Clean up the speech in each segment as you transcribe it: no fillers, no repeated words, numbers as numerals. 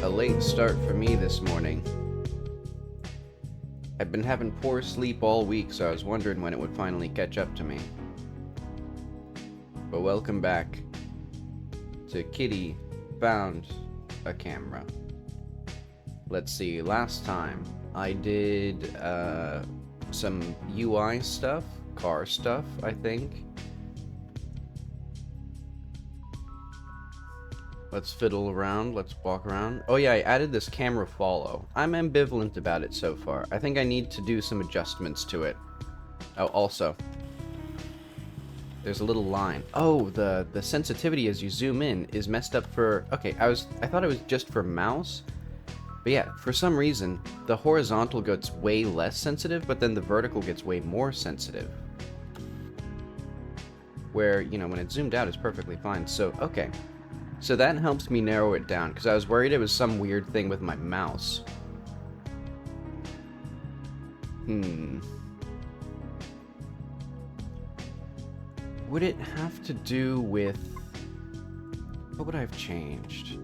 A late start for me this morning. I've been having poor sleep all week, so I was wondering when it would finally catch up to me. But welcome back to Kitty Found a Camera. Let's see, last time I did some UI stuff, car stuff, I think. Let's fiddle around, let's walk around. Oh yeah, I added this camera follow. I'm ambivalent about it so far. I think I need to do some adjustments to it. Oh, also, there's a little line. Oh, the sensitivity as you zoom in is messed up for... Okay, I thought it was just for mouse. But yeah, for some reason, the horizontal gets way less sensitive, but then the vertical gets way more sensitive. Where, you know, when it's zoomed out, it's perfectly fine. So, okay. So that helps me narrow it down, because I was worried it was some weird thing with my mouse. Would it have to do with... What would I have changed?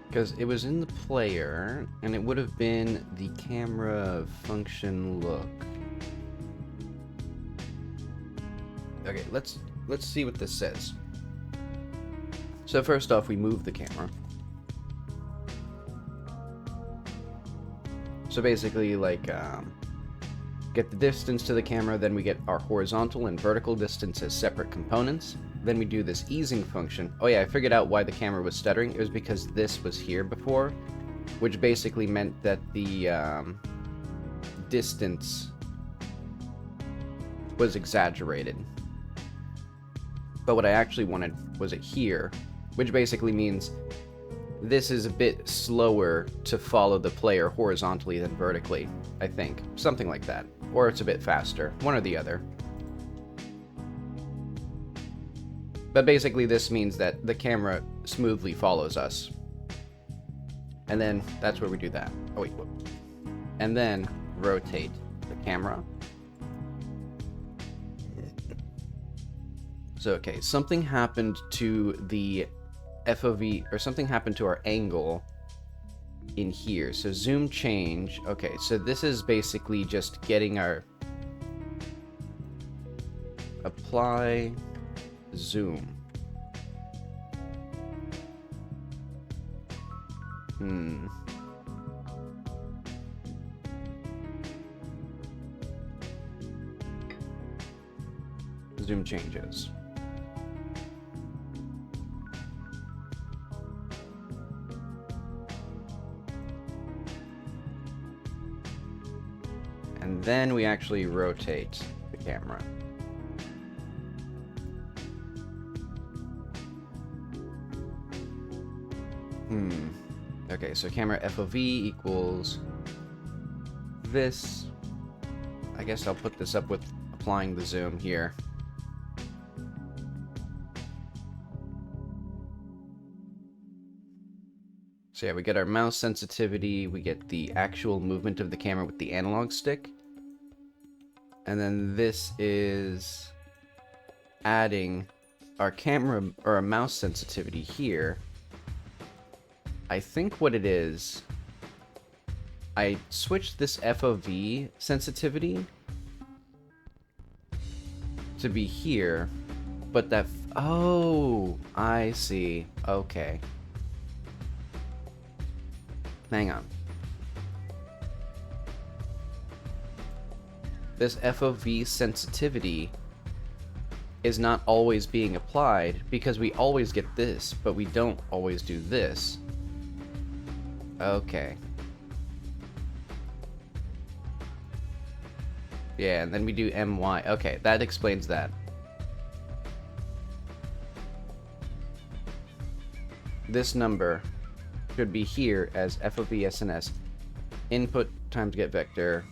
Because it was in the player, and it would have been the camera function look. Okay, let's see what this says. So first off, we move the camera. So basically, like, get the distance to the camera, then we get our horizontal and vertical distance as separate components. Then we do this easing function. Oh yeah, I figured out why the camera was stuttering. It was because this was here before, which basically meant that the distance was exaggerated. But what I actually wanted was it here, which basically means this is a bit slower to follow the player horizontally than vertically, I think. Something like that. Or it's a bit faster. One or the other. But basically this means that the camera smoothly follows us. And then that's where we do that. Oh wait, whoop. And then rotate the camera. So okay, something happened to the FOV, or something happened to our angle in here. So zoom change. Okay, so this is basically just getting our apply zoom. Zoom changes. And then we actually rotate the camera. Okay, so camera FOV equals this. I guess I'll put this up with applying the zoom here. So yeah, we get our mouse sensitivity, we get the actual movement of the camera with the analog stick. And then this is adding our camera, or our mouse sensitivity here. I think what it is, I switched this FOV sensitivity to be here, but that... Oh, I see. Okay. Hang on. This FOV sensitivity is not always being applied because we always get this, but we don't always do this. Okay. Yeah, and then we do MY. Okay, that explains that. This number should be here as FOV SNS input times get vector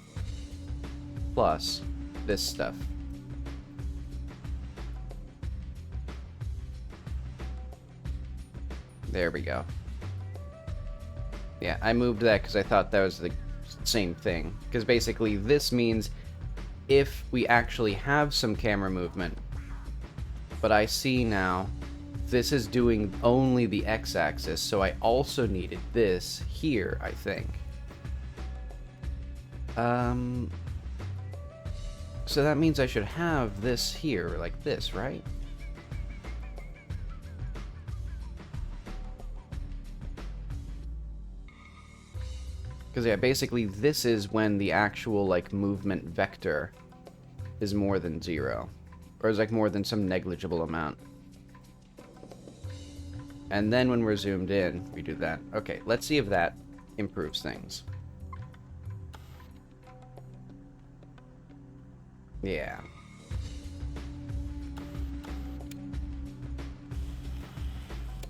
plus this stuff. There we go. Yeah, I moved that because I thought that was the same thing. Because basically this means if we actually have some camera movement. But I see now this is doing only the x-axis, so I also needed this here, I think. So that means I should have this here, like this, right? Because yeah, basically this is when the actual like movement vector is more than 0. Or is like more than some negligible amount. And then when we're zoomed in, we do that. Okay, let's see if that improves things. Yeah.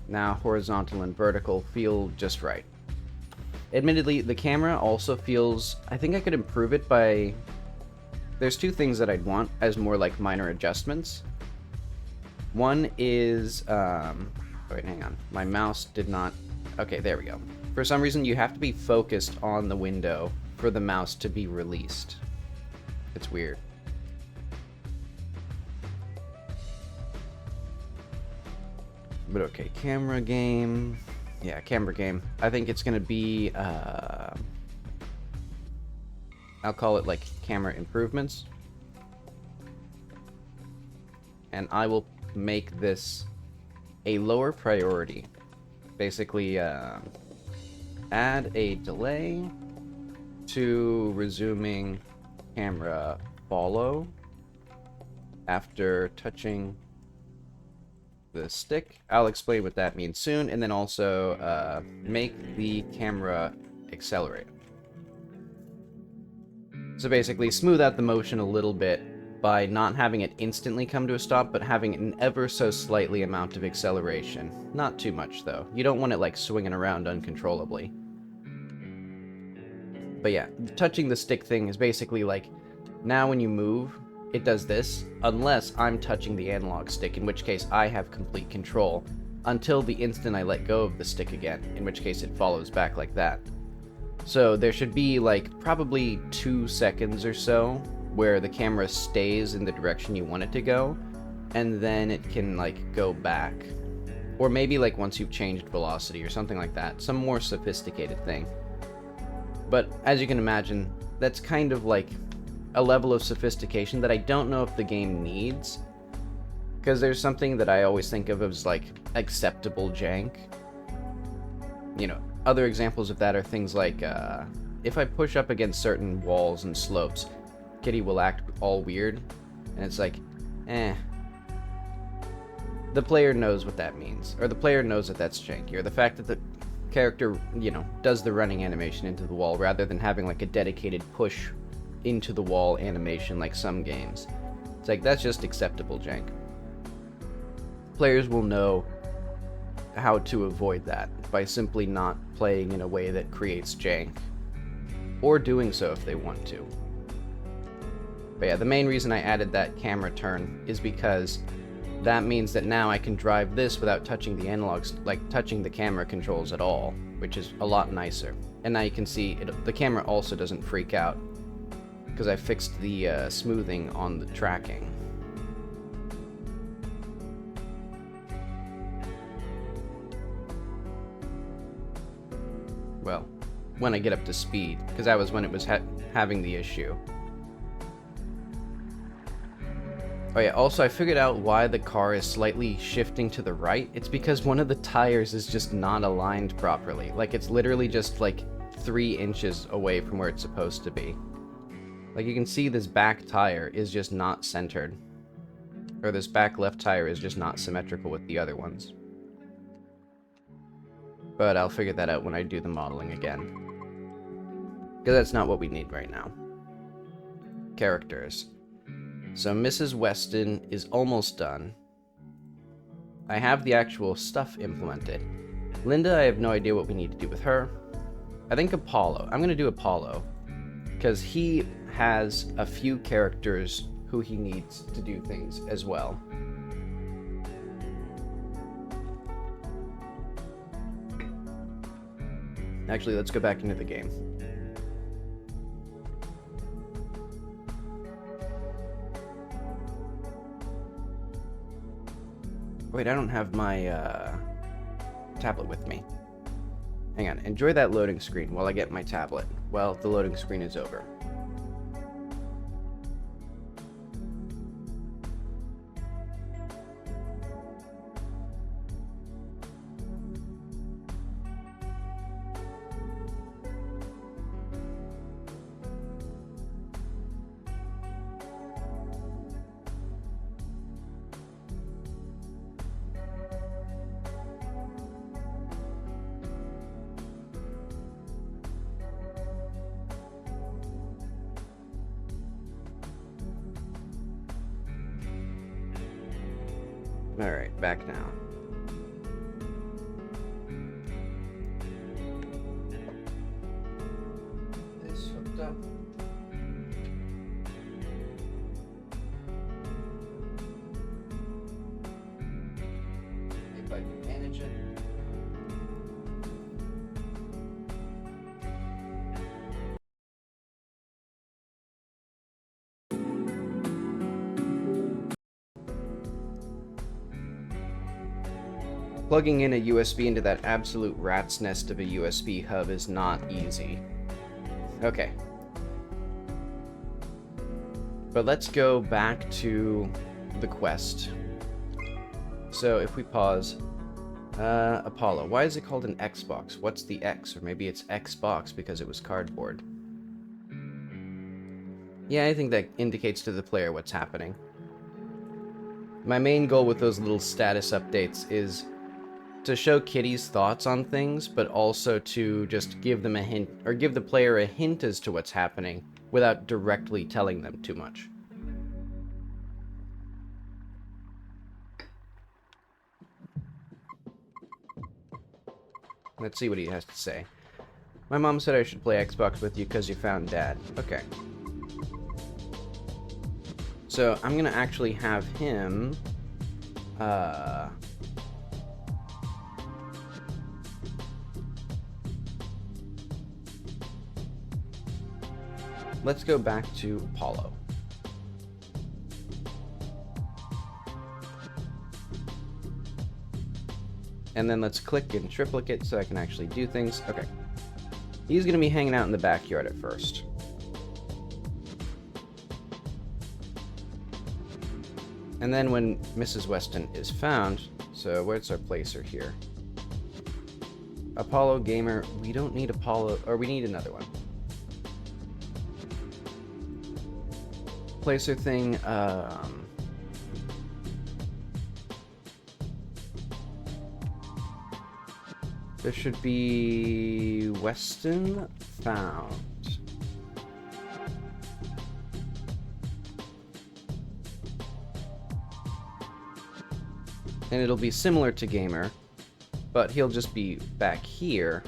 Now horizontal and vertical feel just right. Admittedly, the camera also feels... I think I could improve it by... There's two things that I'd want as more like minor adjustments. One is... wait, hang on. My mouse did not... Okay, there we go. For some reason, you have to be focused on the window for the mouse to be released. It's weird. But okay, camera game. Yeah, camera game. I think it's gonna be, I'll call it like camera improvements. And I will make this a lower priority. Basically, add a delay to resuming camera follow after touching the stick. I'll explain what that means soon, and then also make the camera accelerate. So basically smooth out the motion a little bit by not having it instantly come to a stop, but having an ever so slightly amount of acceleration. Not too much though. You don't want it like swinging around uncontrollably. But yeah, touching the stick thing is basically like, now when you move, it does this, unless I'm touching the analog stick, in which case I have complete control, until the instant I let go of the stick again, in which case it follows back like that. So there should be like probably 2 seconds or so where the camera stays in the direction you want it to go, and then it can like go back. Or maybe like once you've changed velocity or something like that, some more sophisticated thing. But as you can imagine, that's kind of like a level of sophistication that I don't know if the game needs, because there's something that I always think of as like acceptable jank. You know, other examples of that are things like if I push up against certain walls and slopes, Kitty will act all weird, and it's like, eh. The player knows what that means, or the player knows that that's janky, or the fact that the character, you know, does the running animation into the wall rather than having like a dedicated push into the wall animation like some games. It's like, that's just acceptable jank. Players will know how to avoid that by simply not playing in a way that creates jank, or doing so if they want to. But yeah, the main reason I added that camera turn is because that means that now I can drive this without touching the analogs, like touching the camera controls at all, which is a lot nicer. And now you can see the camera also doesn't freak out, because I fixed the smoothing on the tracking. Well, when I get up to speed, because that was when it was having the issue. Oh yeah, also I figured out why the car is slightly shifting to the right. It's because one of the tires is just not aligned properly. Like, it's literally just like 3 inches away from where it's supposed to be. Like, you can see this back tire is just not centered. Or this back left tire is just not symmetrical with the other ones. But I'll figure that out when I do the modeling again. Because that's not what we need right now. Characters. So Mrs. Weston is almost done. I have the actual stuff implemented. Linda, I have no idea what we need to do with her. I think Apollo. I'm going to do Apollo, because he has a few characters who he needs to do things as well. Actually, let's go back into the game. Wait, I don't have my tablet with me. Hang on, enjoy that loading screen while I get my tablet. Well, the loading screen is over. Alright, back now. This hooked up. If I can manage it. Plugging in a USB into that absolute rat's nest of a USB hub is not easy. Okay. But let's go back to the quest. So if we pause, Apollo, why is it called an Xbox? What's the X? Or maybe it's Xbox because it was cardboard. Yeah, I think that indicates to the player what's happening. My main goal with those little status updates is to show Kitty's thoughts on things, but also to just give them a hint, or give the player a hint as to what's happening, without directly telling them too much. Let's see what he has to say. My mom said I should play Xbox with you because you found Dad. Okay. So, I'm gonna actually have him, let's go back to Apollo. And then let's click in triplicate so I can actually do things. Okay. He's going to be hanging out in the backyard at first. And then when Mrs. Weston is found, so where's our placer here? Apollo Gamer, we don't need Apollo, or we need another one. Placer thing, there should be Weston found. And it'll be similar to Gamer, but he'll just be back here.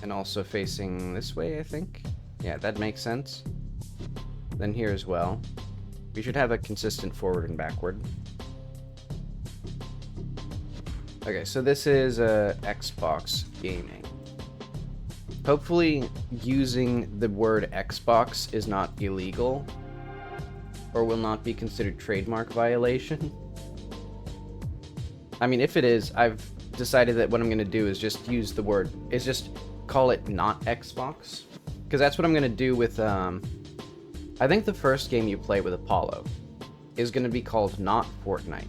And also facing this way, I think. Yeah, that makes sense. Then here as well. We should have a consistent forward and backward. Okay, so this is Xbox gaming. Hopefully using the word Xbox is not illegal, or will not be considered trademark violation. I mean, if it is, I've decided that what I'm going to do is just use the word, is just call it not Xbox. Because that's what I'm going to do with, I think the first game you play with Apollo is going to be called not Fortnite.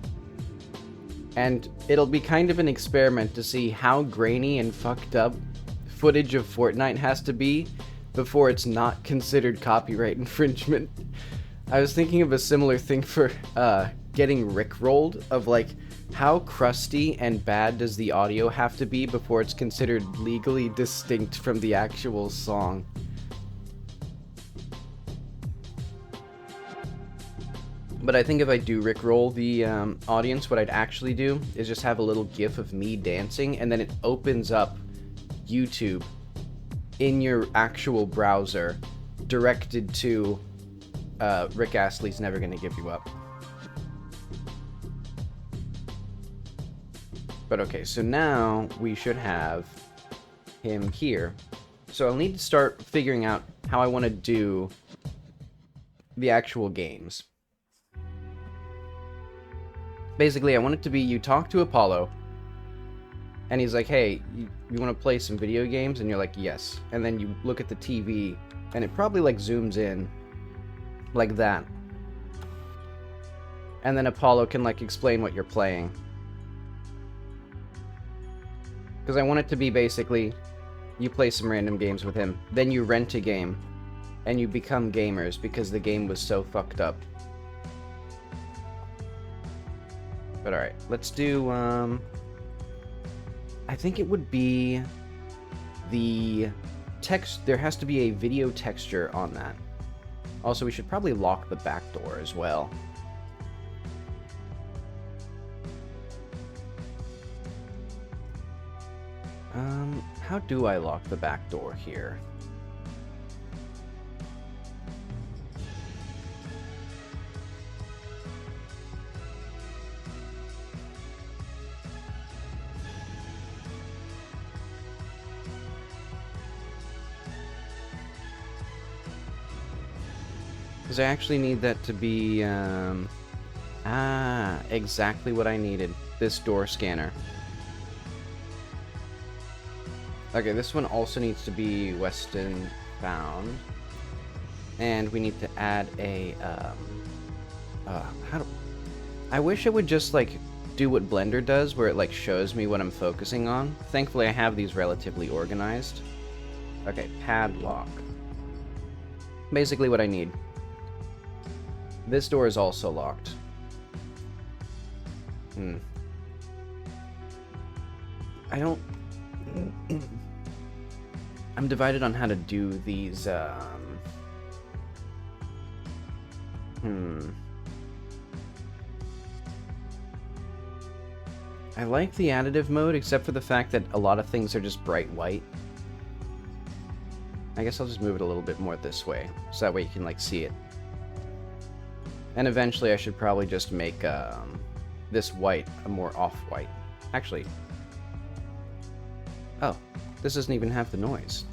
And it'll be kind of an experiment to see how grainy and fucked up footage of Fortnite has to be before it's not considered copyright infringement. I was thinking of a similar thing for getting rickrolled, of like, how crusty and bad does the audio have to be before it's considered legally distinct from the actual song. But I think if I do rickroll the audience, what I'd actually do is just have a little gif of me dancing, and then it opens up YouTube in your actual browser, directed to Rick Astley's Never Gonna Give You Up. But okay, so now we should have him here. So I'll need to start figuring out how I want to do the actual games. Basically, I want it to be you talk to Apollo, and he's like, hey, you want to play some video games? And you're like, yes. And then you look at the TV, and it probably, like, zooms in like that. And then Apollo can, like, explain what you're playing. Because I want it to be basically, you play some random games with him, then you rent a game, and you become gamers because the game was so fucked up. But alright, let's do, I think it would be the text, there has to be a video texture on that. Also, we should probably lock the back door as well. How do I lock the back door here? Because I actually need that to be, exactly what I needed. This door scanner. Okay, this one also needs to be Weston found. And we need to add a, I wish it would just, like, do what Blender does, where it, like, shows me what I'm focusing on. Thankfully, I have these relatively organized. Okay, padlock. Basically what I need. This door is also locked. I don't... I'm divided on how to do these, I like the additive mode, except for the fact that a lot of things are just bright white. I guess I'll just move it a little bit more this way, so that way you can, like, see it. And eventually I should probably just make, this white a more off-white. Actually... Oh, this doesn't even have the noise.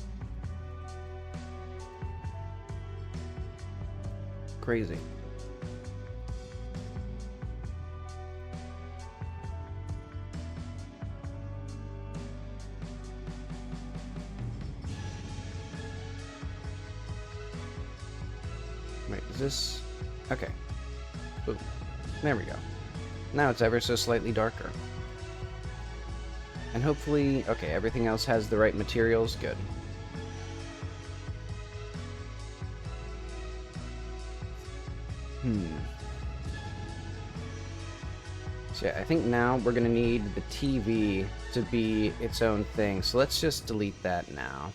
Crazy. Wait, is this... Okay. Ooh, there we go. Now it's ever so slightly darker. And hopefully... Okay, everything else has the right materials. Good. So yeah, I think now we're gonna need the TV to be its own thing. So let's just delete that now.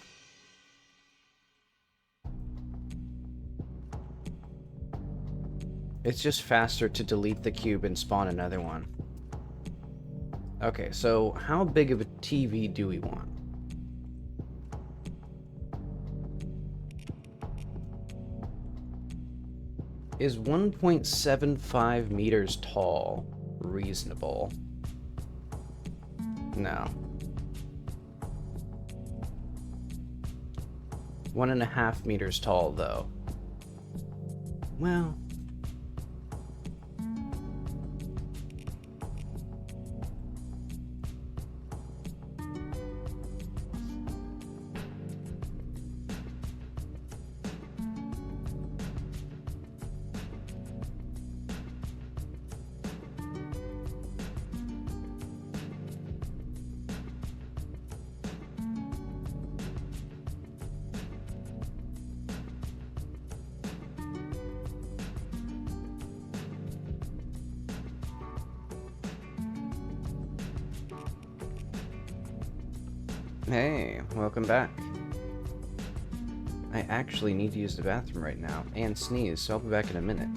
It's just faster to delete the cube and spawn another one. Okay, so how big of a TV do we want? Is 1.75 meters tall reasonable? No. 1.5 meters tall, though. Well... Hey, welcome back. I actually need to use the bathroom right now, and sneeze, so I'll be back in a minute.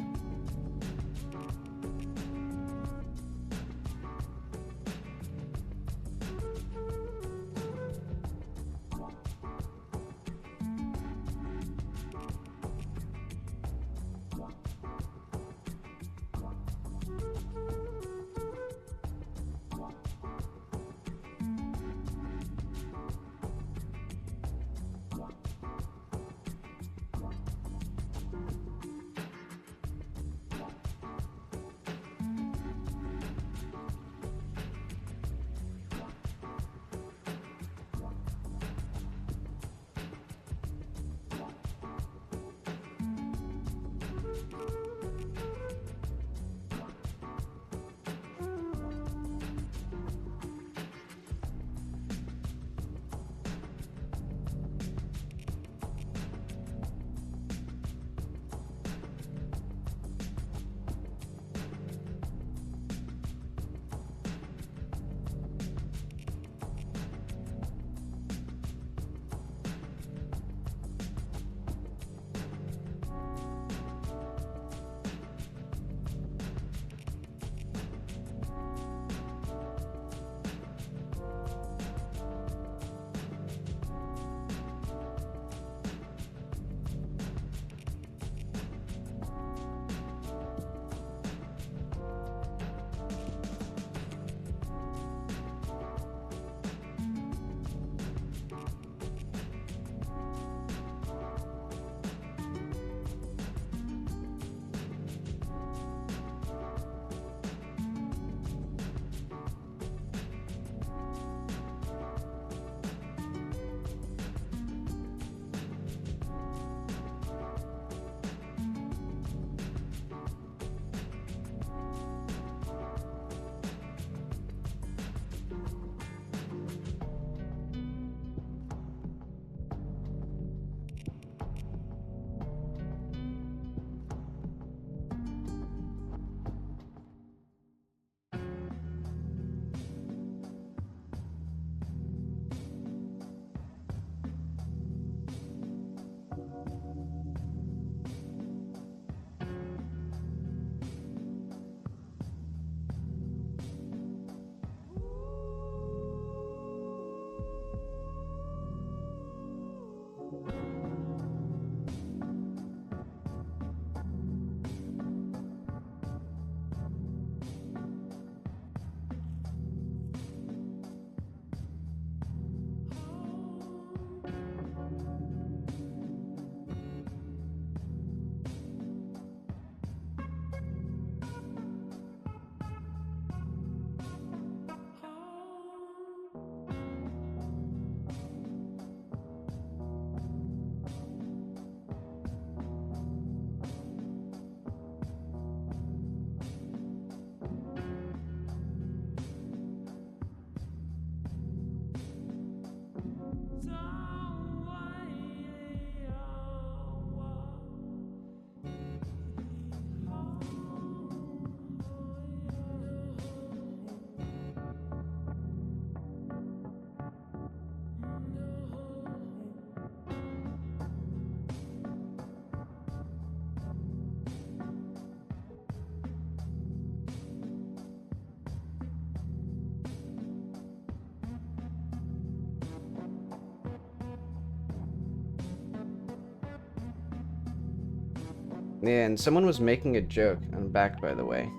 And someone was making a joke, I'm back by the way,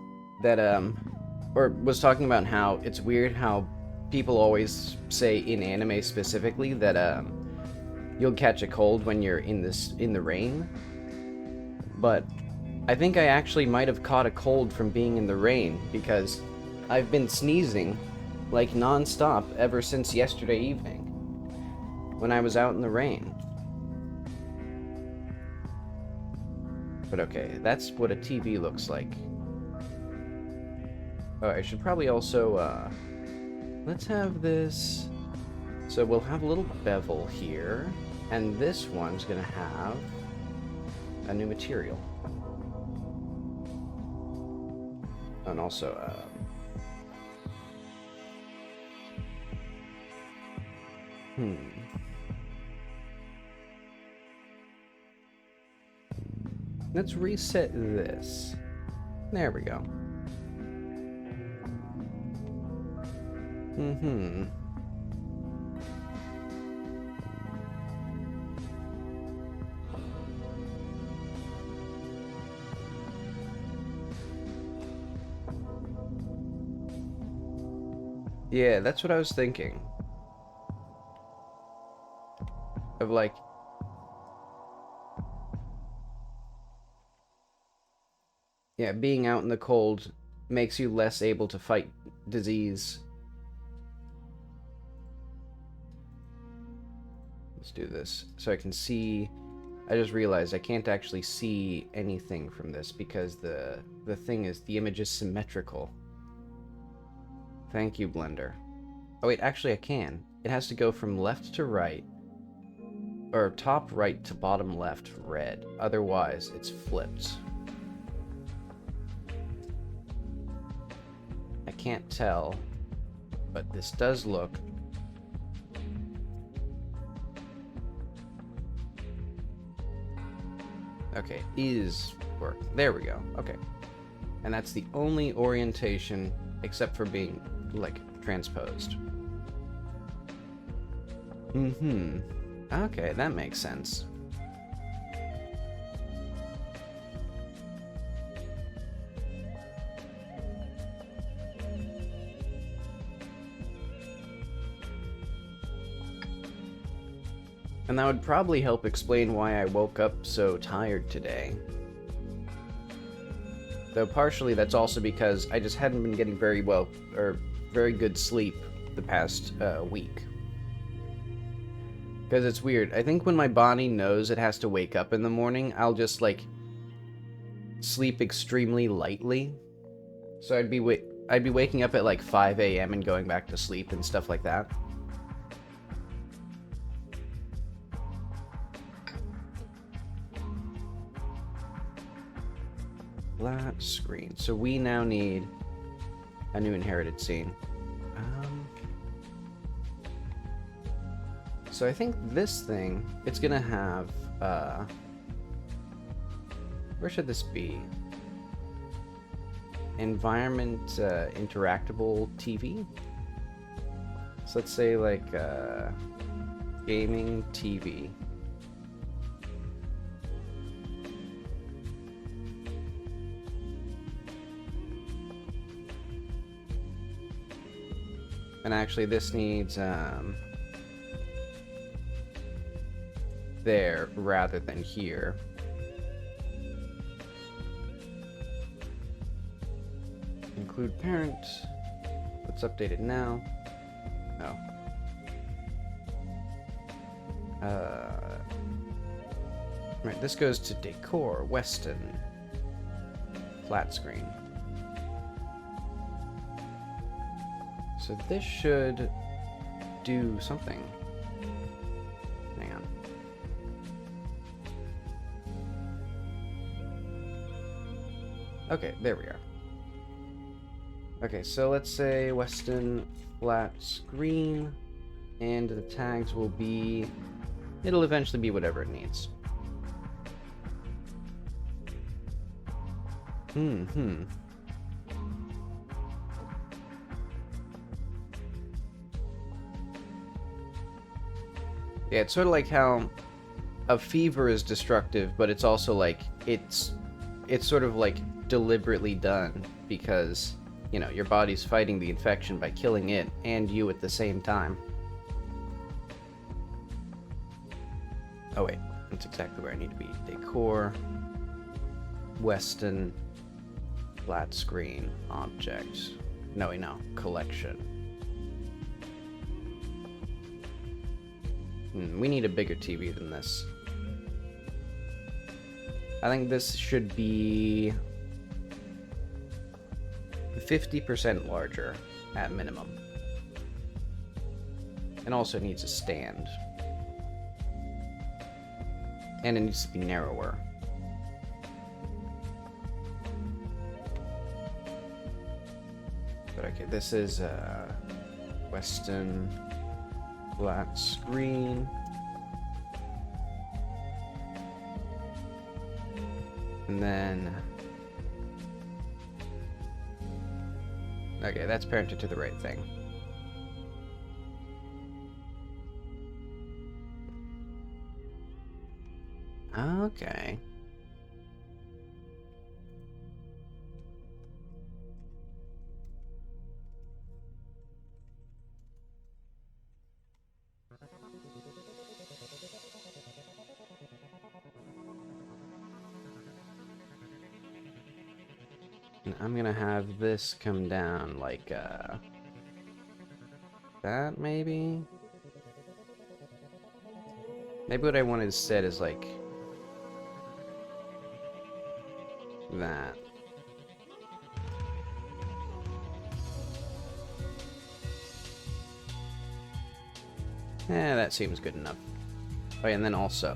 that or was talking about how it's weird how people always say in anime specifically that you'll catch a cold when you're in the rain. But I think I actually might have caught a cold from being in the rain because I've been sneezing like non-stop ever since yesterday evening when I was out in the rain. But okay, that's what a TV looks like. Oh, I should probably also, let's have this. So we'll have a little bevel here, and this one's gonna have a new material. And also, let's reset this. There we go. Yeah, that's what I was thinking. Of like... Yeah, being out in the cold makes you less able to fight disease. Let's do this so I can see. I just realized I can't actually see anything from this because the thing is, the image is symmetrical. Thank you, Blender. Oh wait, actually I can. It has to go from left to right, or top right to bottom left red. Otherwise, it's flipped. I can't tell, but this does look... Okay, is work. There we go. Okay. And that's the only orientation except for being, like, transposed. Okay, that makes sense. And that would probably help explain why I woke up so tired today. Though partially that's also because I just hadn't been getting very good sleep the past week. Because it's weird. I think when my body knows it has to wake up in the morning, I'll just, like, sleep extremely lightly. So I'd be waking up at, like, 5 a.m. and going back to sleep and stuff like that. Flat screen. So we now need a new inherited scene. So I think this thing, it's gonna have, where should this be? Environment, interactable TV? So let's say, like, gaming TV. And actually this needs, there rather than here. Include parent. Let's update it now. Oh. Right, this goes to decor, Weston. Flat screen. So this should do something. Hang on. Okay, there we are. Okay, so let's say Weston flat screen, and the tags will be... It'll eventually be whatever it needs. Yeah, it's sort of like how a fever is destructive, but it's also like it's it's sort of like deliberately done because, you know, your body's fighting the infection by killing it and you at the same time. Oh wait, that's exactly where I need to be. Decor, Weston, flat screen, object. No, wait, no, collection. We need a bigger TV than this. I think this should be 50% larger at minimum. And also needs a stand. And it needs to be narrower. But okay, this is Weston flat screen. And then... okay, that's parented to the right thing. Okay. And I'm gonna have this come down like, that, maybe? Maybe what I want instead is, like, that. That seems good enough. Oh, yeah, and then also...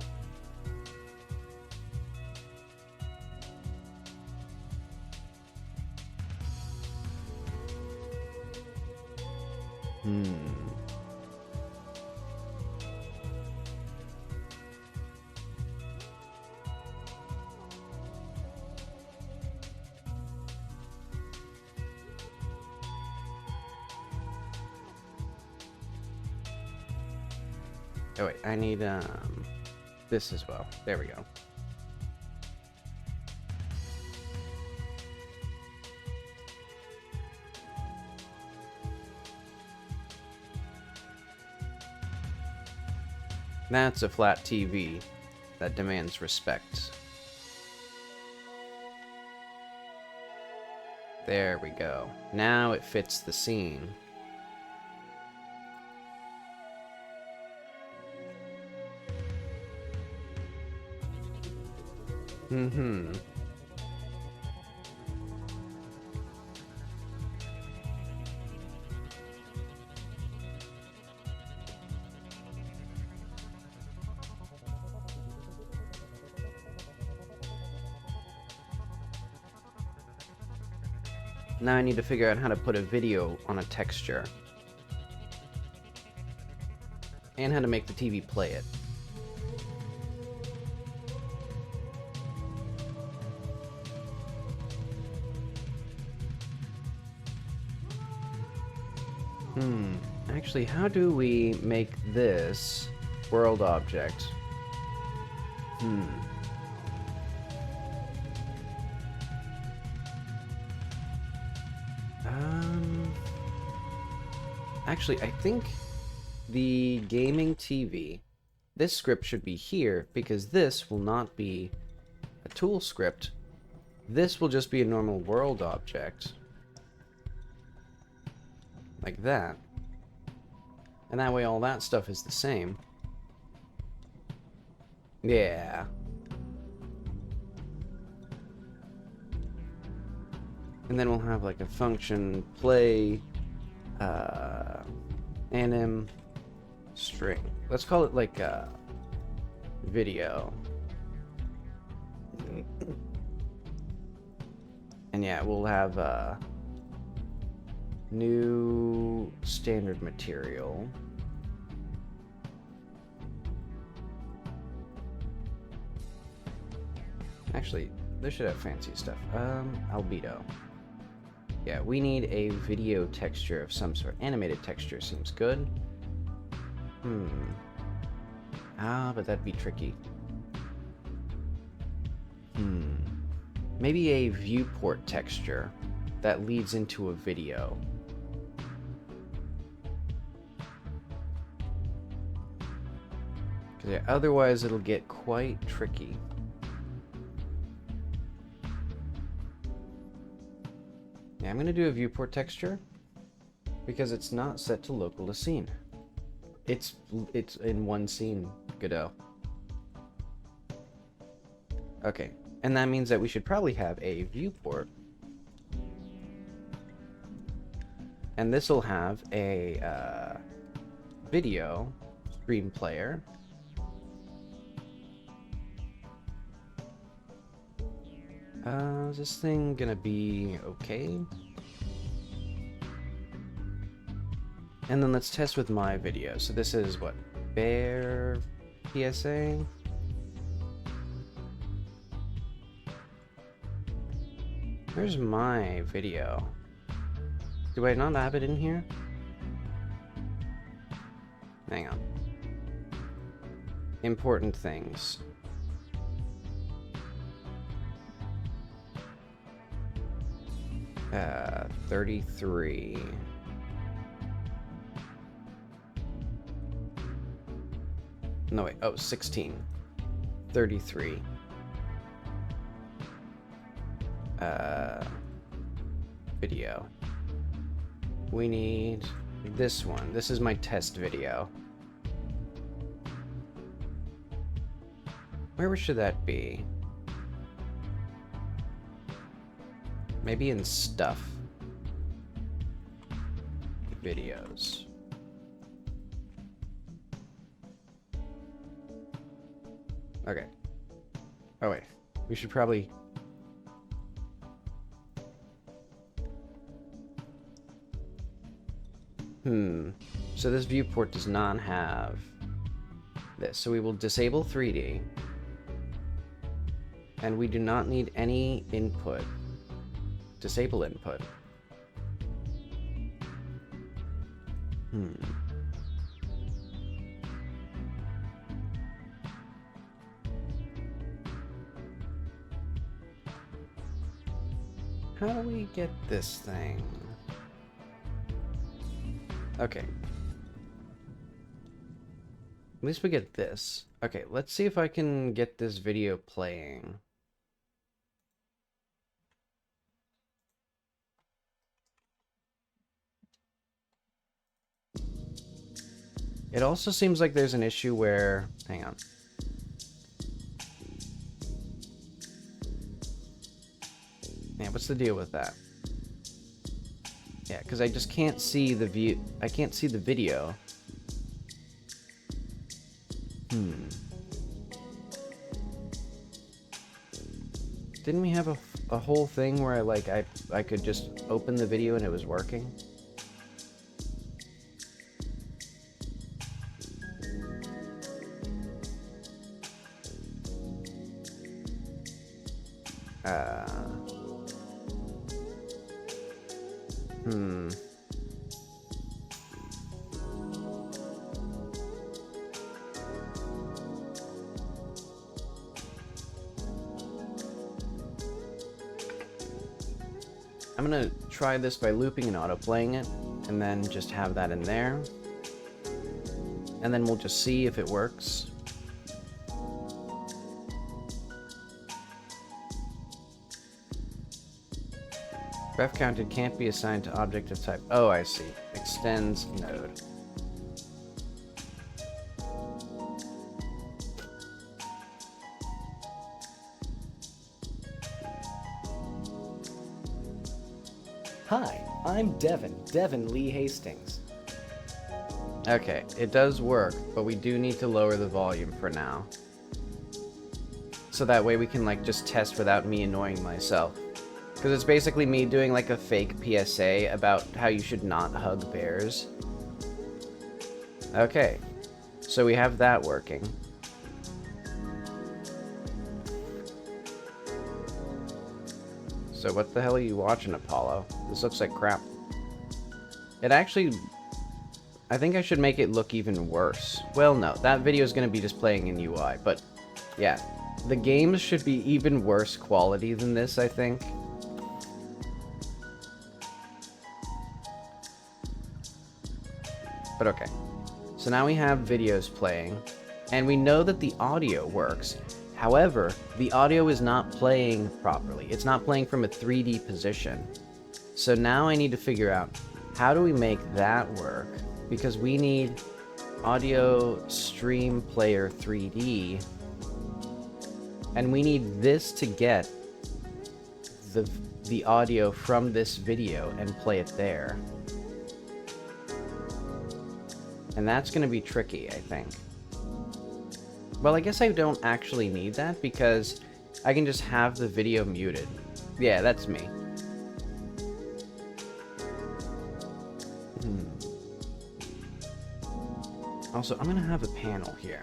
oh wait, I need this as well. There we go. That's a flat TV that demands respect. There we go. Now it fits the scene. Now I need to figure out how to put a video on a texture. And how to make the TV play it. Actually, how do we make this world object? Actually, I think the gaming TV, this script should be here, because this will not be a tool script. This will just be a normal world object. Like that. And that way all that stuff is the same. Yeah. And then we'll have like a function play anim string. Let's call it like a video. And yeah, we'll have new standard material. Actually, this should have fancy stuff. Albedo. Yeah, we need a video texture of some sort. Animated texture seems good. But that'd be tricky. Maybe a viewport texture that leads into a video. Because yeah, otherwise it'll get quite tricky. Yeah, I'm gonna do a viewport texture because it's not set to local to scene. It's in one scene, Godot. Okay, and that means that we should probably have a viewport. And this will have a video stream player. Is this thing gonna be okay? And then let's test with my video. So this is what? Bear PSA? Where's my video? Do I not have it in here? Hang on. Important things. Uh, 33. No, wait. Oh, 16. 33. Video. We need this one. This is my test video. Where should that be? Maybe in stuff. Videos. Okay. Oh wait. We should probably... So this viewport does not have this. So we will disable 3D. And we do not need any input. Disable input. How do we get this thing? Okay. At least we get this. Okay, let's see if I can get this video playing. It also seems like there's an issue where... Hang on. Yeah, what's the deal with that? Yeah, because I just can't see the view. I can't see the video. Didn't we have a whole thing where I could just open the video and it was working? I'm gonna try this by looping and auto-playing it, and then just have that in there. And then we'll just see if it works. Ref counted can't be assigned to object of type. Oh, I see. Extends node. Hi, I'm Devin Lee Hastings. Okay, it does work, but we do need to lower the volume for now. So that way we can just test without me annoying myself. Because it's basically me doing a fake PSA about how you should not hug bears. Okay, so we have that working. So what the hell are you watching, Apollo? This looks like crap. It actually... I think I should make it look even worse. Well, no, that video is going to be just playing in UI, but yeah. The games should be even worse quality than this, I think. But okay. So now we have videos playing, and we know that the audio works. However, the audio is not playing properly. It's not playing from a 3D position. So now I need to figure out, how do we make that work? Because we need audio stream player 3D, and we need this to get the audio from this video and play it there. And that's going to be tricky, I think. Well, I guess I don't actually need that because I can just have the video muted. Yeah, that's me. Also, I'm going to have a panel here.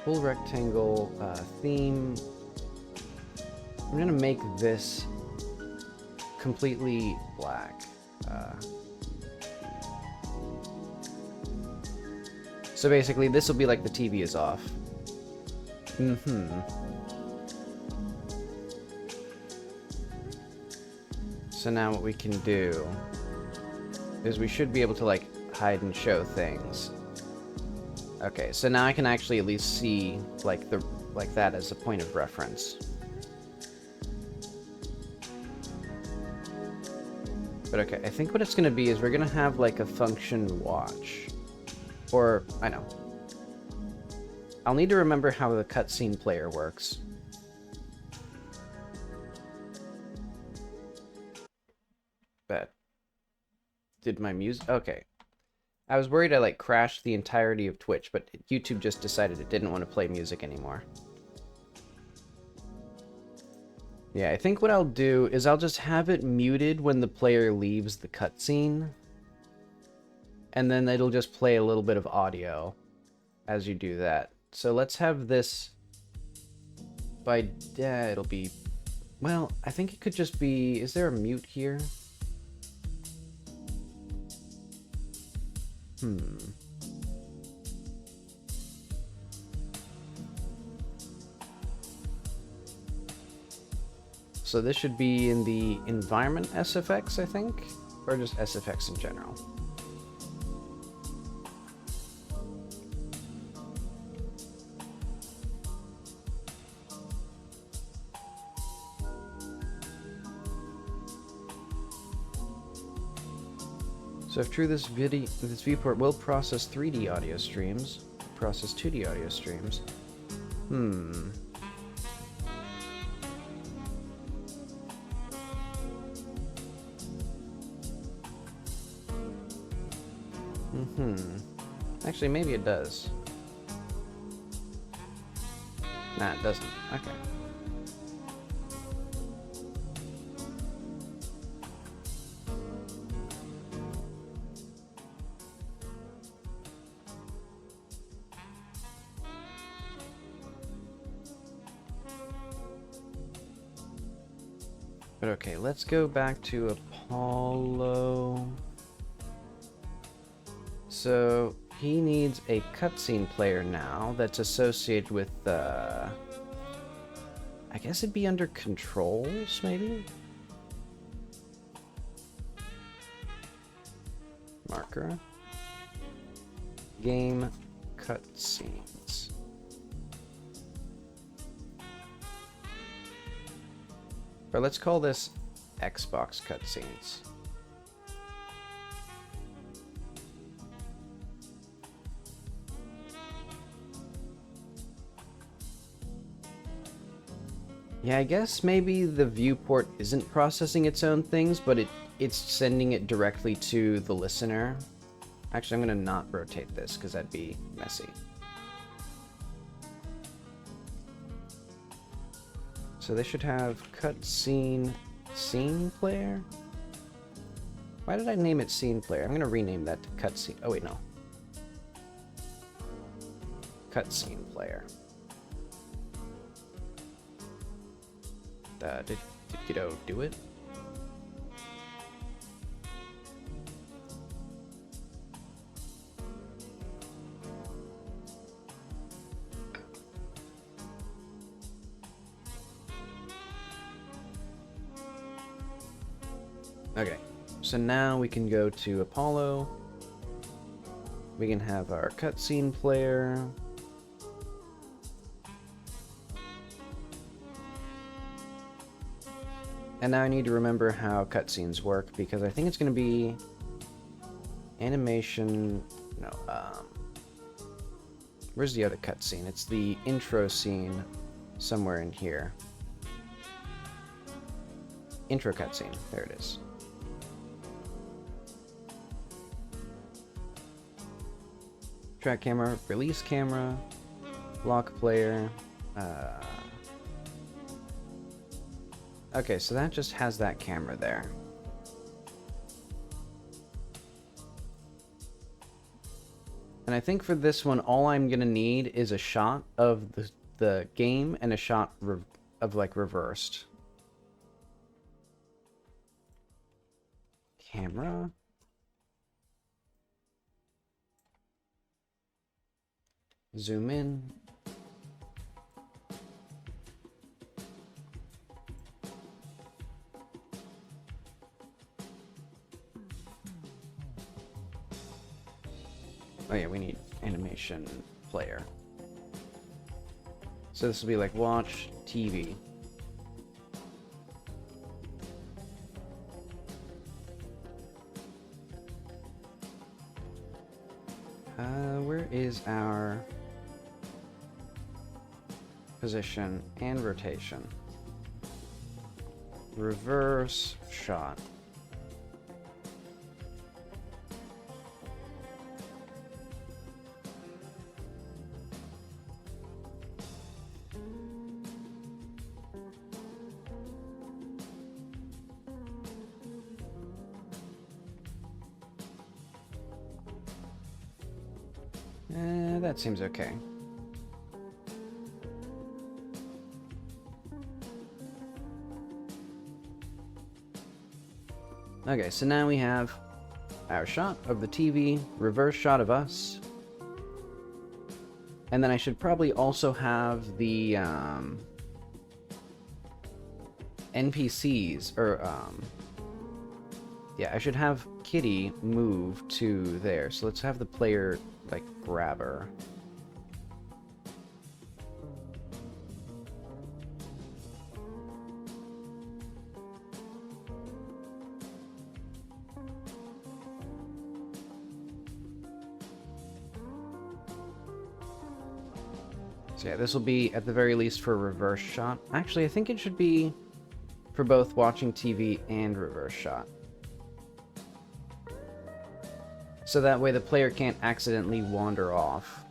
Full rectangle theme. I'm going to make this completely black. So basically, this will be like the TV is off. So now what we can do is we should be able to like hide and show things. Okay, so now I can actually at least see like that as a point of reference. But okay, I think what it's gonna be is we're gonna have like a function watch. Or, I know. I'll need to remember how the cutscene player works. But did my music? Okay. I was worried I like crashed the entirety of Twitch, but YouTube just decided it didn't want to play music anymore. Yeah, I think what I'll do is I'll just have it muted when the player leaves the cutscene. And then it'll just play a little bit of audio as you do that. So let's have this it'll be, well, I think it could just be, is there a mute here? So this should be in the environment SFX, I think, or just SFX in general. So if true, this viewport will process 3D audio streams, process 2D audio streams. Actually, maybe it does. Nah, it doesn't. Okay. But okay, let's go back to Apollo. So he needs a cutscene player now that's associated with I guess it'd be under controls, maybe? Marker. Game cutscenes. Or let's call this Xbox cutscenes. Yeah, I guess maybe the viewport isn't processing its own things, but it's sending it directly to the listener. Actually, I'm going to not rotate this because that'd be messy. So they should have cutscene scene player. Why did I name it scene player? I'm going to rename that to cutscene. Oh, wait, no. Cutscene player. Did Giddo do it? Okay, so now we can go to Apollo. We can have our cutscene player. And now I need to remember how cutscenes work, because I think it's going to be animation. No, where's the other cutscene? It's the intro scene somewhere in here. Intro cutscene. There it is. Track camera, release camera, lock player. Okay, so that just has that camera there. And I think for this one, all I'm gonna need is a shot of the game and a shot of like reversed. Camera. Zoom in. Oh yeah, we need animation player. So this will be like watch TV. Where is our position and rotation? Reverse shot. That seems okay. Okay, so now we have our shot of the TV, reverse shot of us. And then I should probably also have the NPCs, or yeah, I should have Kitty move to there. So let's have the player, like, grab her. So yeah, this will be at the very least for a reverse shot. Actually, I think it should be for both watching TV and reverse shot. So that way the player can't accidentally wander off.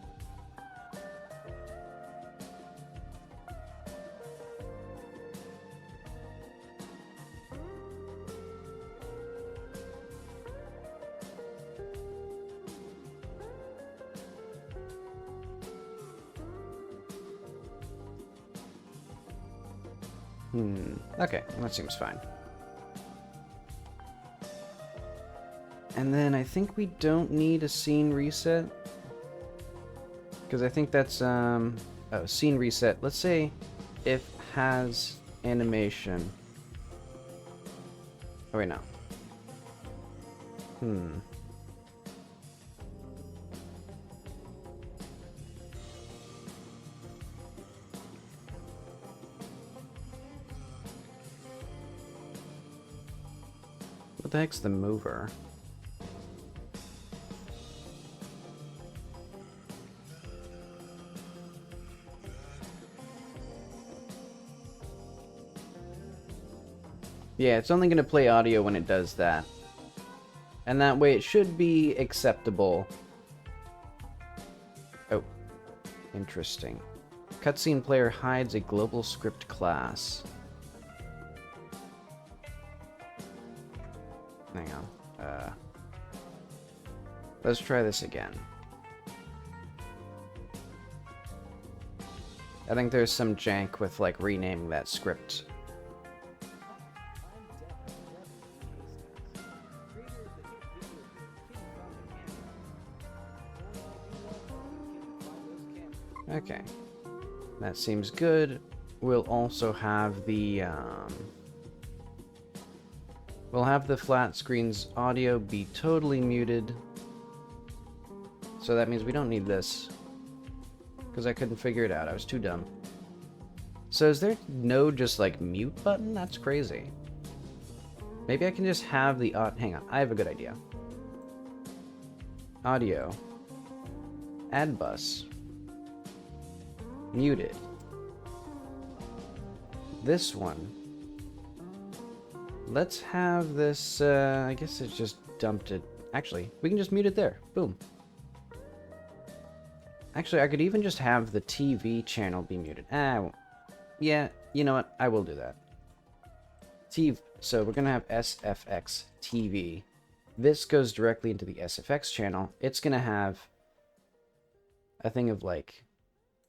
Okay, that seems fine. And then I think we don't need a scene reset. Because I think that's, oh, scene reset. Let's say if has animation. Oh, wait, no. What the heck's the mover? Yeah, it's only going to play audio when it does that. And that way it should be acceptable. Oh, interesting. Cutscene player hides a global script class. Hang on. Let's try this again. I think there's some jank with, like, renaming that script. Okay. That seems good. We'll also have the, We'll have the flat screen's audio be totally muted. So that means we don't need this. Because I couldn't figure it out. I was too dumb. So is there no just like mute button? That's crazy. Maybe I can just have the hang on, I have a good idea. Audio. Add bus. Muted. This one. Let's have this, I guess it's just dumped it. Actually, we can just mute it there. Boom. Actually, I could even just have the TV channel be muted. Yeah, you know what? I will do that. So we're going to have SFX TV. This goes directly into the SFX channel. It's going to have a thing of like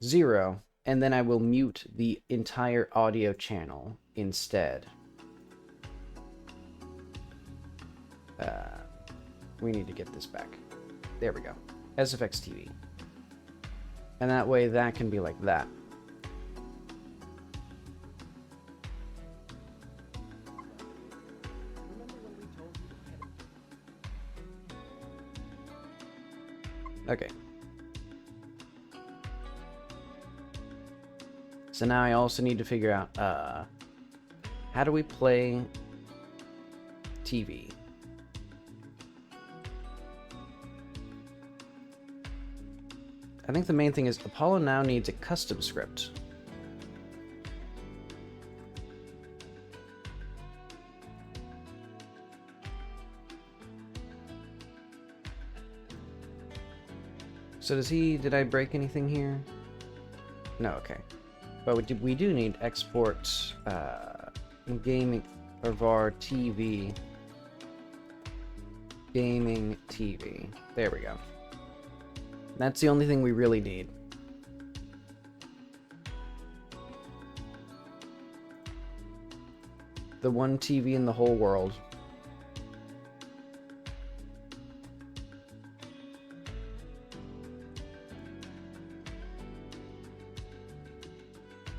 0, and then I will mute the entire audio channel instead. We need to get this back. There we go. SFX TV. And that way that can be like that. Okay. So now I also need to figure out, how do we play TV? I think the main thing is Apollo now needs a custom script. So did I break anything here? No, okay. But we do need export gaming or var TV. Gaming TV. There we go. That's the only thing we really need. The one TV in the whole world.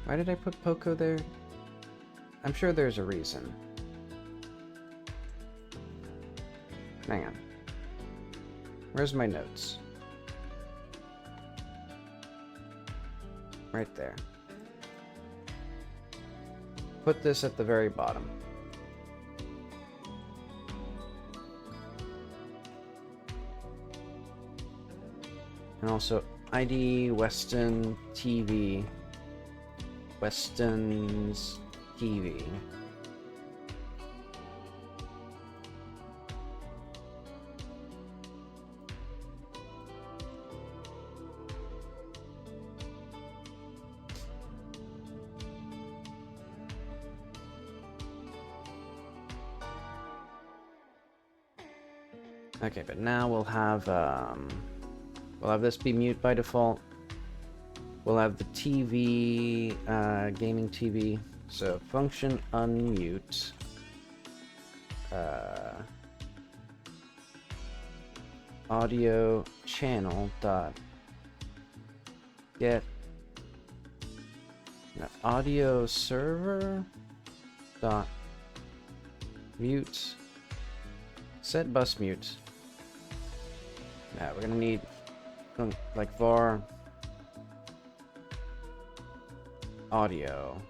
Why did I put Poco there? I'm sure there's a reason. Hang on. Where's my notes? Right there. Put this at the very bottom. And also ID Weston TV. Weston's TV. Okay, but now we'll have this be mute by default. We'll have the TV, gaming TV. So function unmute. Audio channel dot get audio server dot mute set bus mute. Now we're gonna need like var audio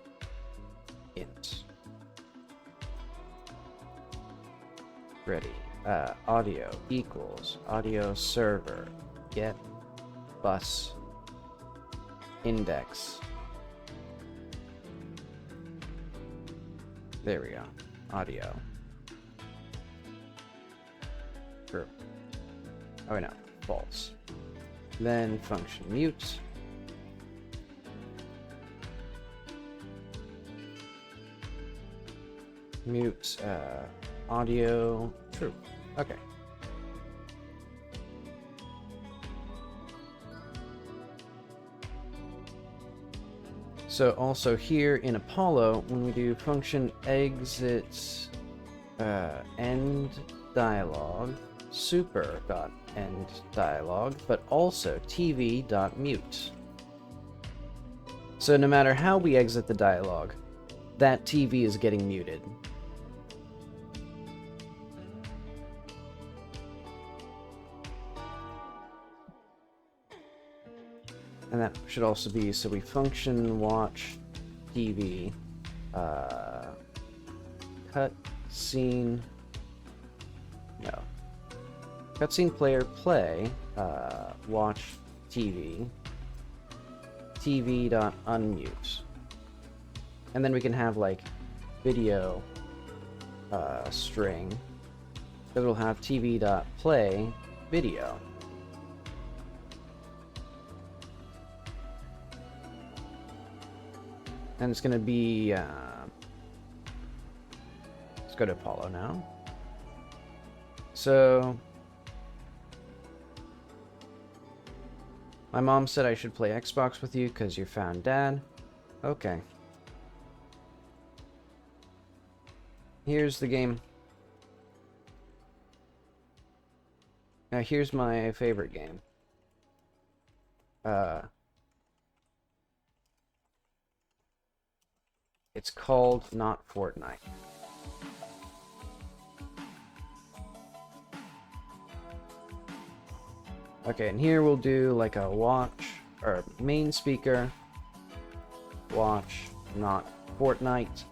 int ready audio equals audio server get bus index. There we go. Audio. True. Oh no, false. Then function mute. Mute audio. True. Okay. So also here in Apollo, when we do function exit end dialog, super.end dialog, but also tv.mute. So no matter how we exit the dialog, that TV is getting muted. And that should also be, so we function watch TV, cut scene, no, cutscene player play, watch TV, TV.unmute. And then we can have like video string, because we'll have TV.play video. And it's gonna be, let's go to Apollo now. So, my mom said I should play Xbox with you because you found Dad. Okay. Here's the game. Now here's my favorite game. It's called not Fortnite. Okay, and here we'll do like a watch, or main speaker, watch, not Fortnite.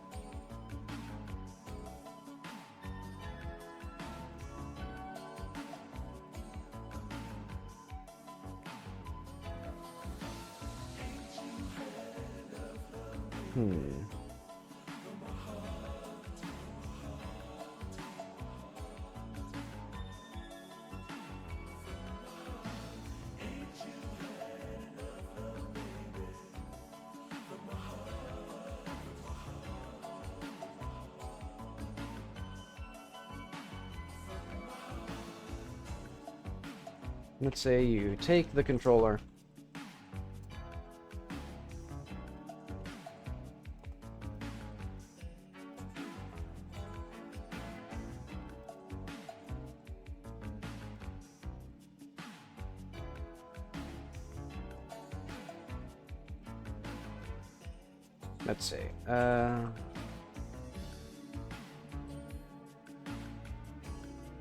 Let's say you take the controller. Let's see.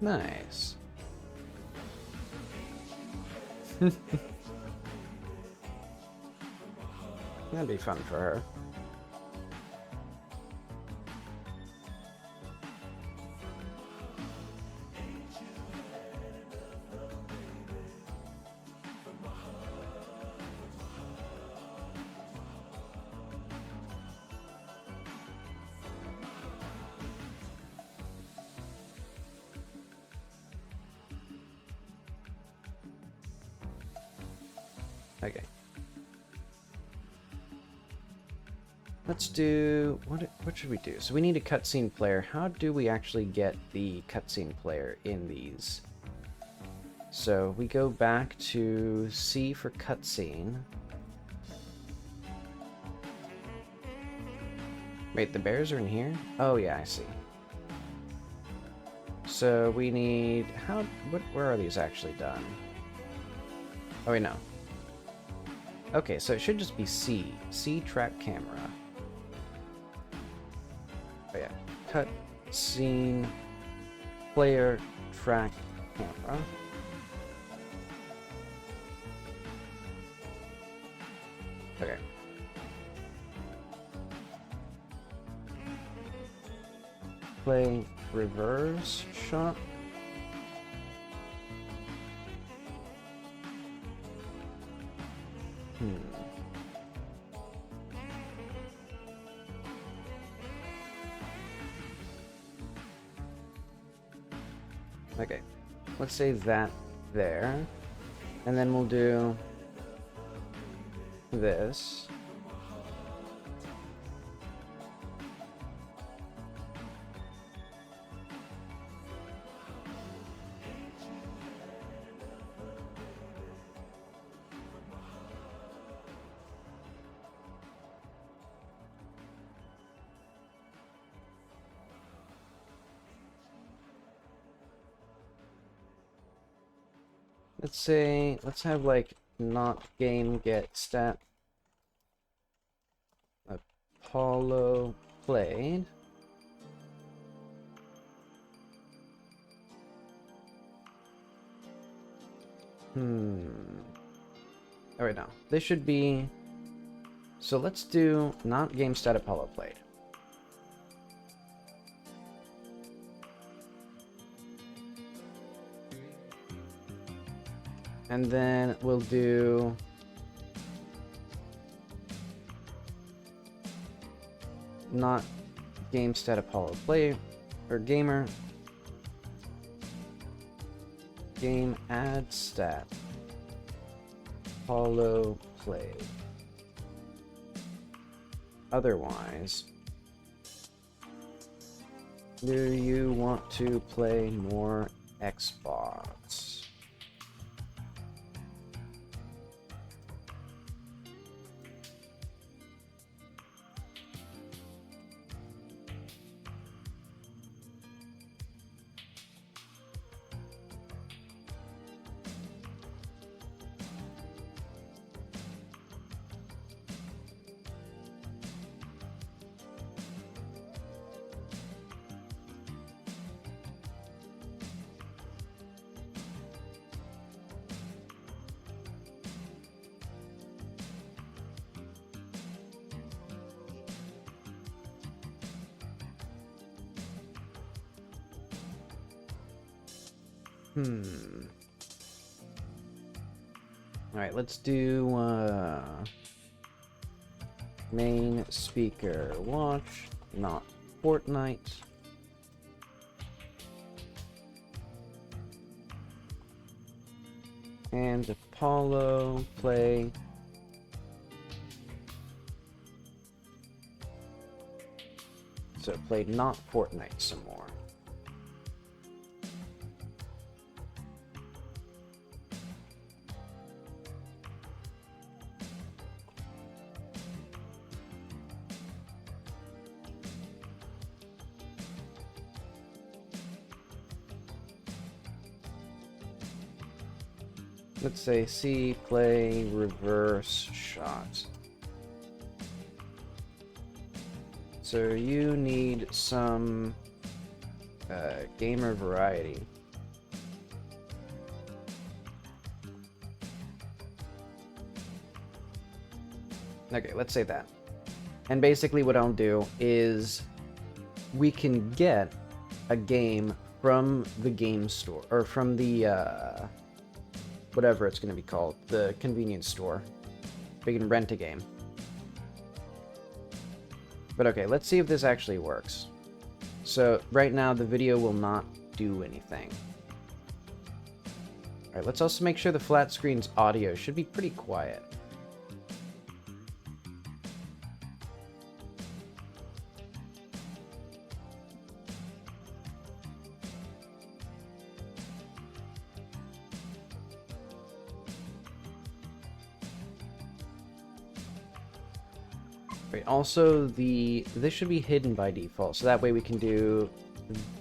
Nice. That'd be fun for her. Okay. Let's do what should we do? So we need a cutscene player. How do we actually get the cutscene player in these? So we go back to C for cutscene. Wait, the bears are in here? Oh yeah, I see. So we need where are these actually done? Oh wait, no. Okay, so it should just be C track camera. Oh yeah, cut scene player track camera. Okay. Play reverse shot. Okay, let's save that there, and then we'll do this. Let's have like not game get stat Apollo played. Oh wait, no. This should be... So let's do not game stat Apollo played. And then we'll do... not game stat Apollo play, or gamer. Game add stat Apollo played. Otherwise, do you want to play more Xbox? Alright, let's do main speaker watch, not Fortnite. And Apollo play. So play not Fortnite some more. Let's say C, play, reverse, shot. So you need some gamer variety. Okay, let's say that. And basically what I'll do is we can get a game from the game store, or from the whatever it's going to be called, the convenience store. We can rent a game. But okay, let's see if this actually works. So right now the video will not do anything. Alright, let's also make sure the flat screen's audio should be pretty quiet. Also, this should be hidden by default, so that way we can do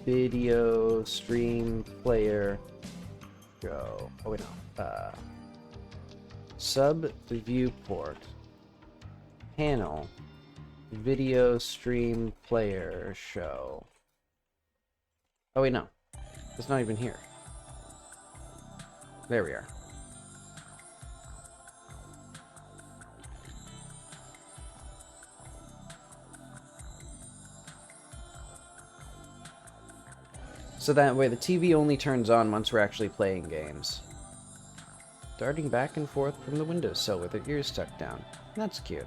video stream player go. Oh wait, no. Sub viewport panel video stream player show. Oh wait, no, it's not even here. There we are. So that way the TV only turns on once we're actually playing games. Darting back and forth from the windowsill with her ears tucked down. That's cute.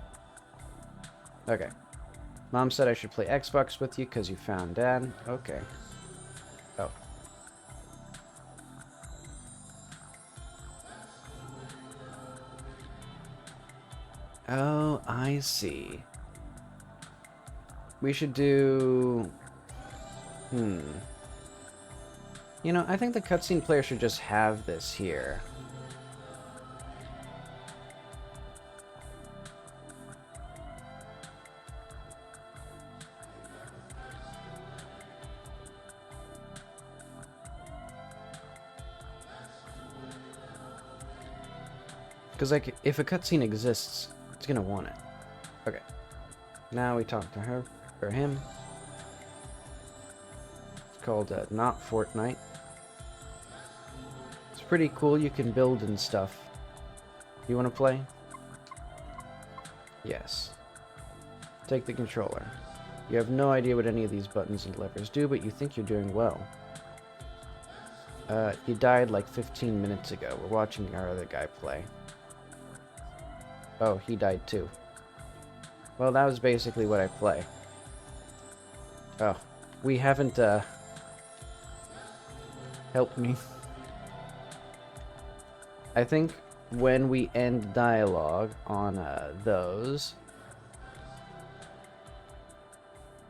Okay. Mom said I should play Xbox with you because you found Dad. Okay. Oh. Oh, I see. We should do... You know, I think the cutscene player should just have this here. Because, like, if a cutscene exists, it's gonna want it. Okay. Now we talk to her, or him. It's called, Not Fortnite. It's pretty cool, you can build and stuff. You want to play? Yes. Take the controller. You have no idea what any of these buttons and levers do, but you think you're doing well. You died like 15 minutes ago. We're watching our other guy play. Oh, he died too. Well, that was basically what I play. Oh, we haven't, helped me. I think when we end dialogue on, those...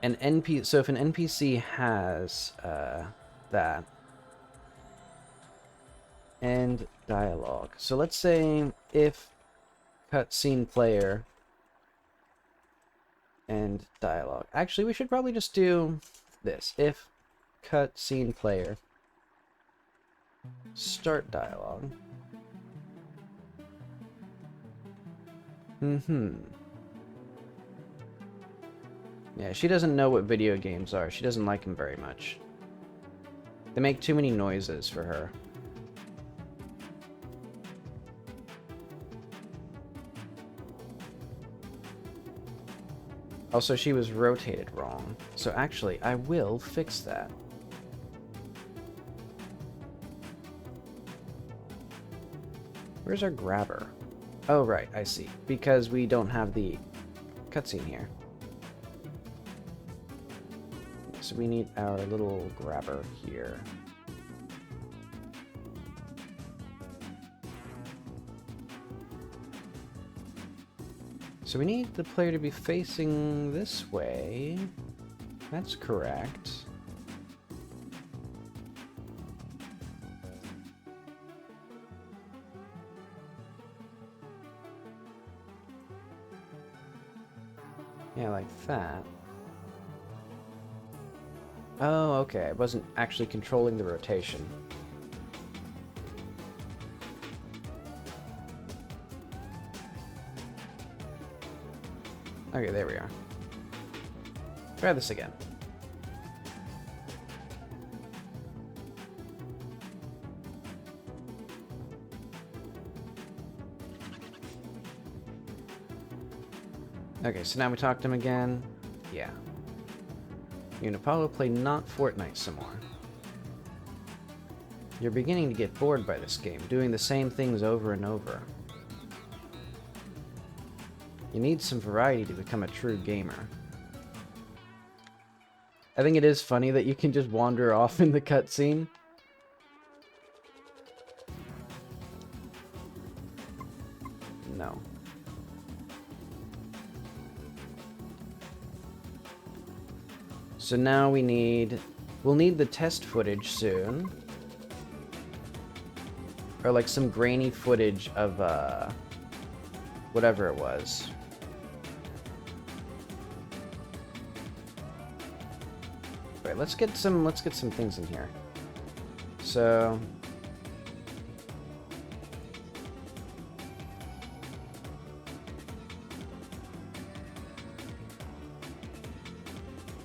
So if an NPC has, that... End dialogue. So let's say if cutscene player end dialogue. Actually, we should probably just do this. If cutscene player start dialogue. Yeah, she doesn't know what video games are. She doesn't like them very much. They make too many noises for her. Also, she was rotated wrong. So actually, I will fix that. Where's our grabber? Oh, right, I see. Because we don't have the cutscene here. So we need our little grabber here. So we need the player to be facing this way. That's correct. Yeah, like that. Oh, okay. I wasn't actually controlling the rotation. Okay, there we are. Try this again. Okay, so now we talk to him again. Yeah. You and Apollo play not Fortnite some more. You're beginning to get bored by this game, doing the same things over and over. You need some variety to become a true gamer. I think it is funny that you can just wander off in the cutscene. No. So now we'll need the test footage soon. Or like some grainy footage of, whatever it was. Wait, let's get some things in here. So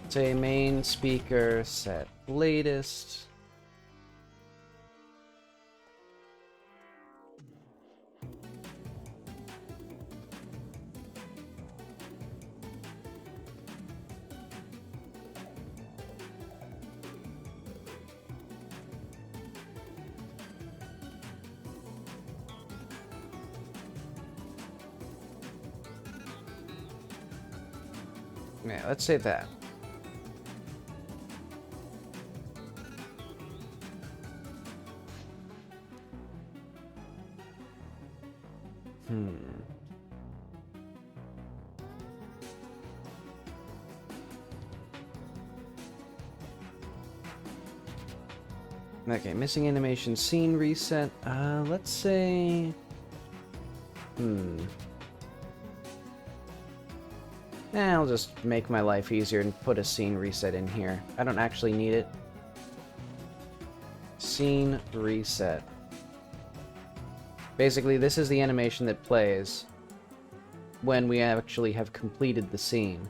say main speaker set latest. Yeah, let's say that. Okay, missing animation scene reset. Let's say... I'll just make my life easier and put a scene reset in here. I don't actually need it. Scene reset. Basically, this is the animation that plays when we actually have completed the scene.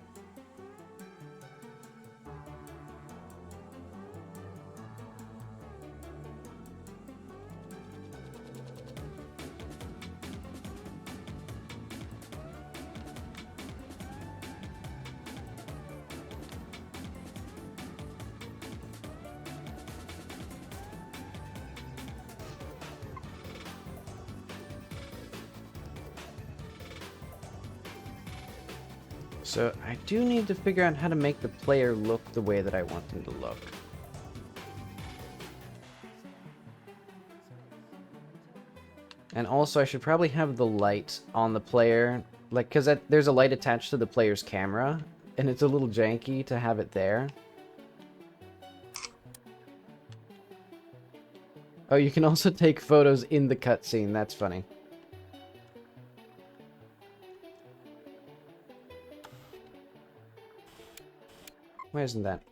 So I do need to figure out how to make the player look the way that I want them to look. And also I should probably have the light on the player, like, because there's a light attached to the player's camera, and it's a little janky to have it there. Oh, you can also take photos in the cutscene, that's funny. Why isn't that?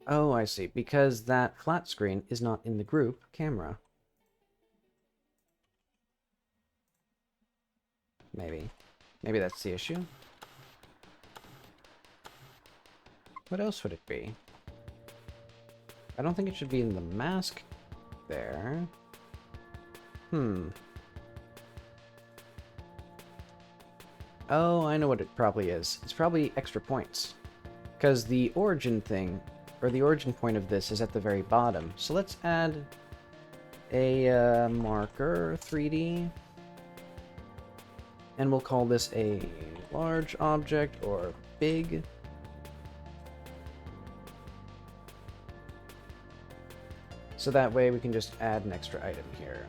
Oh, I see. Because that flat screen is not in the group camera. Maybe. Maybe that's the issue. What else would it be? I don't think it should be in the mask there. Oh, I know what it probably is. It's probably extra points. Because the origin thing, or the origin point of this is at the very bottom. So let's add a marker, 3D. And we'll call this a large object, or big. So that way we can just add an extra item here.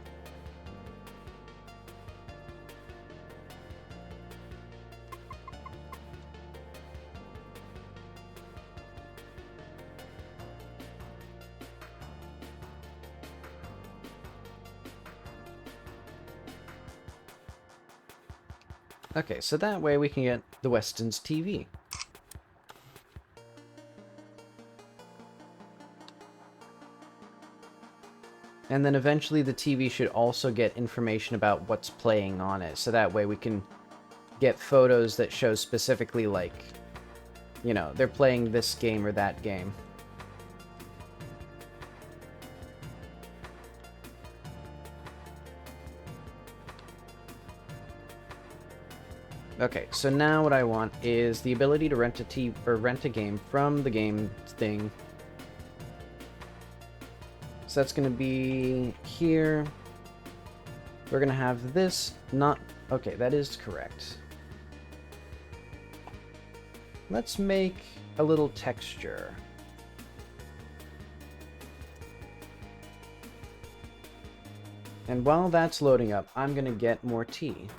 Okay, so that way we can get the Weston's TV. And then eventually the TV should also get information about what's playing on it, so that way we can get photos that show specifically, like, you know, they're playing this game or that game. Okay, so now what I want is the ability to rent a game from the game thing. So that's going to be here. We're going to have this not... Okay, that is correct. Let's make a little texture. And while that's loading up, I'm going to get more tea.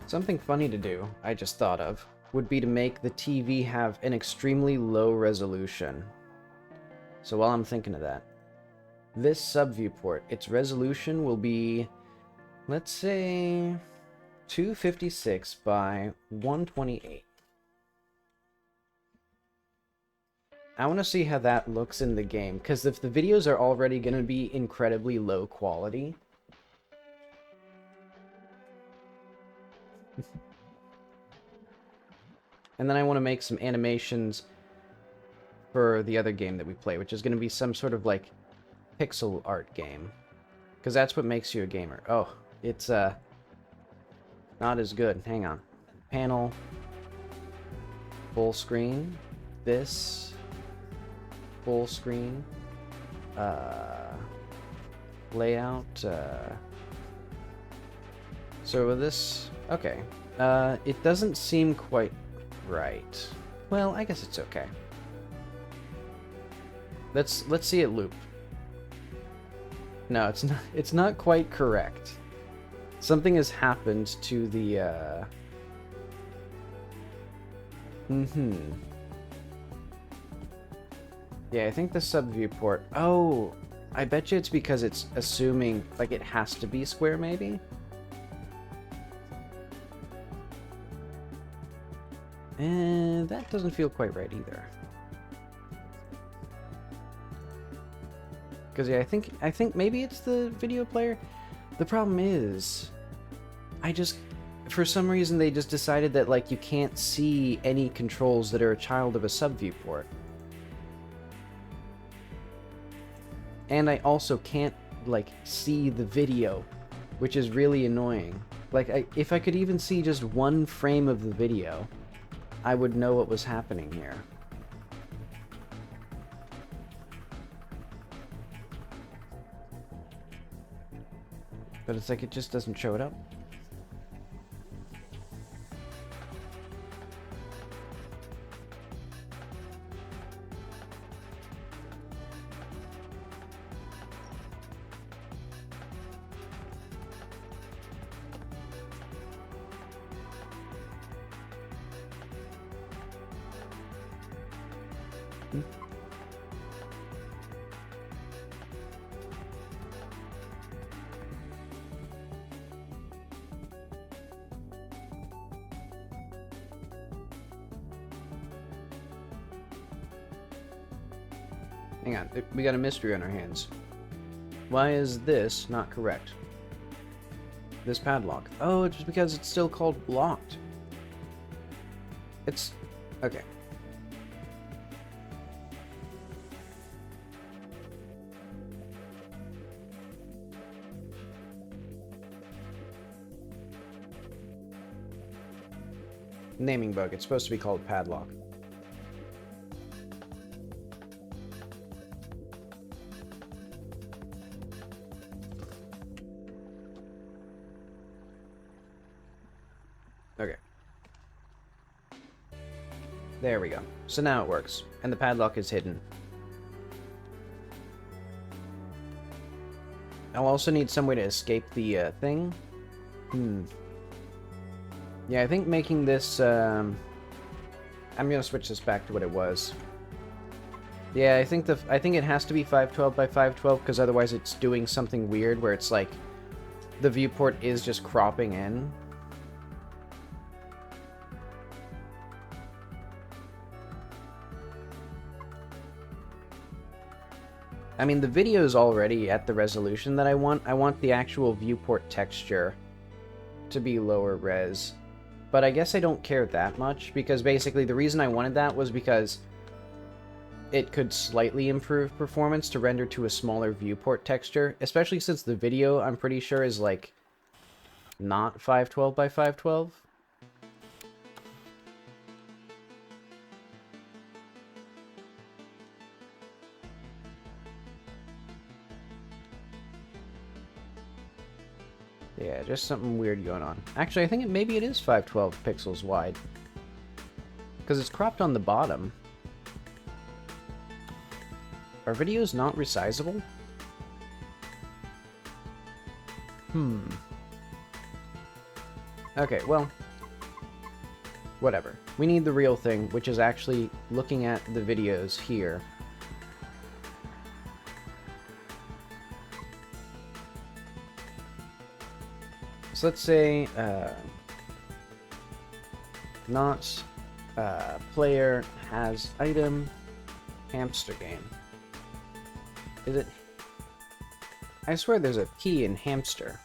Something funny to do, I just thought of, would be to make the TV have an extremely low resolution. So while I'm thinking of that, this sub-viewport, its resolution will be, let's say, 256 by 128. I want to see how that looks in the game, because if the videos are already going to be incredibly low quality, and then I want to make some animations for the other game that we play, which is going to be some sort of, like, pixel art game. Because that's what makes you a gamer. Oh, it's, not Not as good. Hang on. Panel. Full screen. This. Full screen. Layout. So with this... Okay. It doesn't seem quite right. Well, I guess it's okay. Let's see it loop. No, it's not quite correct. Something has happened to the Yeah, I think the sub viewport. Oh, I bet you it's because it's assuming like it has to be square maybe? And that doesn't feel quite right either. Because yeah, I think maybe it's the video player. The problem is, for some reason they just decided that like you can't see any controls that are a child of a sub viewport. And I also can't like see the video, which is really annoying. Like if I could even see just one frame of the video, I would know what was happening here. But it's like it just doesn't show it up. Hang on, we got a mystery on our hands. Why is this not correct? This padlock. Oh, it's just because it's still called blocked. It's... okay. Naming bug. It's supposed to be called padlock. Okay. There we go. So now it works. And the padlock is hidden. I'll also need some way to escape the thing. Yeah, I think making this... I'm gonna switch this back to what it was. Yeah, I think it has to be 512 by 512 because otherwise it's doing something weird where it's like the viewport is just cropping in. I mean, the video is already at the resolution that I want. I want the actual viewport texture to be lower res. But I guess I don't care that much, because basically the reason I wanted that was because it could slightly improve performance to render to a smaller viewport texture, especially since the video, I'm pretty sure, is like not 512 by 512. Yeah, just something weird going on. Actually, I think maybe it is 512 pixels wide. Because it's cropped on the bottom. Are videos not resizable? Okay, well... whatever. We need the real thing, which is actually looking at the videos here. So let's say, not player has item hamster game. Is it? I swear there's a P in hamster.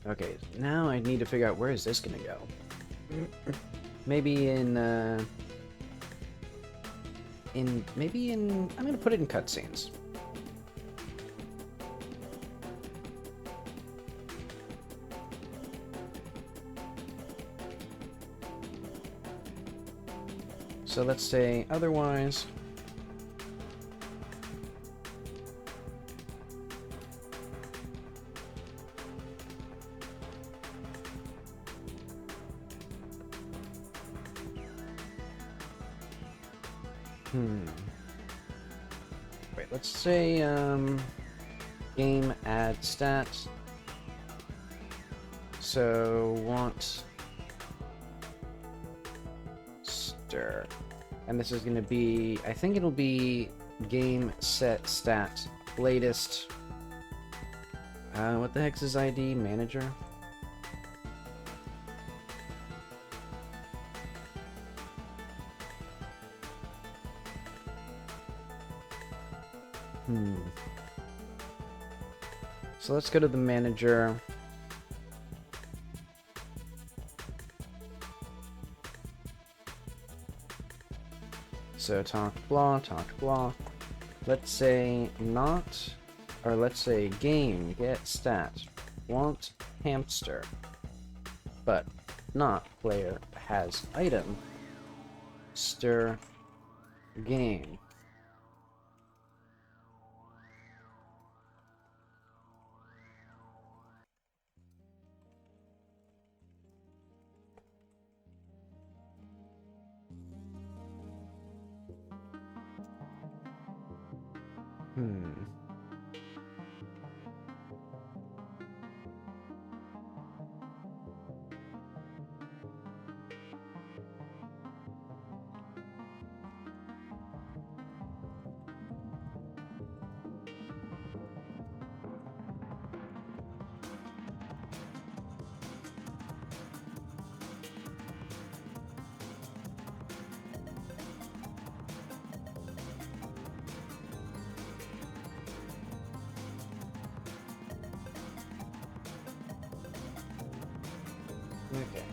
Okay, now I need to figure out where is this gonna go. Maybe I'm gonna put it in cutscenes. So let's say otherwise. Wait, let's say, game add stats. So, want stir. And this is going to be, I think it'll be game set stat latest. What the heck's his ID? Manager? So let's go to the manager. So talk blah. Let's say not, or let's say game get stat. Want hamster, but not player has item. Stir game. Okay.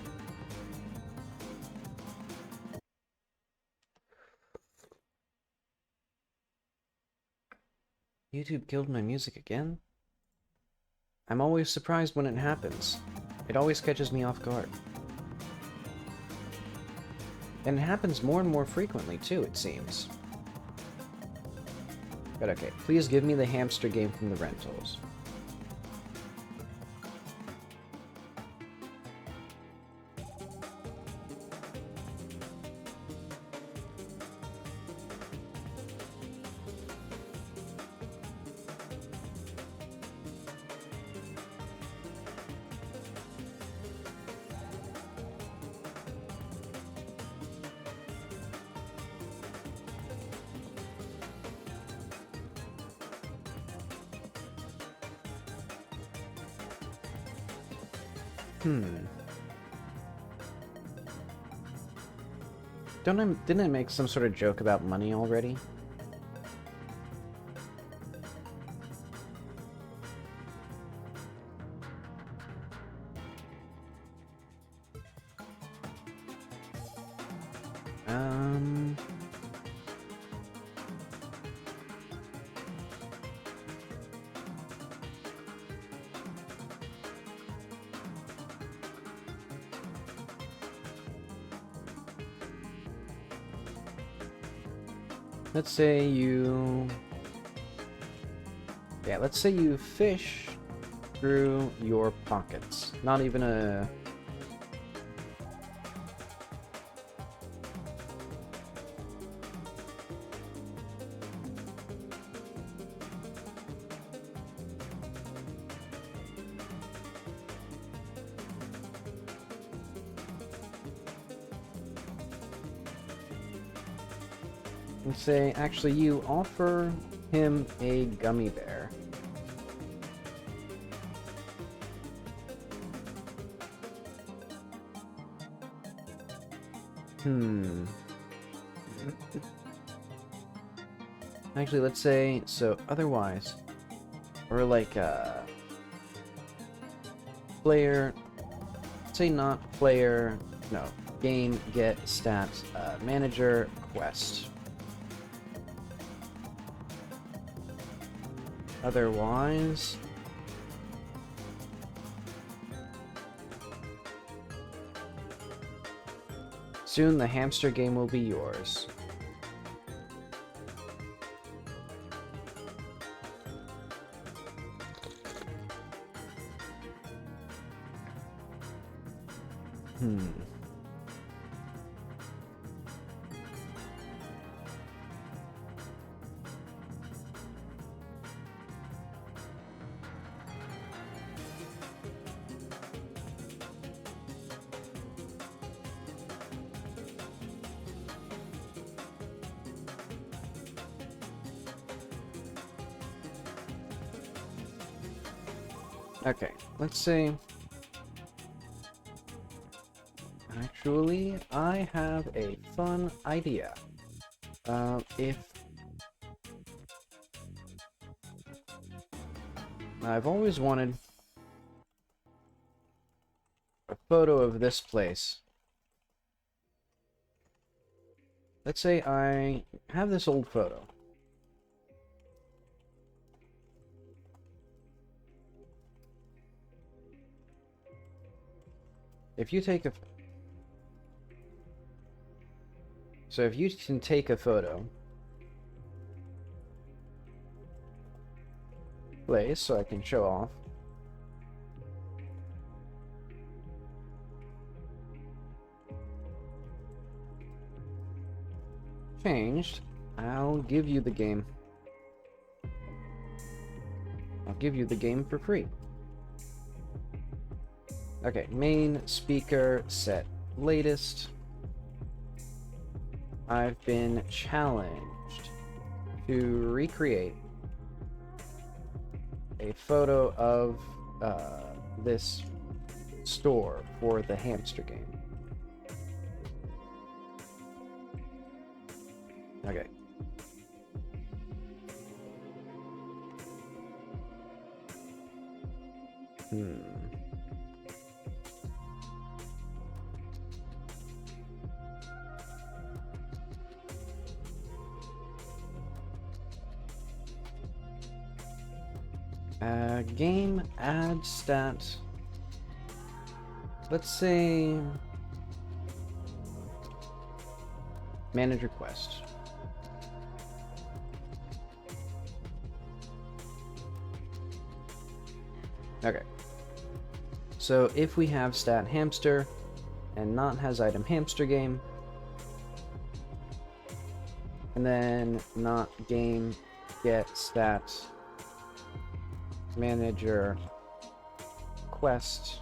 YouTube killed my music again? I'm always surprised when it happens. It always catches me off guard. And it happens more and more frequently too, it seems. But okay, please give me the hamster game from the rentals. Didn't I make some sort of joke about money already? Let's say you... Yeah, let's say you fish through your pockets. Not even a... And say, actually, you offer him a gummy bear. Actually, let's say, so otherwise, or like, player, say not player, no, game, get, stats, manager, quest. Otherwise, soon the hamster game will be yours. Okay, let's see. Actually, I have a fun idea. If I've always wanted a photo of this place. Let's say I have this old photo. If you take a... So if you can take a photo, place, so I can show off. Changed. I'll give you the game. I'll give you the game for free. Okay, main speaker set latest. I've been challenged to recreate a photo of this store for the hamster game. Okay. Game, add stat. Let's say manager quest. Okay. So if we have stat hamster and not has item hamster game, and then not game get stat manager quest,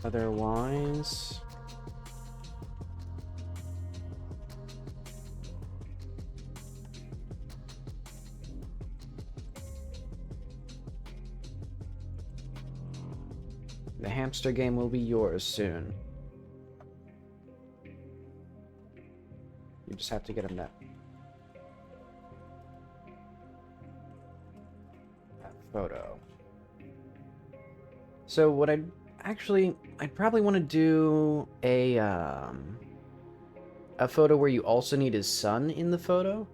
otherwise the hamster game will be yours soon. You just have to get him that photo. So what I'd probably want to do a photo where you also need his son in the photo.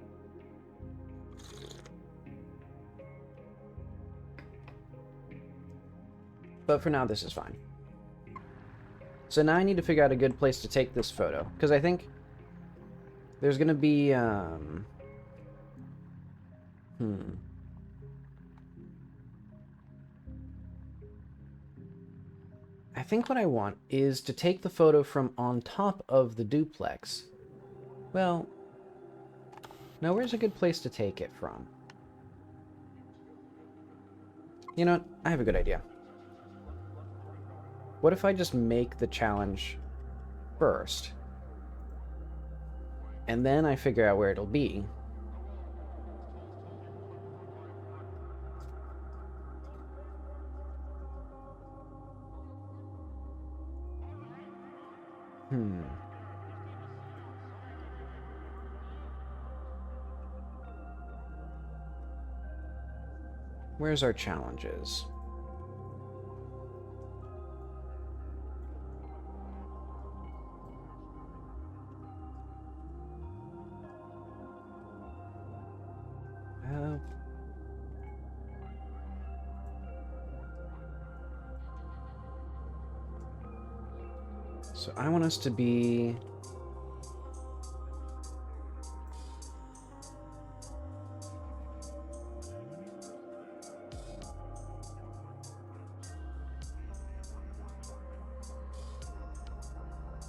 But for now, this is fine. So now I need to figure out a good place to take this photo, because I think there's gonna be I think what I want is to take the photo from on top of the duplex. Well, now where's a good place to take it from? You know what? I have a good idea. What if I just make the challenge first? And then I figure out where it'll be. Where's our challenges? So I want us to be...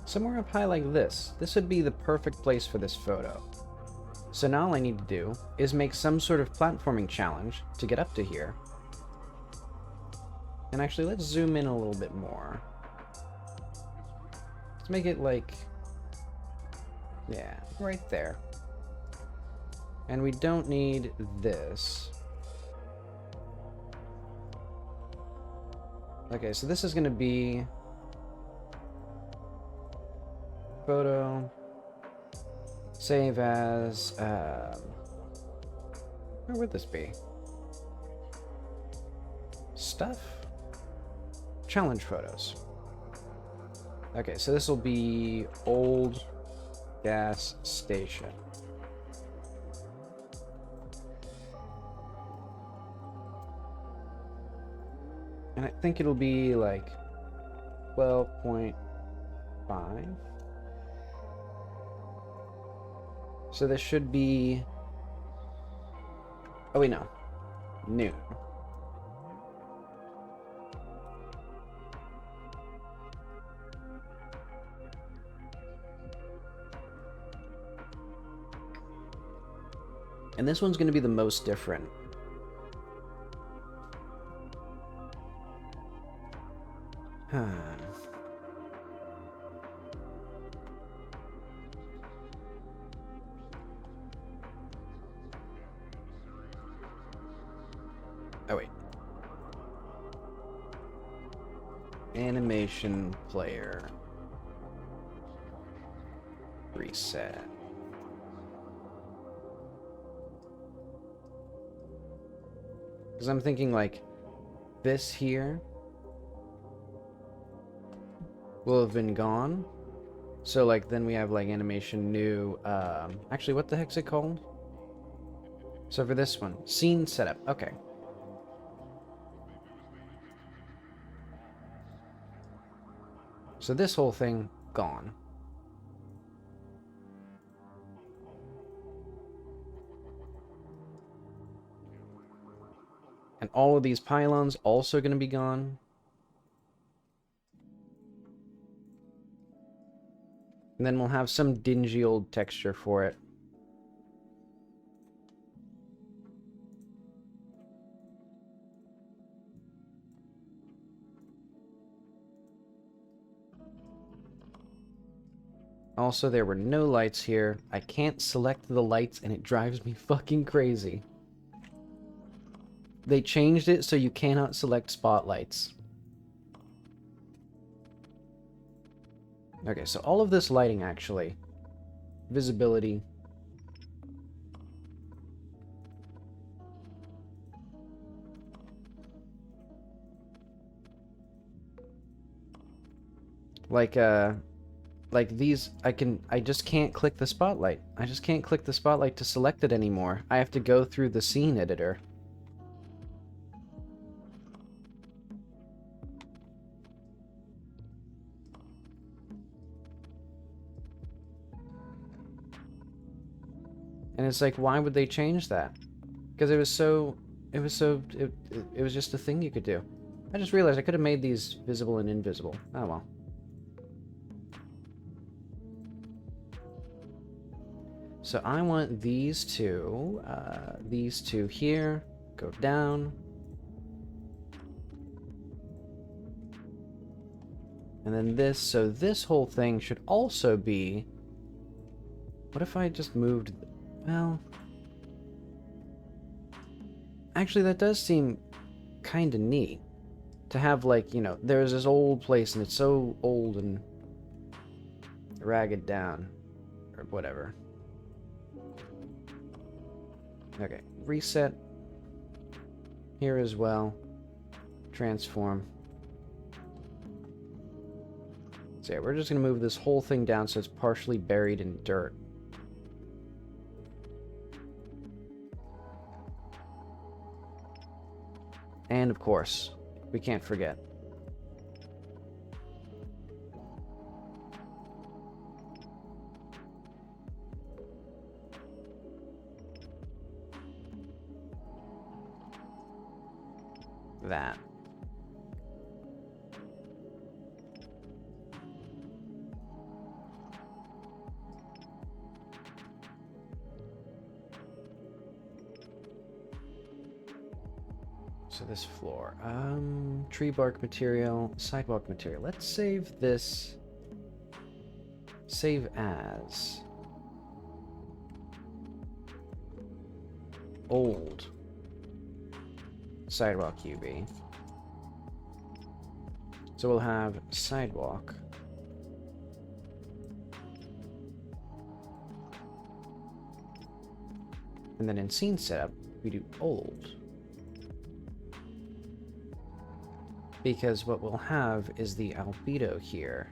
somewhere up high like this. This would be the perfect place for this photo. So now all I need to do is make some sort of platforming challenge to get up to here. And actually, let's zoom in a little bit more. Let's make it like... yeah, right there. And we don't need this. Okay, so this is going to be... photo... save as... where would this be? Stuff? Challenge photos. Okay, so this will be old gas station. And I think it'll be like 12.5. So this should be... oh wait, no. Noon. And this one's going to be the most different. Huh. Oh, wait. Animation player. Reset. Because I'm thinking like this here will have been gone. So like then we have like animation new, actually what the heck's it called? So for this one, scene setup, okay. So this whole thing, gone. And all of these pylons also going to be gone. And then we'll have some dingy old texture for it. Also, there were no lights here. I can't select the lights and it drives me fucking crazy. They changed it so you cannot select spotlights. Okay, so all of this lighting actually. Visibility. Like these, I just can't click the spotlight. I just can't click the spotlight to select it anymore. I have to go through the scene editor. And it's like, why would they change that? Because it was just a thing you could do. I just realized I could have made these visible and invisible. Oh well. So I want these two here, go down. And then this, so this whole thing should also be... what if I just moved... well... actually, that does seem kind of neat. To have, like, you know, there's this old place and it's so old and ragged down. Or whatever. Okay, reset. Here as well. Transform. So yeah, we're just going to move this whole thing down so it's partially buried in dirt. And of course, we can't forget. That. So this floor, tree bark material, sidewalk material. Let's save this. Save as old sidewalk UV. So we'll have sidewalk. And then in scene setup, we do old. Because what we'll have is the albedo here.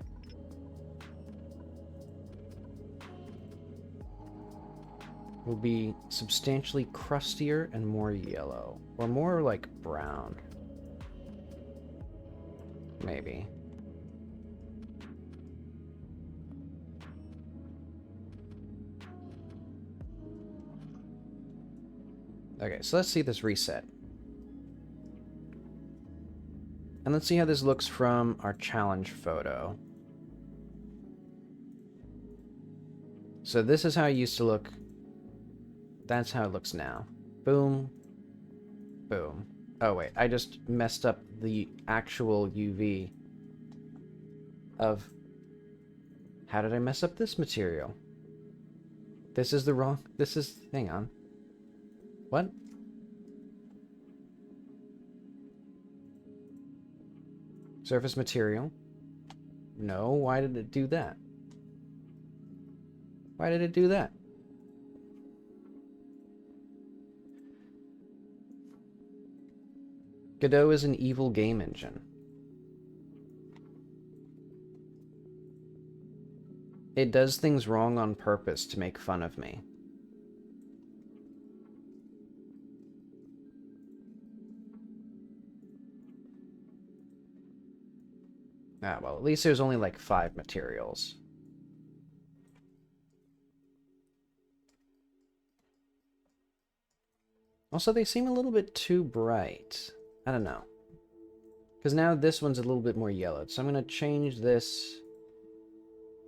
Will be substantially crustier and more yellow. Or more like brown. Maybe. Okay, so let's see this reset. And let's see how this looks from our challenge photo. So this is how it used to look. That's how it looks now. Boom. Boom. Oh wait, I just messed up the actual UV of... How did I mess up this material? This is the wrong... This is... Hang on. What? Surface material. No, why did it do that? Why did it do that? Godot is an evil game engine. It does things wrong on purpose to make fun of me. Ah, well, at least there's only like 5 materials. Also, they seem a little bit too bright. I don't know. Because now this one's a little bit more yellowed. So I'm going to change this.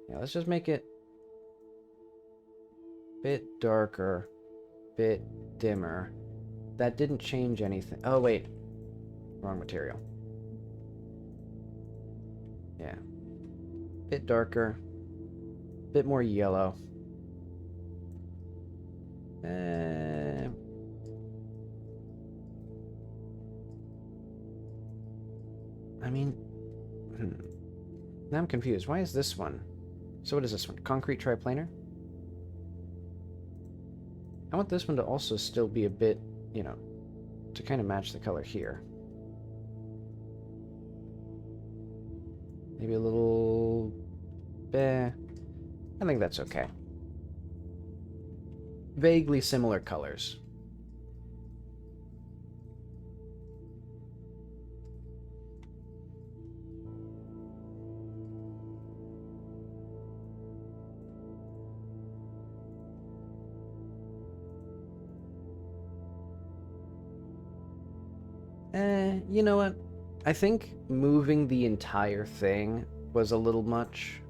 Yeah, let's just make it a bit darker, bit dimmer. That didn't change anything. Oh, wait. Wrong material. Yeah. Bit darker. Bit more yellow. I mean... Now I'm confused. Why is this one? So what is this one? Concrete triplanar? I want this one to also still be a bit, you know, to kind of match the color here. Maybe a little... I think that's okay. Vaguely similar colors. You know what? I think moving the entire thing was a little much.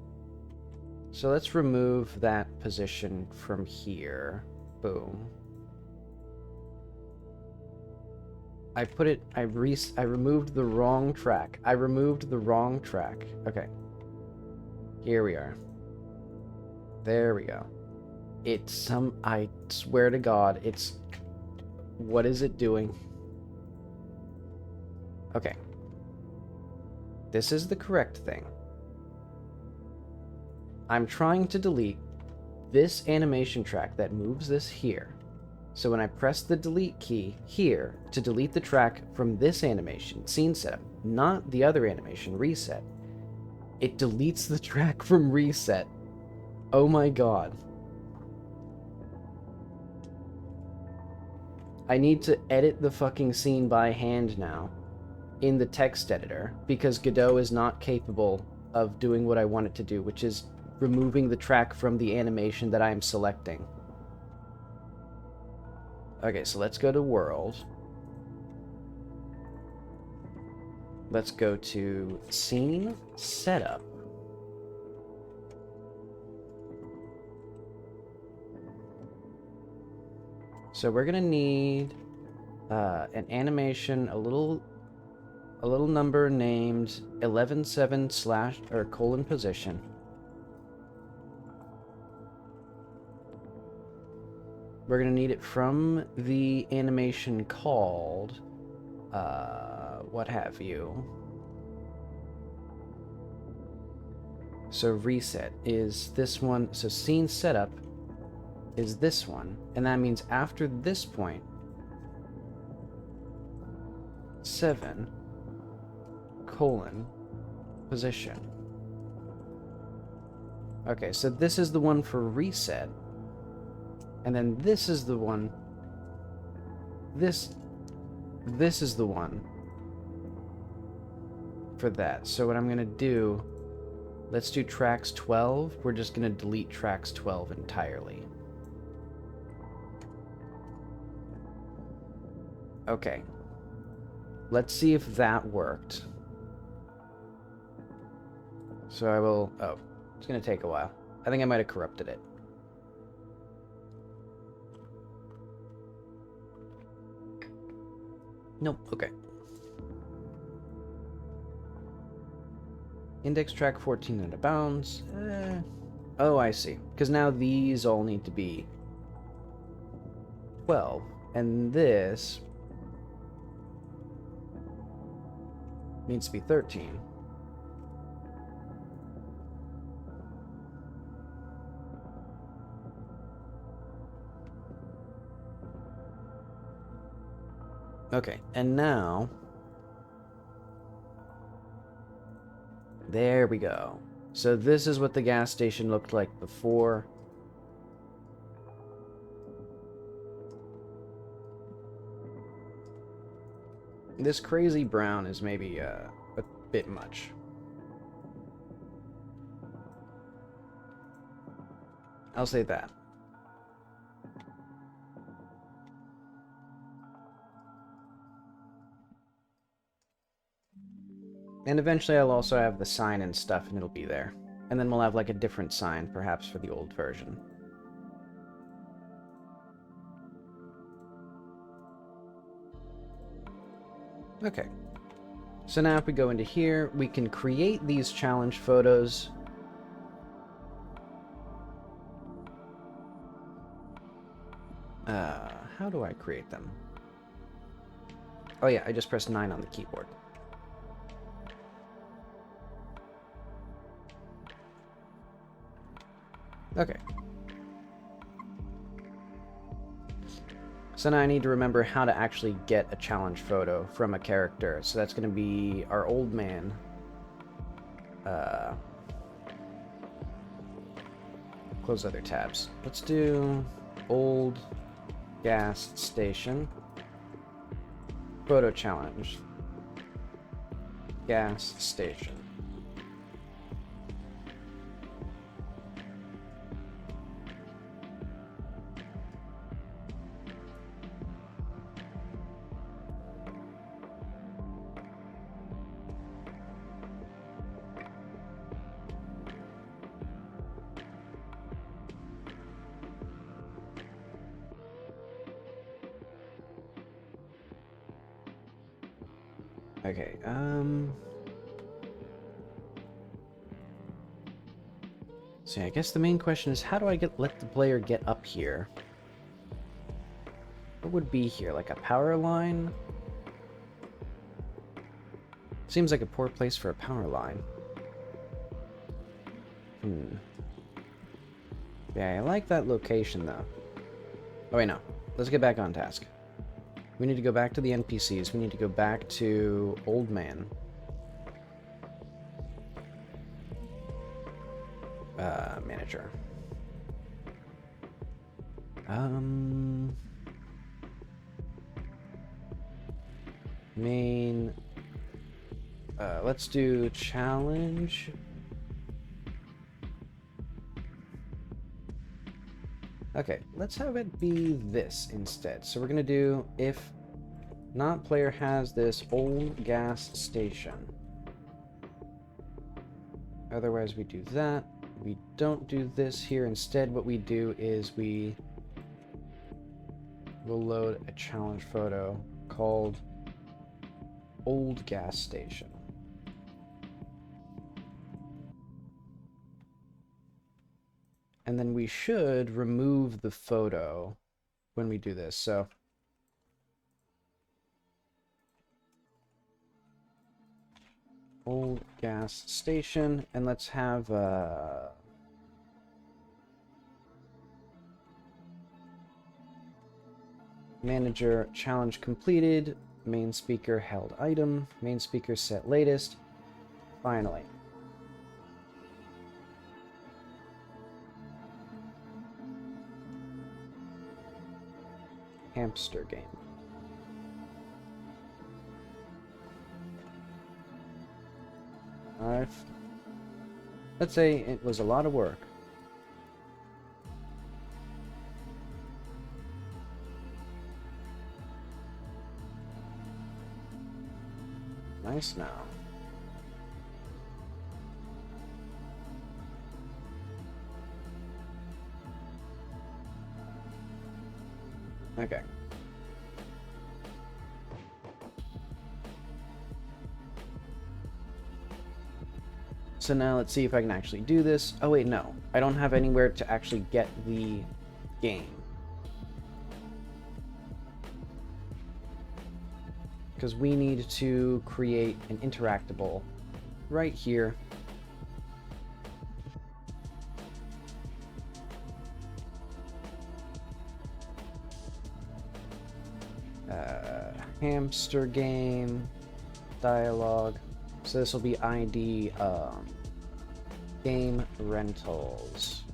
So let's remove that position from here. Boom. I removed the wrong track. I removed the wrong track. Okay. Here we are. There we go. I swear to God, what is it doing? Okay. This is the correct thing. I'm trying to delete this animation track that moves this here. So when I press the delete key here to delete the track from this animation, scene setup, not the other animation, reset, it deletes the track from reset. Oh my god. I need to edit the fucking scene by hand now in the text editor because Godot is not capable of doing what I want it to do, which is removing the track from the animation that I am selecting. Okay, so let's go to world. Let's go to scene setup. So we're gonna need an animation, a little number named 11:7 / position. We're gonna need it from the animation called what have you. So reset is this one. So scene setup is this one, and that means after this point 7 : position. Okay, so this is the one for reset, and then this is the one. This is the one for that. So what I'm gonna do, let's do tracks 12. We're just gonna delete tracks 12 entirely. Okay. Let's see if that worked. So I will... Oh, it's gonna take a while. I think I might have corrupted it. Nope, okay. Index track 14 out of bounds. Oh, I see. Because now these all need to be 12. And this needs to be 13. Okay, and now... There we go. So this is what the gas station looked like before. This crazy brown is maybe a bit much. I'll say that. And eventually I'll also have the sign and stuff, and it'll be there. And then we'll have like a different sign, perhaps for the old version. Okay. So now if we go into here, we can create these challenge photos. How do I create them? Oh yeah, I just pressed 9 on the keyboard. Okay. So now I need to remember how to actually get a challenge photo from a character. So that's going to be our old man. Close other tabs. Let's do old gas station. Photo challenge. Gas station. Okay, so I guess the main question is, how do I let the player get up here? What would be here? Like a power line? Seems like a poor place for a power line. Yeah, I like that location though. Oh wait, no. let's get back on task. We need to go back to the NPCs. We need to go back to Old Man. Manager. Main. Let's do challenge. Okay, let's have it be this instead. So we're gonna do if not player has this old gas station. Otherwise we do that. We don't do this here. Instead what we do is we will load a challenge photo called old gas station. And then we should remove the photo when we do this. So old gas station, and let's have manager challenge completed, main speaker held item, main speaker set latest. Finally. Hamster game. Let's say it was a lot of work. Nice now. Okay. So now let's see if I can actually do this. Oh wait, no. I don't have anywhere to actually get the game. Because we need to create an interactable right here. Hamster game, dialogue. So this will be ID game rentals.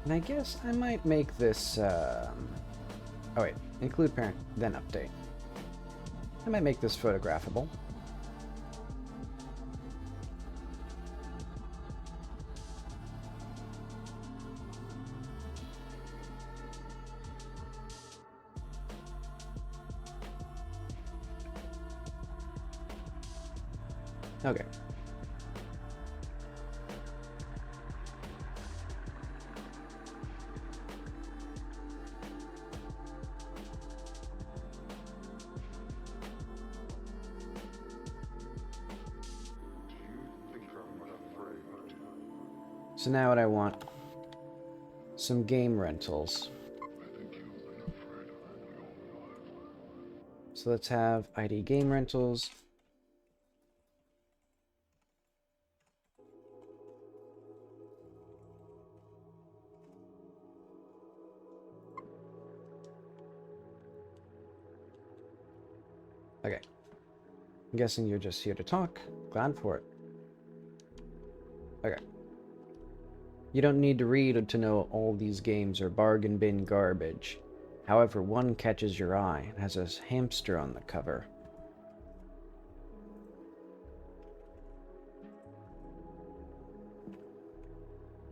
And I guess I might make this, oh wait, include parent, then update. I might make this photographable. Okay. So now what I want, some game rentals. So let's have ID game rentals. Okay. I'm guessing you're just here to talk. Glad for it. Okay. You don't need to read to know all these games are bargain bin garbage. However, one catches your eye and has a hamster on the cover.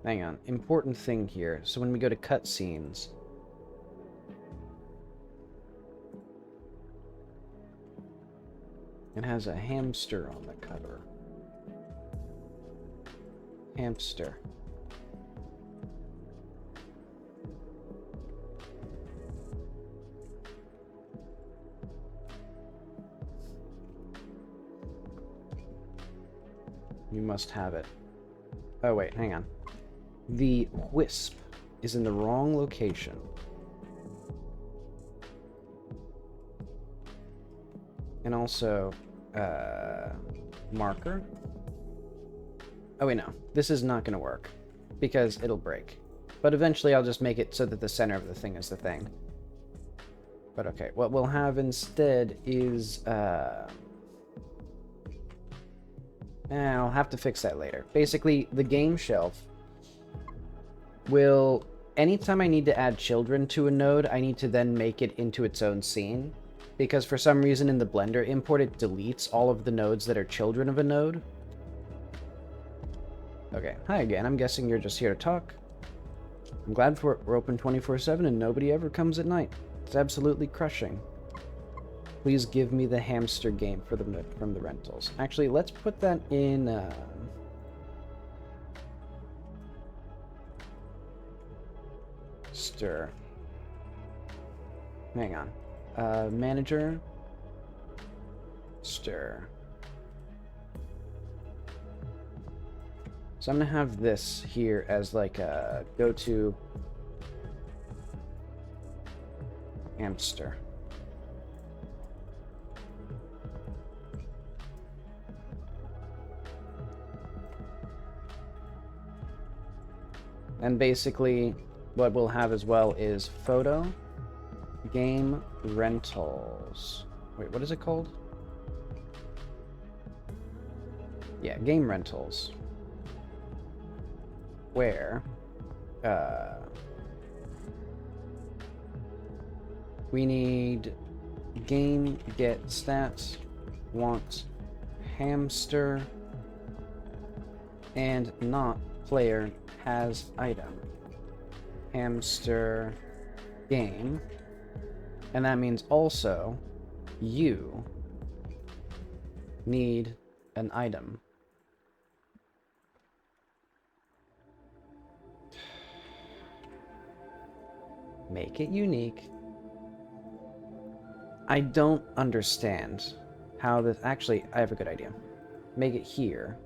Hang on. Important thing here. So when we go to cutscenes, it has a hamster on the cover. Hamster. You must have it. Oh wait, hang on. The wisp is in the wrong location. And also, marker. Oh wait, no. This is not going to work because it'll break. But eventually I'll just make it so that the center of the thing is the thing. But okay, what we'll have instead is... I'll have to fix that later. Basically, the game shelf will... Anytime I need to add children to a node, I need to then make it into its own scene. Because for some reason in the Blender import, it deletes all of the nodes that are children of a node. Okay, hi again. I'm guessing you're just here to talk. I'm glad we're open 24/7 and nobody ever comes at night. It's absolutely crushing. Please give me the hamster game from the rentals. Actually, let's put that in... Stir. Hang on. Manager. Stir. So I'm gonna have this here as like a go-to hamster. And basically what we'll have as well is photo game rentals. Wait, what is it called? Yeah, game rentals. Where we need game get stats, want hamster, and not player has item. Hamster game. And that means also you need an item. Make it unique. I don't understand how this... Actually, I have a good idea. Make it here.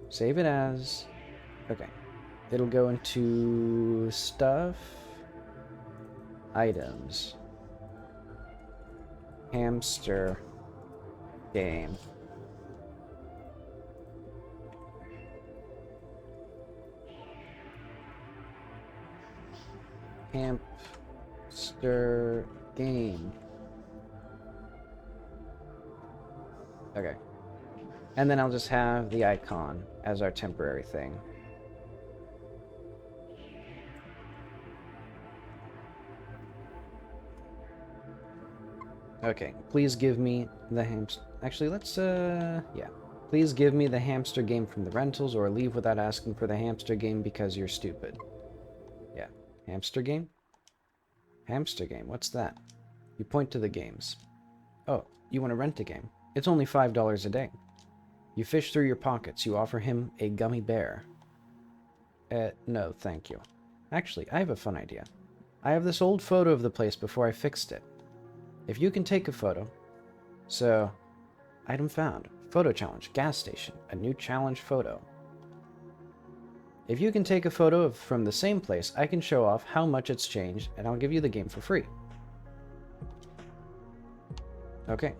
Save it as... Okay. It'll go into stuff. Items. Hamster game. Hamster game. Okay. And then I'll just have the icon as our temporary thing. Okay, please give me the hamster... Actually, let's, yeah. Please give me the hamster game from the rentals or leave without asking for the hamster game because you're stupid. Yeah. Hamster game? Hamster game, what's that? You point to the games. Oh, you want to rent a game? It's only $5 a day. You fish through your pockets. You offer him a gummy bear. No, thank you. Actually, I have a fun idea. I have this old photo of the place before I fixed it. If you can take a photo... So, item found. Photo challenge. Gas station. A new challenge photo. If you can take a photo from the same place, I can show off how much it's changed, and I'll give you the game for free. Okay.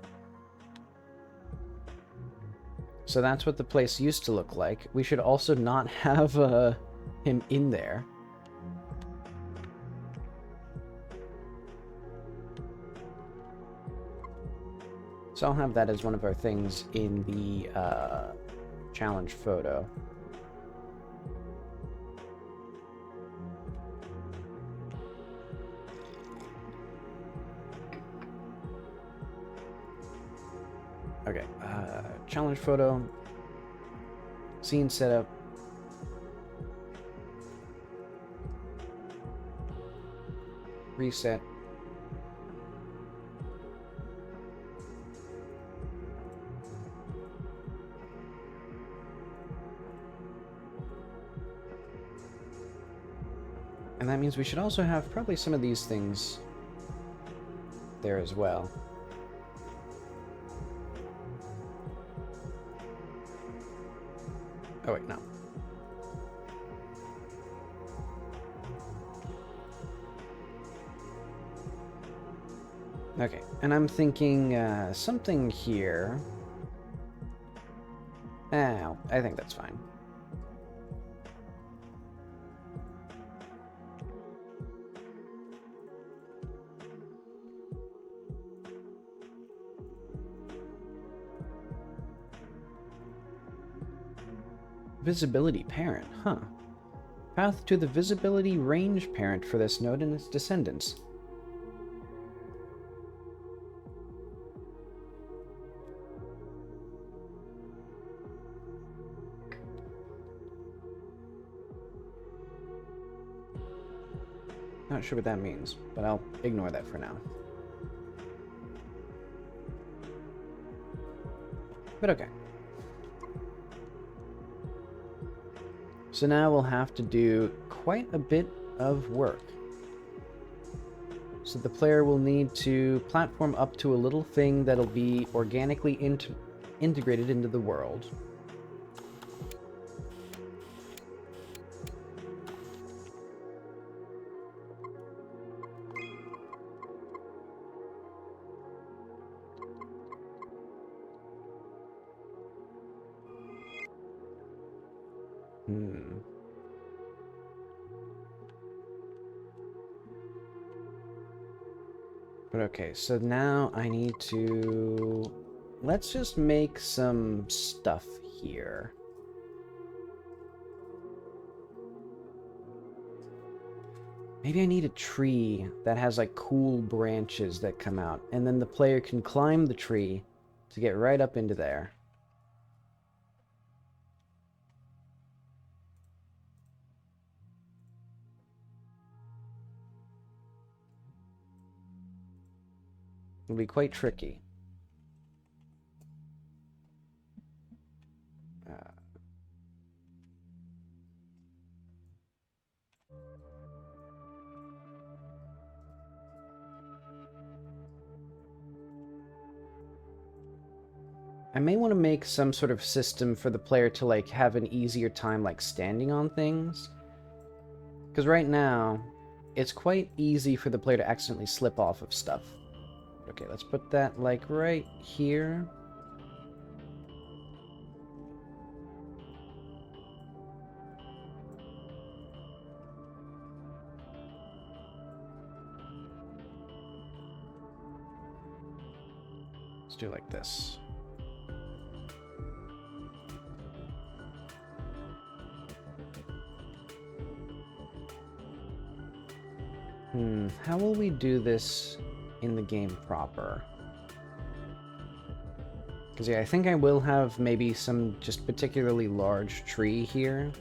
So that's what the place used to look like. We should also not have him in there. So I'll have that as one of our things in the challenge photo. Okay, challenge photo, scene setup, reset, and that means we should also have probably some of these things there as well. Oh wait, no. Okay, and I'm thinking something here I think that's fine. Visibility parent, huh? Path to the visibility range parent for this node and its descendants. Not sure what that means, but I'll ignore that for now. But okay. So now we'll have to do quite a bit of work. So the player will need to platform up to a little thing that'll be organically integrated into the world. But okay, so now I need to... Let's just make some stuff here. Maybe I need a tree that has like cool branches that come out, and then the player can climb the tree to get right up into there. It'll be quite tricky. I may want to make some sort of system for the player to like have an easier time like standing on things. Because right now, it's quite easy for the player to accidentally slip off of stuff. Okay, let's put that like right here. Let's do it like this. How will we do this in the game proper? Because yeah, I think I will have maybe some just particularly large tree here.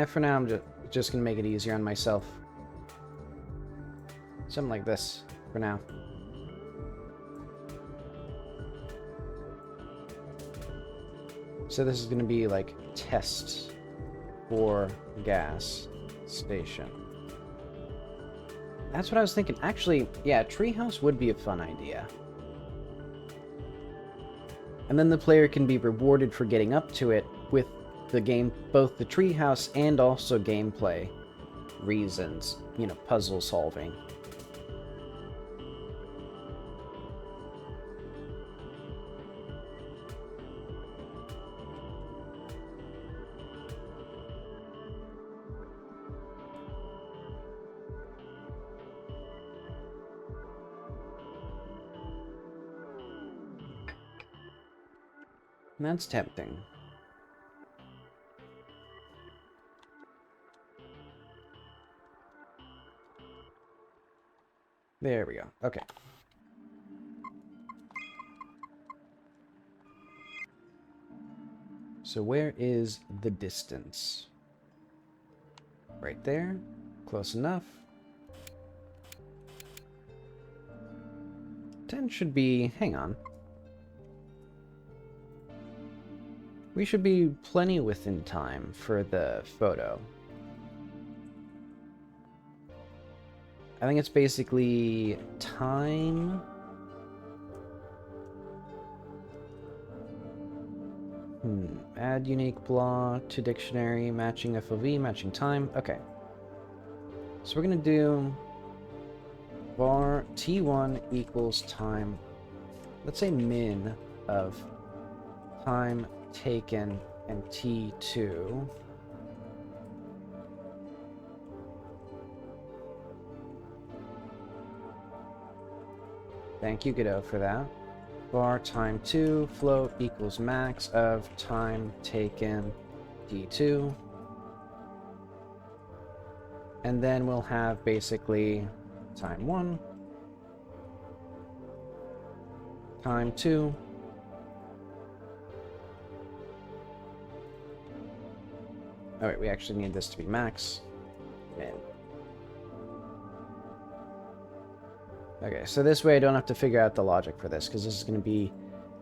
For now I'm just gonna make it easier on myself. Something like this, for now. So this is going to be like test for gas station. That's what I was thinking. Actually, yeah, treehouse would be a fun idea. And then the player can be rewarded for getting up to it with the game, both the treehouse and also gameplay reasons, you know, puzzle solving. That's tempting. There we go. Okay. So where is the distance? Right there. Close enough. 10 should be... Hang on. We should be plenty within time for the photo. I think it's basically time. Add unique blah to dictionary, matching FOV, matching time. Okay. So we're going to do var t1 equals time, let's say min of time taken and t2. Thank you, Godot, for that. Var time 2 float equals max of time taken t2. And then we'll have basically time 1, time 2, alright, we actually need this to be max, min. Okay, so this way I don't have to figure out the logic for this, because this is going to be,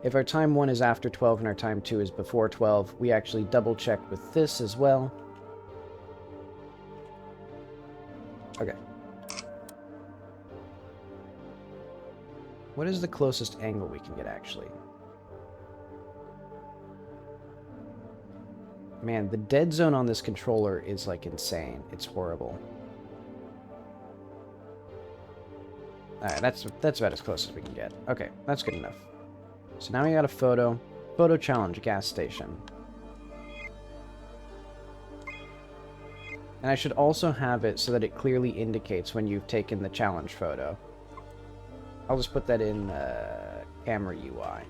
if our time 1 is after 12 and our time 2 is before 12, we actually double check with this as well. Okay. What is the closest angle we can get, actually? Man, the dead zone on this controller is, like, insane. It's horrible. Alright, that's about as close as we can get. Okay, that's good enough. So now we got a photo. Photo challenge, gas station. And I should also have it so that it clearly indicates when you've taken the challenge photo. I'll just put that in camera UI.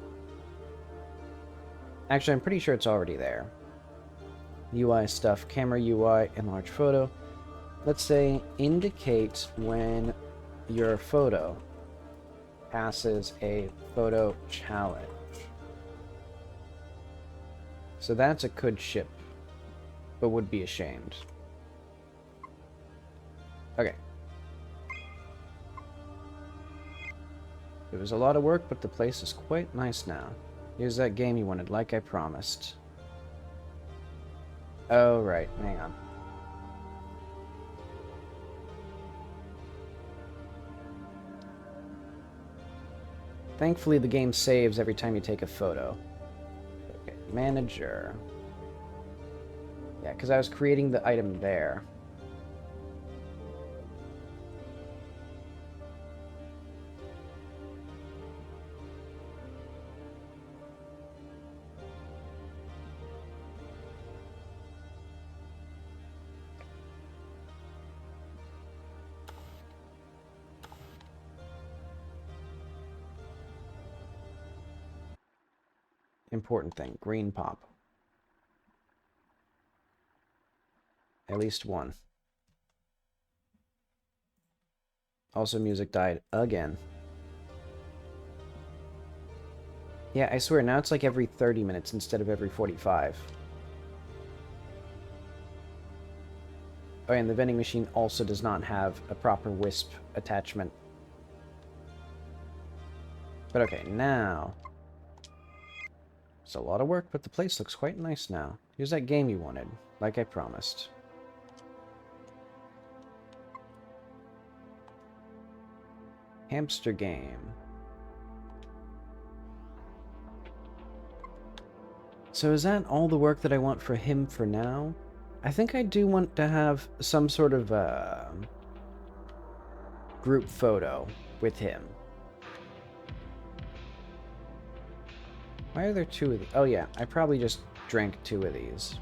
Actually, I'm pretty sure it's already there. UI stuff, camera UI, enlarge photo. Let's say indicate when your photo passes a photo challenge. So that's a could ship, but would be ashamed. Okay. It was a lot of work, but the place is quite nice now. Here's that game you wanted, like I promised. Oh, right. Hang on. Thankfully, the game saves every time you take a photo. Okay, manager. Yeah, because I was creating the item there. Important thing, green pop. At least one. Also, music died again. Yeah, I swear, now it's like every 30 minutes instead of every 45. Oh, and the vending machine also does not have a proper wisp attachment. But okay, now... It's a lot of work, but the place looks quite nice now. Here's that game you wanted, like I promised. Hamster game. So is that all the work that I want for him for now? I think I do want to have some sort of group photo with him. Why are there two of these? Oh yeah, I probably just drank two of these.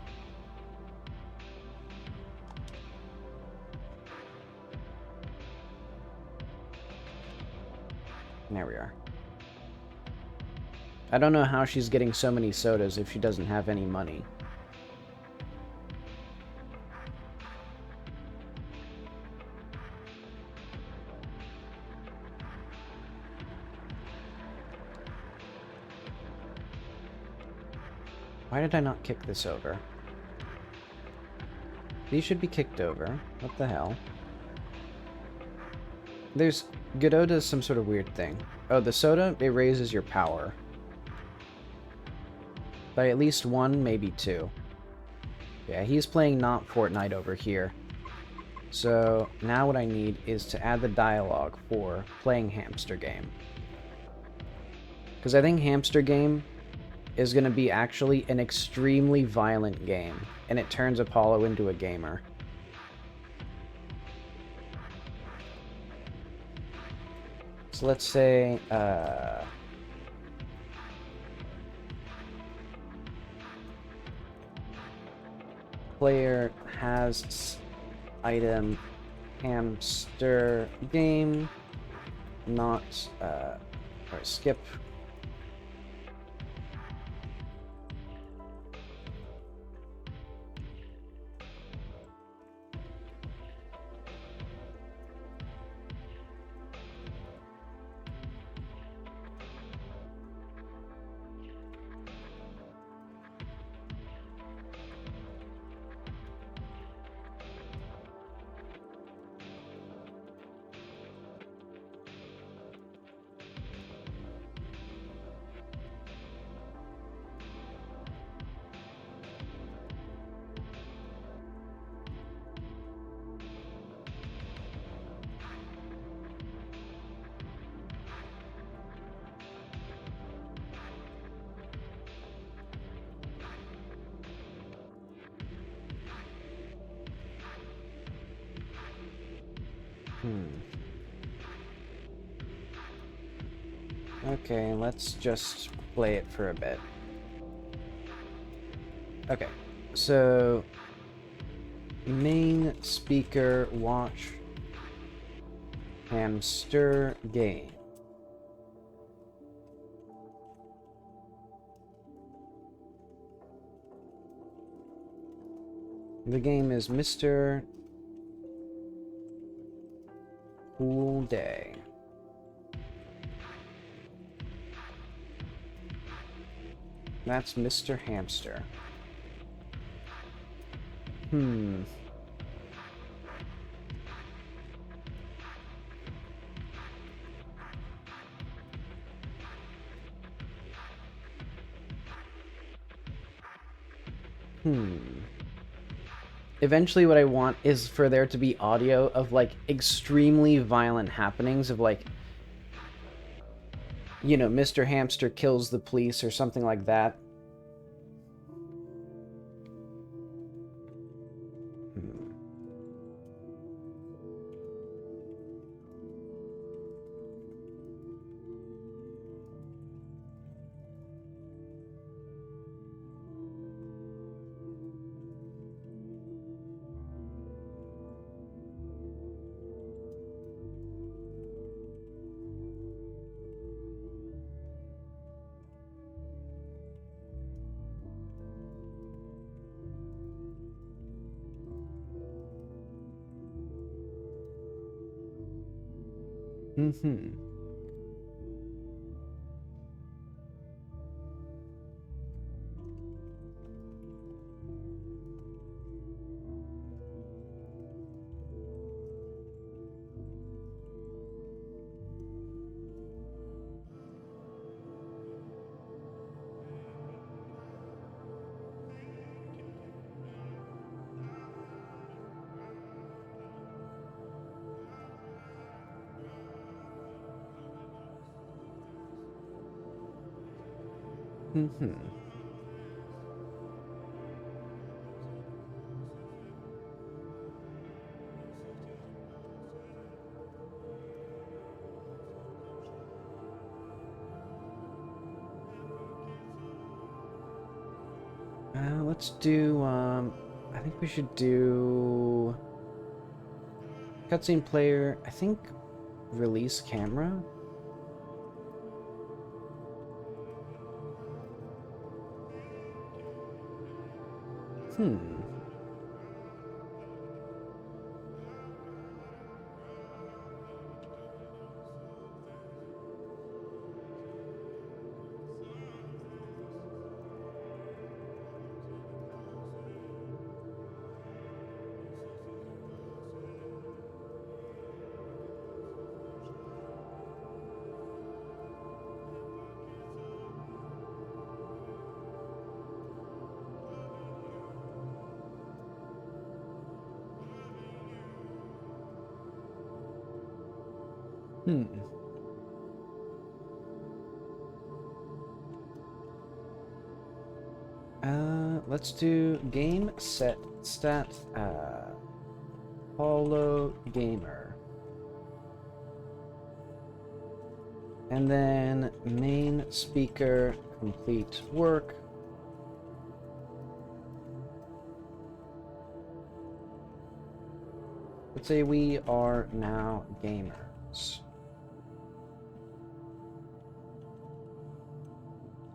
There we are. I don't know how she's getting so many sodas if she doesn't have any money. Why did I not kick this over? These should be kicked over. What the hell? There's... Godot does some sort of weird thing. Oh, the soda, it raises your power. By at least one, maybe two. Yeah, he's playing not Fortnite over here. So, now what I need is to add the dialogue for playing Hamster game. Because I think Hamster game is going to be actually an extremely violent game, and it turns Apollo into a gamer. So let's say, player has item hamster game, not, or skip. Okay, let's just play it for a bit. Okay, so main speaker watch hamster game. The game is Mr. Cool Day. That's Mr. Hamster. Eventually what I want is for there to be audio of, like, extremely violent happenings of, like, you know, Mr. Hamster kills the police or something like that. Let's do, I think we should do cutscene player, I think release camera? Let's do game set stat, Apollo Gamer. And then main speaker complete work. Let's say we are now gamers.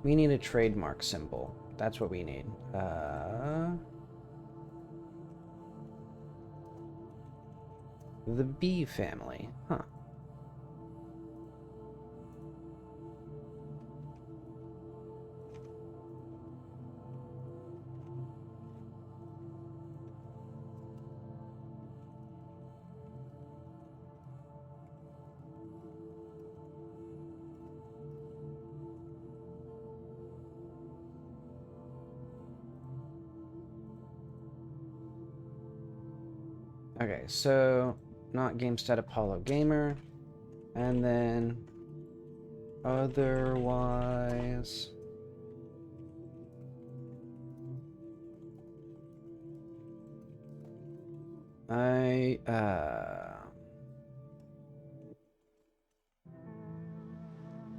We need a trademark symbol. That's what we need. The B family. Huh. Okay, so not GameStat Apollo Gamer, and then otherwise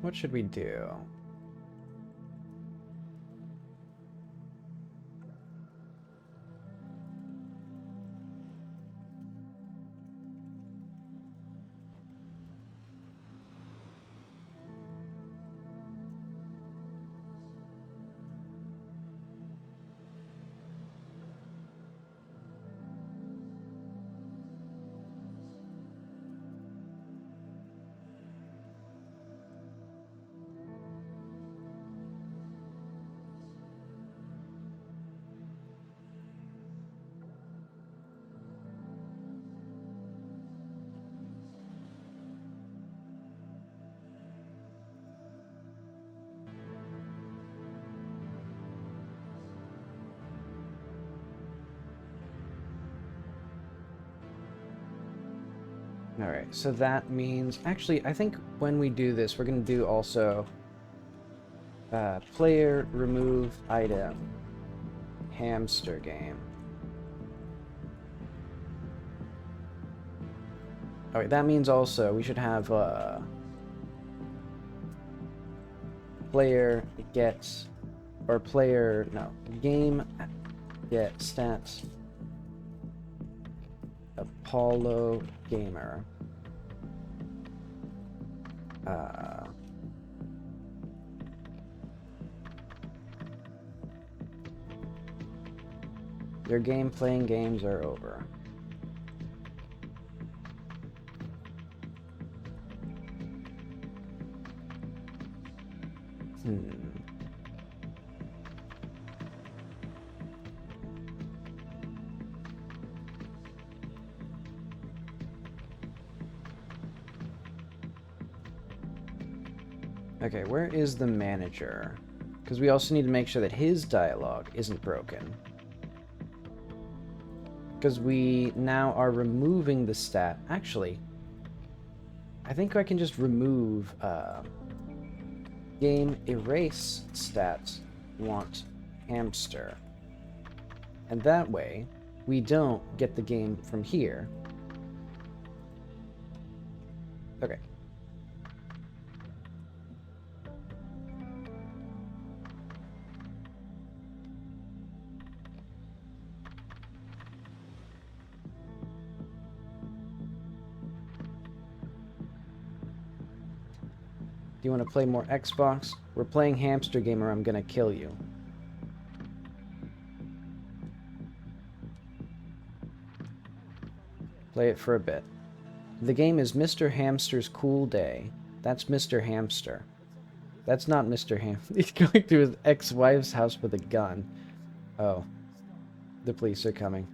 what should we do? Alright, so that means... Actually, I think when we do this, we're going to do also... player remove item. Hamster game. Alright, that means also we should have... player gets... Or player... No. Game get stats... Apollo Gamer. Your game playing games are over. Okay, where is the manager? Because we also need to make sure that his dialogue isn't broken. Because we now are removing the stat. Actually, I think I can just remove game erase stat want hamster. And that way, we don't get the game from here. Okay. Do you want to play more Xbox? We're playing Hamster Game or I'm gonna kill you. Play it for a bit. The game is Mr. Hamster's Cool Day. That's Mr. Hamster. That's not Mr. Hamster. He's going to his ex-wife's house with a gun. Oh. The police are coming.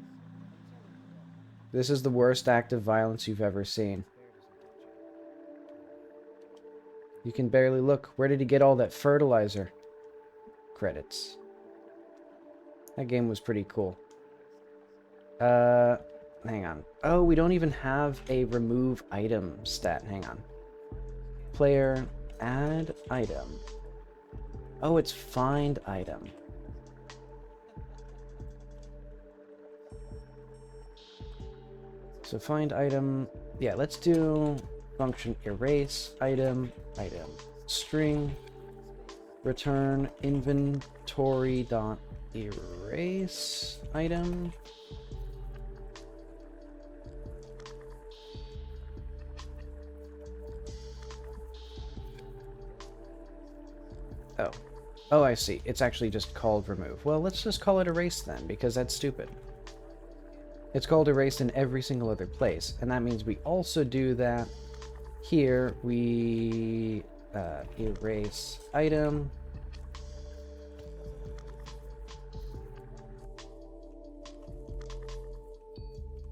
This is the worst act of violence you've ever seen. You can barely look. Where did he get all that fertilizer? Credits. That game was pretty cool. Hang on. Oh, we don't even have a remove item stat. Hang on. Player, add item. Oh, it's find item. So find item. Yeah, let's do function erase item string return inventory dot erase item. Oh, I see. It's actually just called remove. Well, let's just call it erase then, because that's stupid. It's called erase in every single other place, and that means we also do that here. We erase item.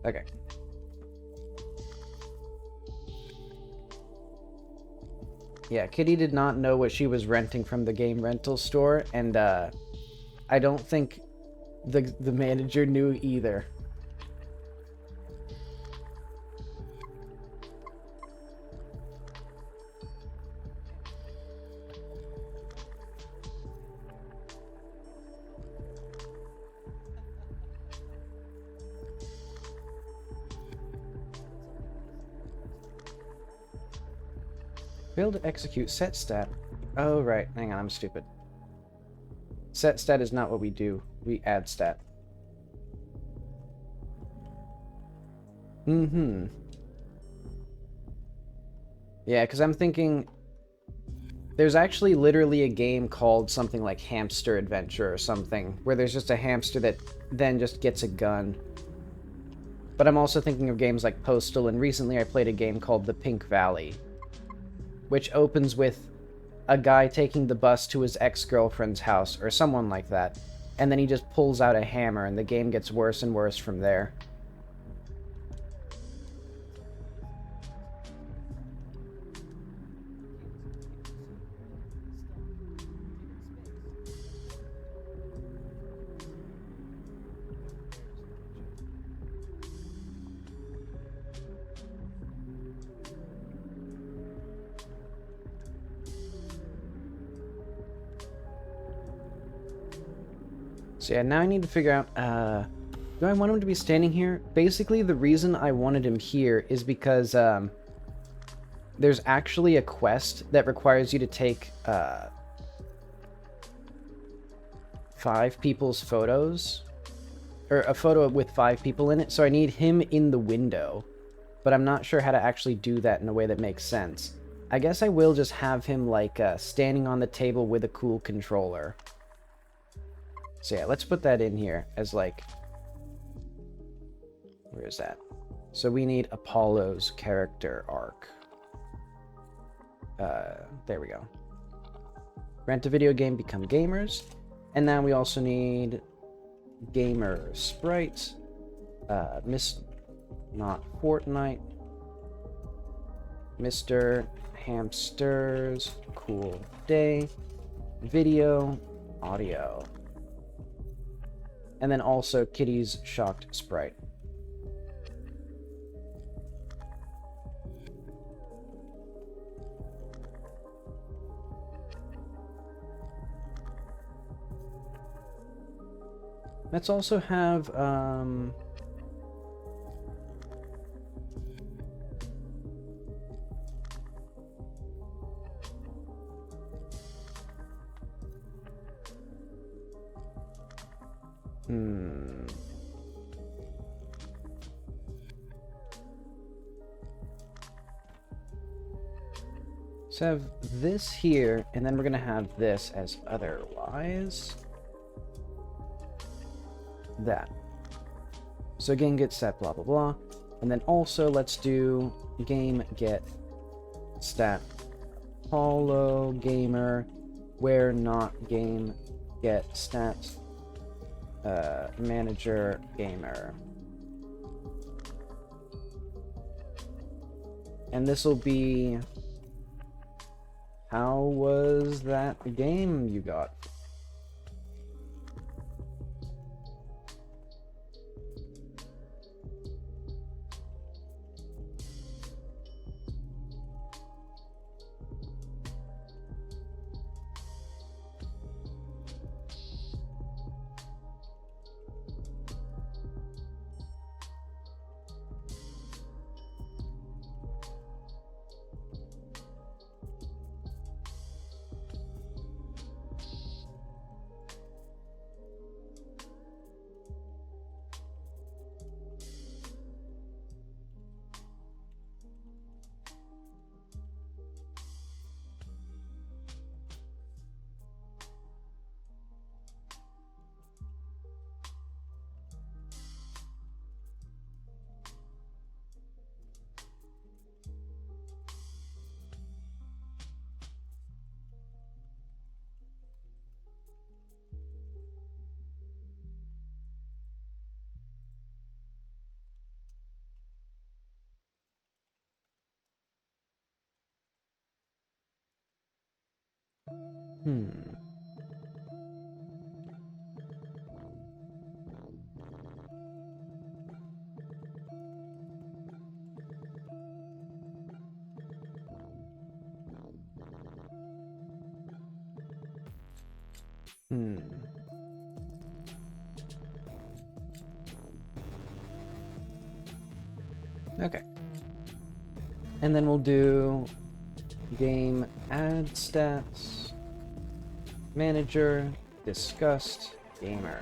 Okay. Yeah, Kitty did not know what she was renting from the game rental store, and I don't think the manager knew either. Failed to execute set stat. Oh, right. Hang on, I'm stupid. Set stat is not what we do. We add stat. Mm-hmm. Yeah, because I'm thinking... There's actually literally a game called something like Hamster Adventure or something, where there's just a hamster that then just gets a gun. But I'm also thinking of games like Postal, and recently I played a game called The Pink Valley, which opens with a guy taking the bus to his ex-girlfriend's house, or someone like that, and then he just pulls out a hammer, and the game gets worse and worse from there. So yeah, now I need to figure out, do I want him to be standing here? Basically, the reason I wanted him here is because, there's actually a quest that requires you to take, 5 people's photos, or a photo with 5 people in it, so I need him in the window, but I'm not sure how to actually do that in a way that makes sense. I guess I will just have him, like, standing on the table with a cool controller. So yeah, let's put that in here as, like... Where is that? So we need Apollo's character arc. There we go. Rent a video game, become gamers. And now we also need gamer sprite. Not Fortnite. Mr. Hamster's cool day. Video, audio. And then also Kitty's shocked sprite. Let's also have, let's have this here, and then we're gonna have this as otherwise. That. So game get set, blah blah blah. And then also let's do game get stat Apollo gamer where not game get stat manager gamer. And this will be, how was that game you got? Hmm. Hmm. Okay. And then we'll do game add stats, manager, discussed, gamer.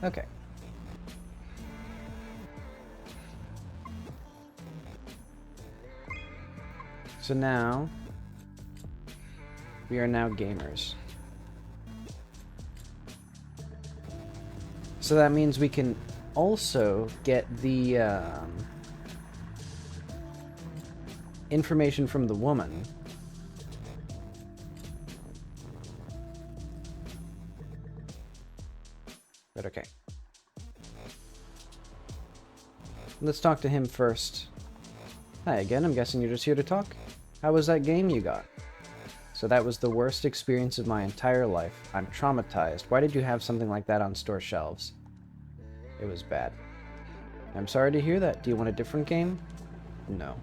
Okay. So now we are now gamers. So that means we can also get the information from the woman. But okay. Let's talk to him first. Hi again, I'm guessing you're just here to talk? How was that game you got? So that was the worst experience of my entire life. I'm traumatized. Why did you have something like that on store shelves? It was bad. I'm sorry to hear that. Do you want a different game? No.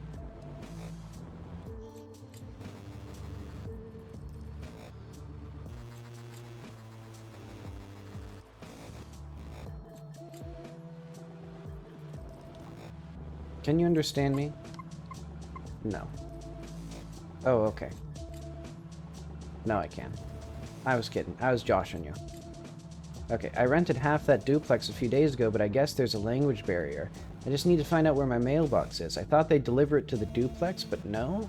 Can you understand me? No. Oh, okay. No, I can. I was kidding. I was joshing you. Okay, I rented half that duplex a few days ago, but I guess there's a language barrier. I just need to find out where my mailbox is. I thought they'd deliver it to the duplex, but no?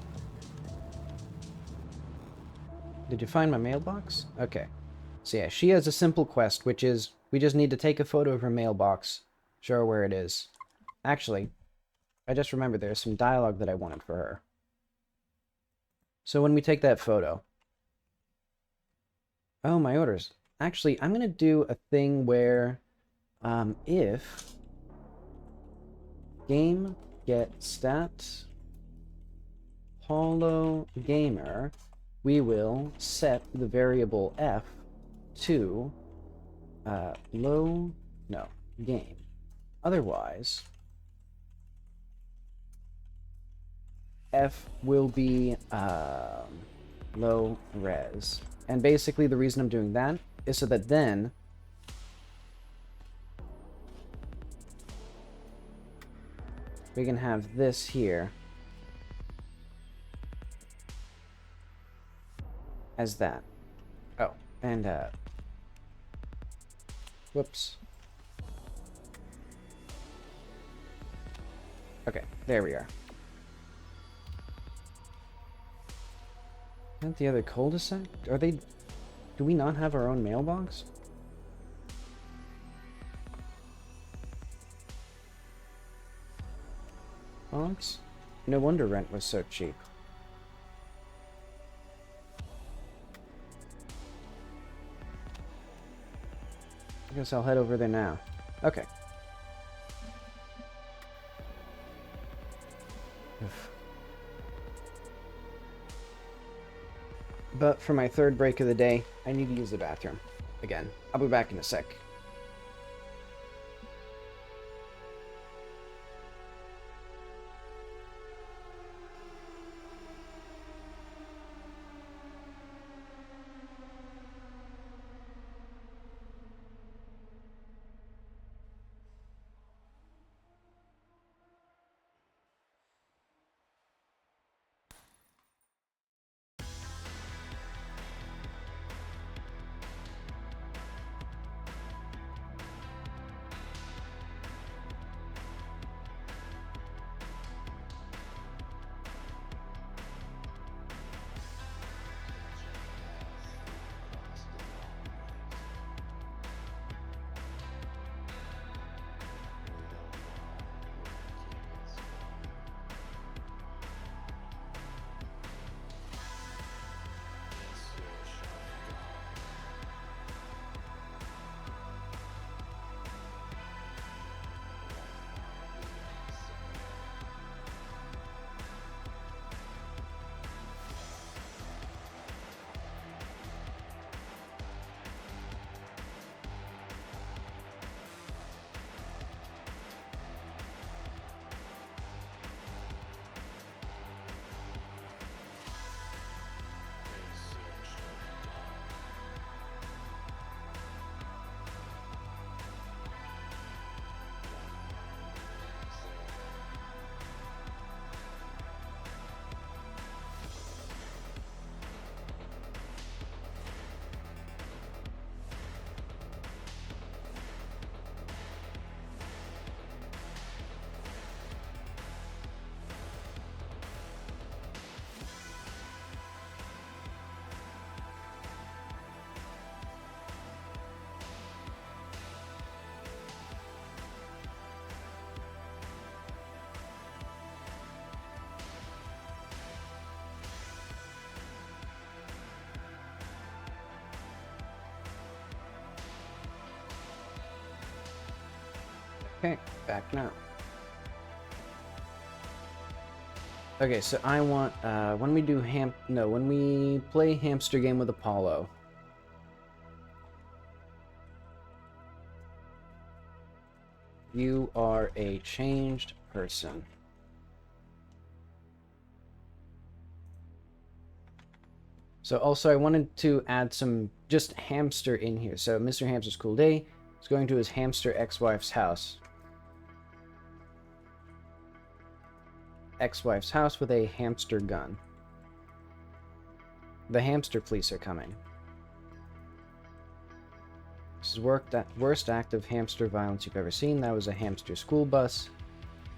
Did you find my mailbox? Okay. So yeah, she has a simple quest, which is we just need to take a photo of her mailbox, show her where it is. Actually, I just remembered there's some dialogue that I wanted for her. So when we take that photo... Oh, my orders. Actually, I'm going to do a thing where if game get stat hollow gamer, we will set the variable f to game. Otherwise, f will be low res. And basically the reason I'm doing that is so that then we can have this here as that. Oh, and whoops. Okay, there we are. Isn't the other cul-de-sac? Are they... Do we not have our own mailbox? Box? No wonder rent was so cheap. I guess I'll head over there now. Okay. But for my third break of the day, I need to use the bathroom. Again, I'll be back in a sec. Okay, back now. Okay, so I want, when we play Hamster game with Apollo. You are a changed person. So also I wanted to add some just hamster in here. So Mr. Hamster's cool day is going to his hamster ex-wife's house. Ex-wife's house with a hamster gun. The hamster police are coming. This is worst act of hamster violence you've ever seen. That was a hamster school bus.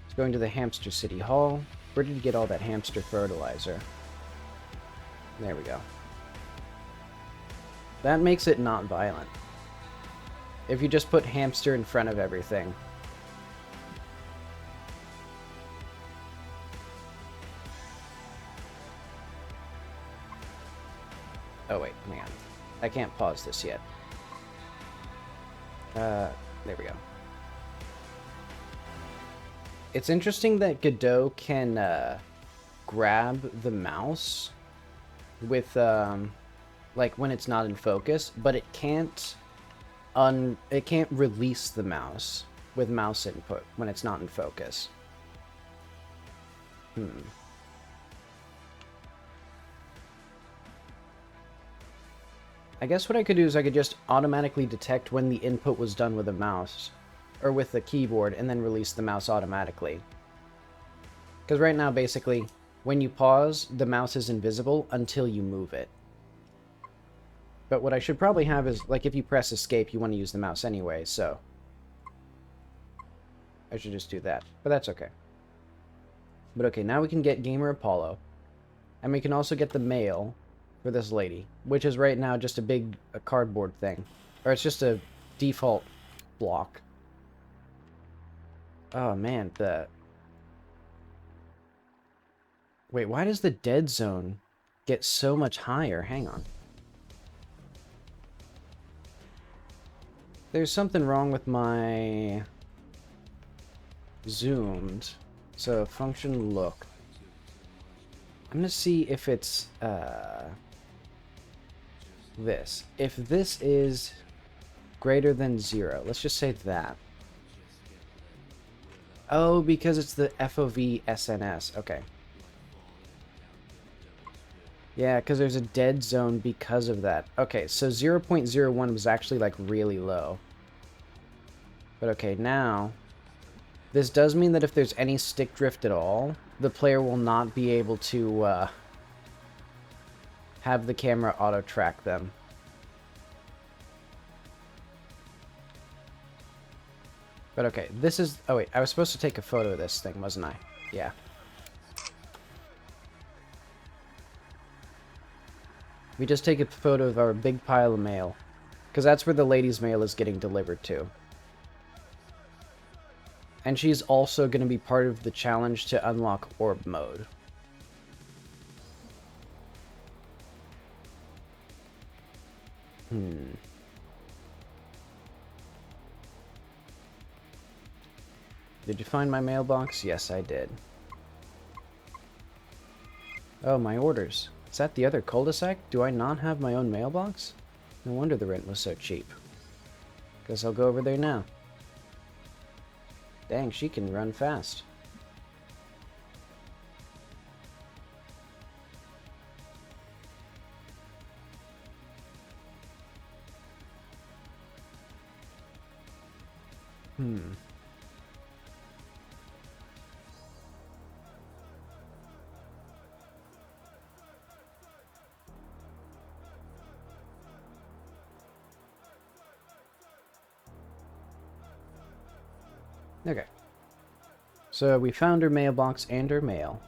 It's going to the hamster city hall. Where did you get all that hamster fertilizer? There we go. That makes it not violent. If you just put hamster in front of everything. Oh wait, hang on. I can't pause this yet. There we go. It's interesting that Godot can grab the mouse with like when it's not in focus, but it can't release the mouse with mouse input when it's not in focus. I guess what I could do is I could just automatically detect when the input was done with a mouse or with the keyboard and then release the mouse automatically. Because right now, basically, when you pause, the mouse is invisible until you move it. But what I should probably have is, like, if you press escape, you want to use the mouse anyway, so I should just do that. But that's okay. But okay, now we can get Gamer Apollo. And we can also get the mail for this lady, which is right now just a cardboard thing. Or it's just a default block. Oh man, wait, why does the dead zone get so much higher? Hang on. There's something wrong with my zoomed. So function look. I'm gonna see if it's this. If this is greater than 0, let's just say that. Oh, because it's the FOV SNS. Okay. Yeah, because there's a dead zone because of that. Okay, so 0.01 was actually like really low. But okay, now this does mean that if there's any stick drift at all, the player will not be able to have the camera auto-track them. But okay, this is... Oh wait, I was supposed to take a photo of this thing, wasn't I? Yeah. We just take a photo of our big pile of mail. Because that's where the lady's mail is getting delivered to. And she's also going to be part of the challenge to unlock orb mode. Did you find my mailbox? Yes, I did. Oh, my orders. Is that the other cul-de-sac? Do I not have my own mailbox? No wonder the rent was so cheap. Guess I'll go over there now. Dang, she can run fast. Okay. So we found her mailbox and her mail.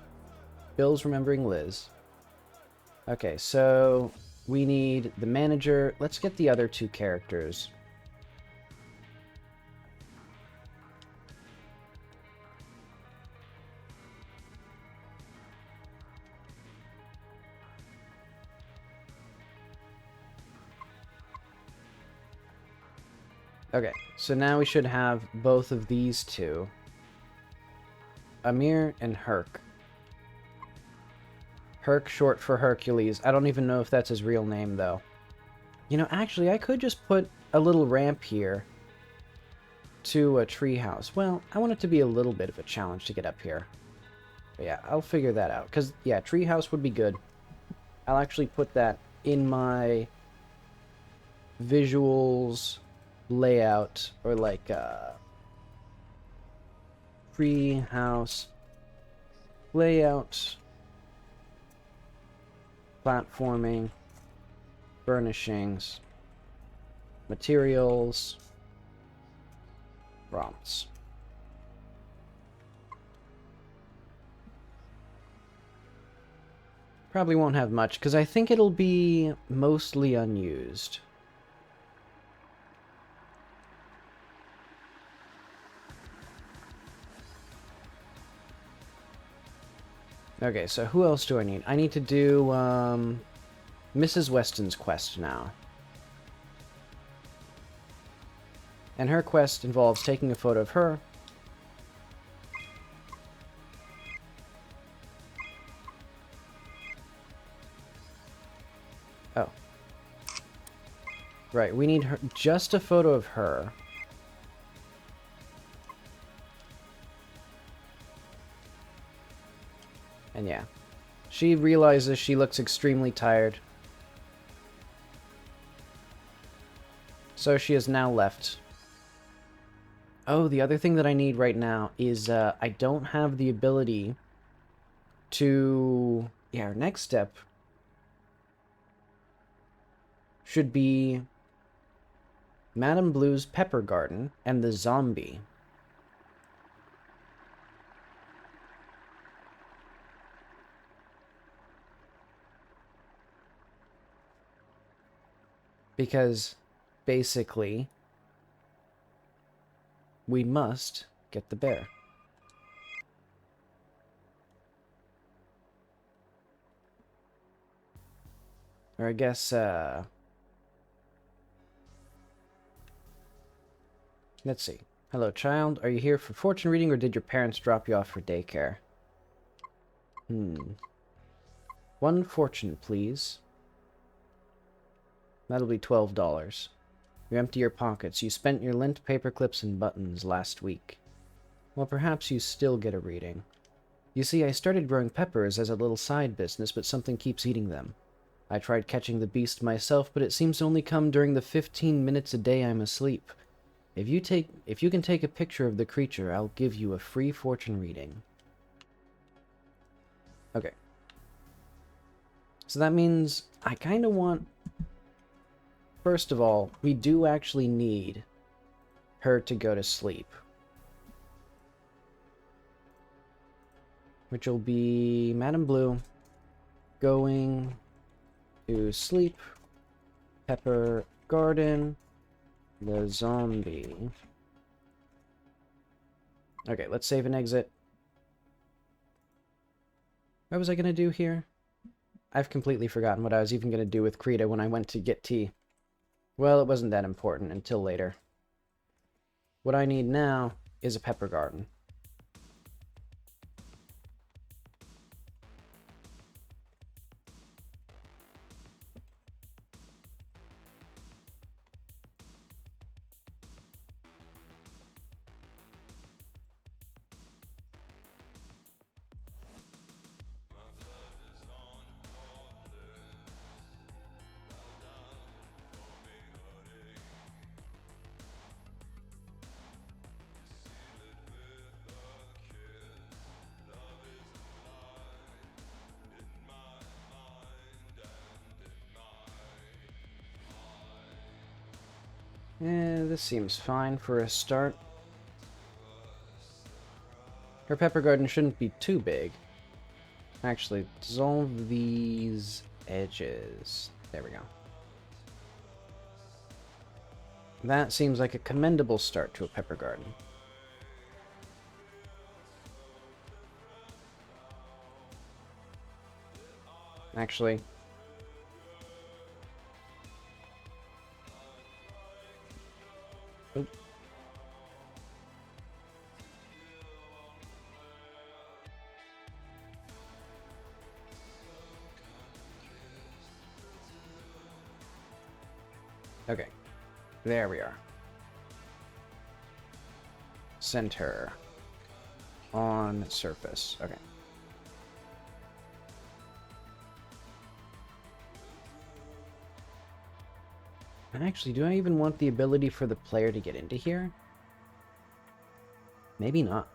Bill's remembering Liz. Okay, so we need the manager. Let's get the other two characters. Okay, so now we should have both of these two. Amir and Herc. Herc, short for Hercules. I don't even know if that's his real name, though. You know, actually, I could just put a little ramp here to a treehouse. Well, I want it to be a little bit of a challenge to get up here. But yeah, I'll figure that out. Because, yeah, treehouse would be good. I'll actually put that in my visuals layout, or like treehouse layout, platforming, furnishings, materials, prompts. Probably won't have much, because I think it'll be mostly unused. Okay, so who else do I need? I need to do Mrs. Weston's quest now. And her quest involves taking a photo of her. Oh. Right, we need her, just a photo of her. And yeah. She realizes she looks extremely tired. So she has now left. Oh, the other thing that I need right now is I don't have the ability to... Yeah, our next step should be Madame Bleu's pepper garden and the zombie. Because, basically, we must get the bear. Or I guess, let's see. Hello, child. Are you here for fortune reading, or did your parents drop you off for daycare? One fortune, please. That'll be $12. You empty your pockets. You spent your lint, paper clips, and buttons last week. Well, perhaps you still get a reading. You see, I started growing peppers as a little side business, but something keeps eating them. I tried catching the beast myself, but it seems to only come during the 15 minutes a day I'm asleep. If you can take a picture of the creature, I'll give you a free fortune reading. Okay. So that means I kind of want... First of all, we do actually need her to go to sleep. Which will be Madame Bleu going to sleep, pepper garden, the zombie. Okay, let's save and exit. What was I going to do here? I've completely forgotten what I was even going to do with Krita when I went to get tea. Well, it wasn't that important until later. What I need now is a pepper garden. This seems fine for a start. Her pepper garden shouldn't be too big. Actually, dissolve these edges. There we go. That seems like a commendable start to a pepper garden. Actually, oh, Okay. There we are. Center. On surface. Okay. And actually, do I even want the ability for the player to get into here? Maybe not.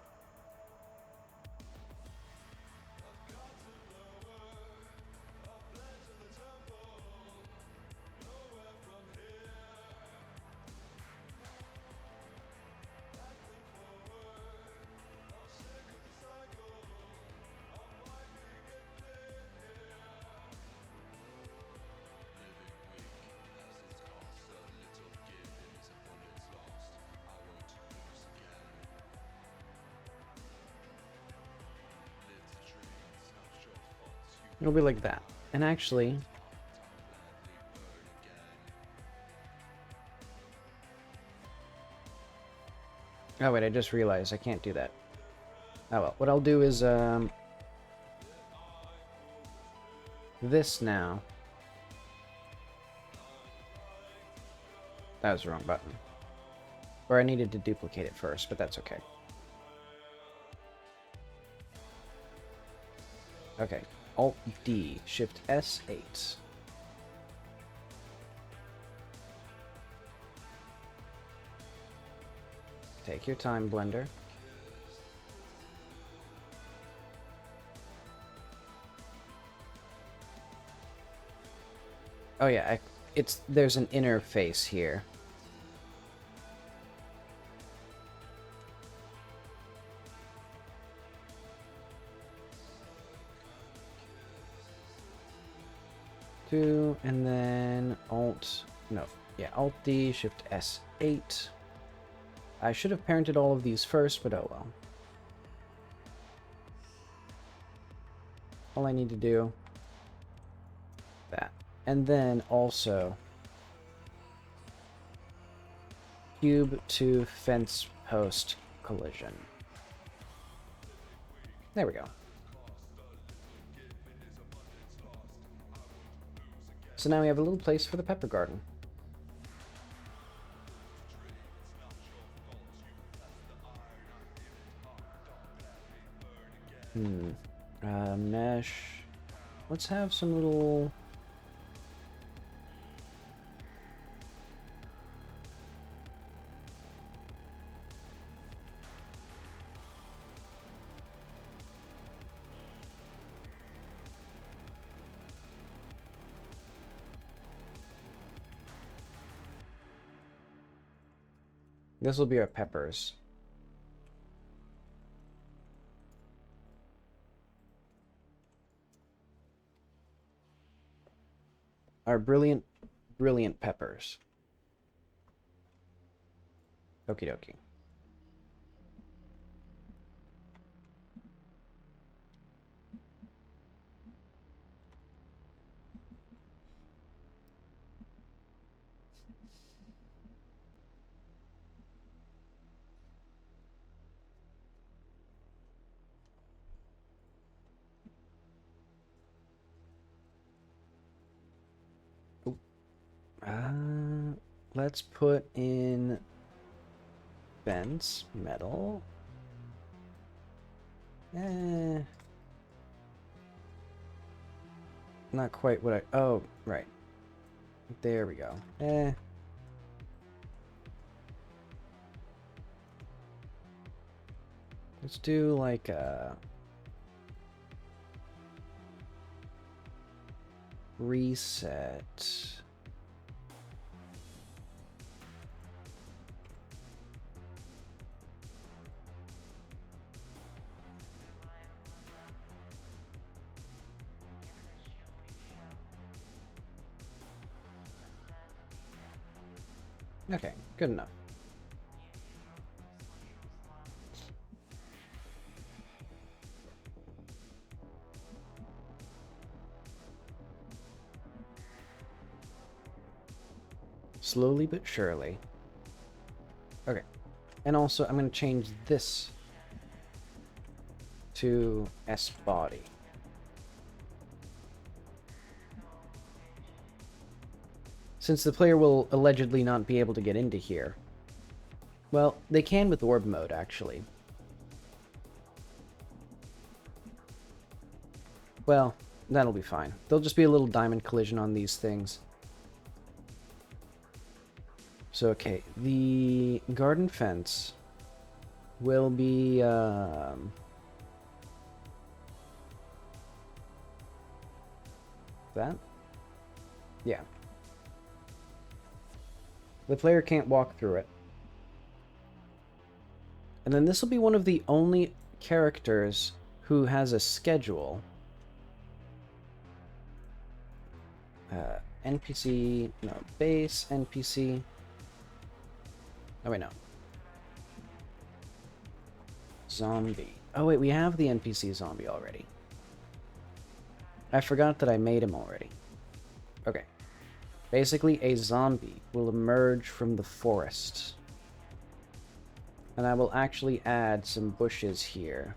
It'll be like that. And actually... Oh wait, I just realized I can't do that. Oh well, what I'll do is, this now. That was the wrong button. Or I needed to duplicate it first, but that's okay. Okay. Alt-D, Shift S8. Take your time, Blender. Oh yeah, there's an interface here. And then Alt-D, Shift S8. I should have parented all of these first, but oh well. All I need to do, that. And then also, cube to fence post collision. There we go. So now we have a little place for the pepper garden. Mesh. Let's have some little... This will be our peppers. Our brilliant peppers. Okie dokie. Let's put in fence, metal. Not quite what I... Oh, right. There we go. Let's do like a... reset. Okay, good enough. Slowly but surely. Okay. And also, I'm going to change this to S body. Since the player will allegedly not be able to get into here. Well, they can with orb mode, actually. Well, that'll be fine. There'll just be a little diamond collision on these things. So, okay, the garden fence will be, that? Yeah. The player can't walk through it. And then this will be one of the only characters who has a schedule. NPC, no, base, NPC. Oh, wait, no. Zombie. Oh, wait, we have the NPC zombie already. I forgot that I made him already. Okay. Basically, a zombie will emerge from the forest. And I will actually add some bushes here.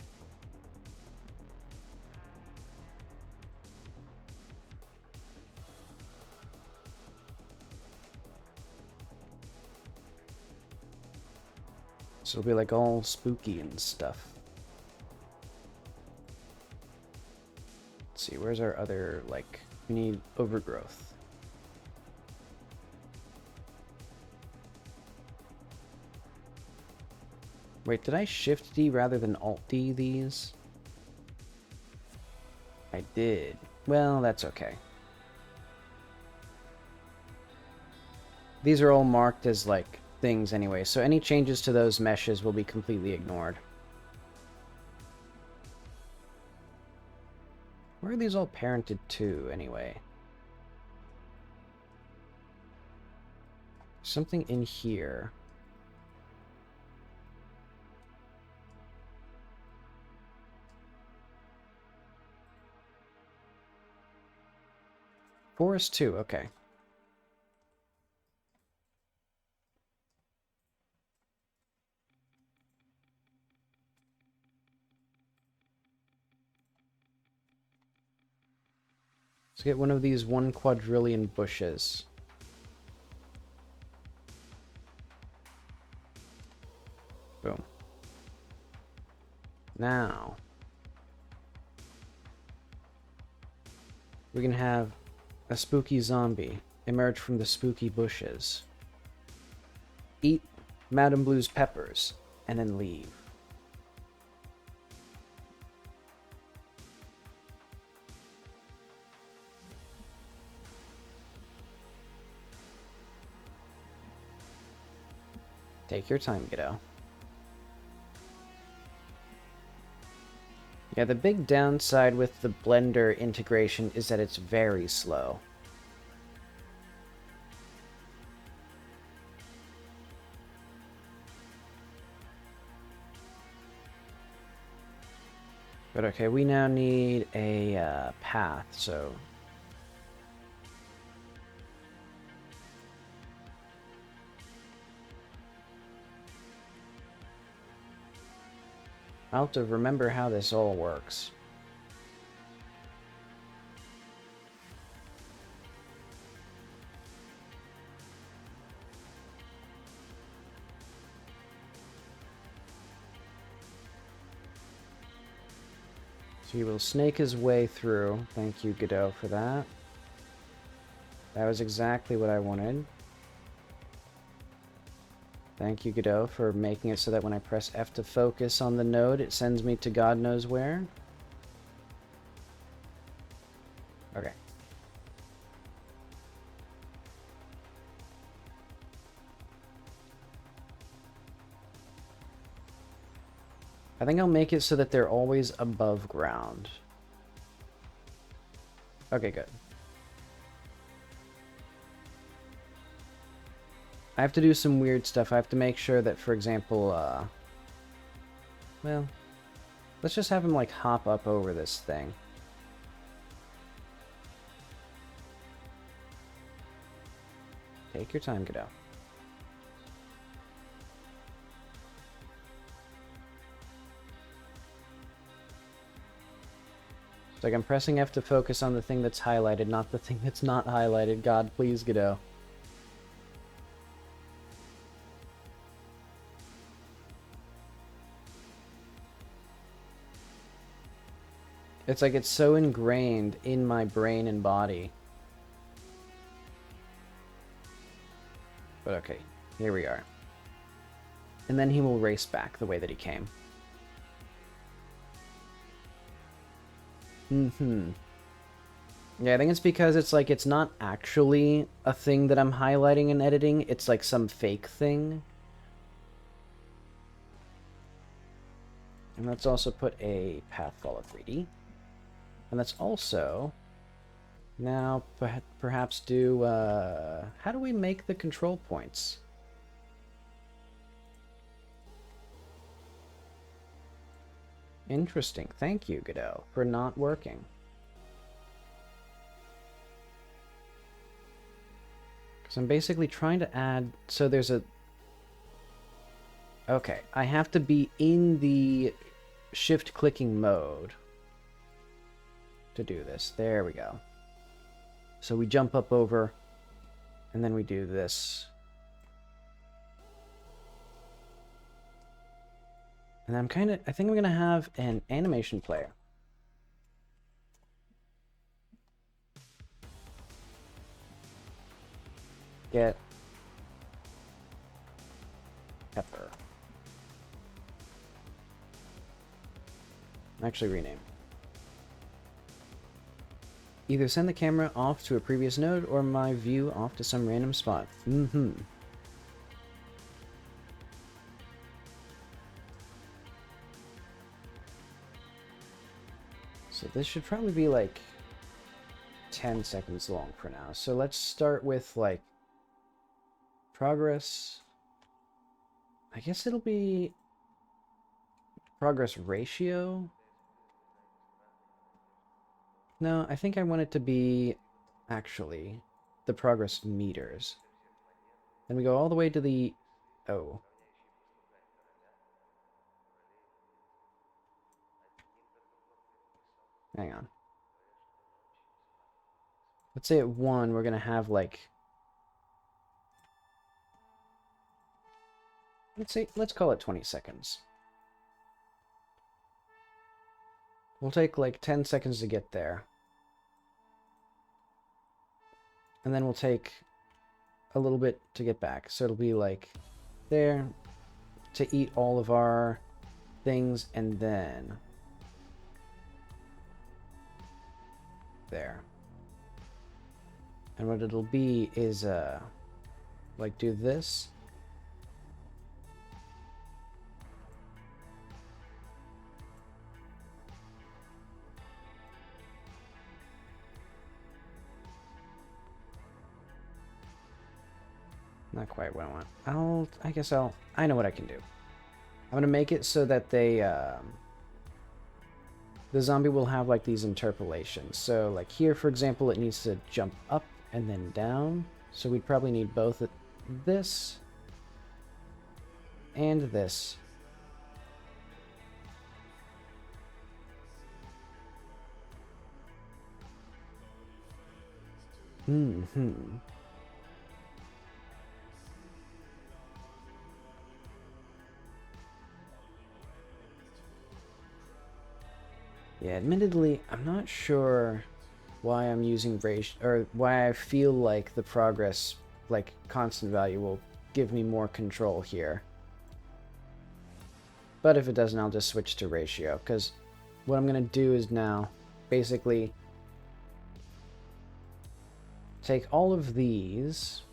So it'll be like all spooky and stuff. Let's see, where's our other, like, we need overgrowth. Wait, did I Shift D rather than Alt D these? I did. Well, that's okay. These are all marked as, like, things anyway, so any changes to those meshes will be completely ignored. Where are these all parented to, anyway? Something in here. Forest 2, okay. Let's get one of these 1 quadrillion bushes. Boom. Now, we can have a spooky zombie emerge from the spooky bushes, eat Madame Blue's peppers, and then leave. Take your time, kiddo. Yeah, the big downside with the Blender integration is that it's very slow. But okay, we now need a path, so... I'll have to remember how this all works. So he will snake his way through. Thank you, Godot, for that. That was exactly what I wanted. Thank you, Godot, for making it so that when I press F to focus on the node, it sends me to God knows where. Okay. I think I'll make it so that they're always above ground. Okay, good. I have to do some weird stuff. I have to make sure that, for example, well, let's just have him, like, hop up over this thing. Take your time, Godot. It's like I'm pressing F to focus on the thing that's highlighted, not the thing that's not highlighted. God, please, Godot. It's like it's so ingrained in my brain and body. But okay, here we are. And then he will race back the way that he came. Mm-hmm. Yeah, I think it's because it's like it's not actually a thing that I'm highlighting and editing. It's like some fake thing. And let's also put a path follow 3D. And let's also now perhaps do, how do we make the control points? Interesting. Thank you, Godot, for not working. Because I'm basically trying to add, so there's a, okay, I have to be in the shift clicking mode to do this. There we go. So we jump up over, and then we do this. And I think I'm going to have an animation player. Get Pepper. Actually rename. Either send the camera off to a previous node or my view off to some random spot. Mm-hmm. So this should probably be like 10 seconds long for now. So let's start with like progress. I guess it'll be progress ratio. No, I think I want it to be actually the progress meters. Then we go all the way to the... Oh. Hang on. Let's say at 1, we're going to have like... Let's call it 20 seconds. We'll take like 10 seconds to get there. And then we'll take a little bit to get back. So it'll be like there to eat all of our things, and then there. And what it'll be is like do this. Not quite what I want. I know what I can do. I'm gonna make it so that they, the zombie will have like these interpolations. So like here, for example, it needs to jump up and then down. So we'd probably need both this and this. Mm-hmm. Yeah, admittedly, I'm not sure why I'm using ratio, or why I feel like the progress, like constant value, will give me more control here. But if it doesn't, I'll just switch to ratio, because what I'm going to do is now basically take all of these.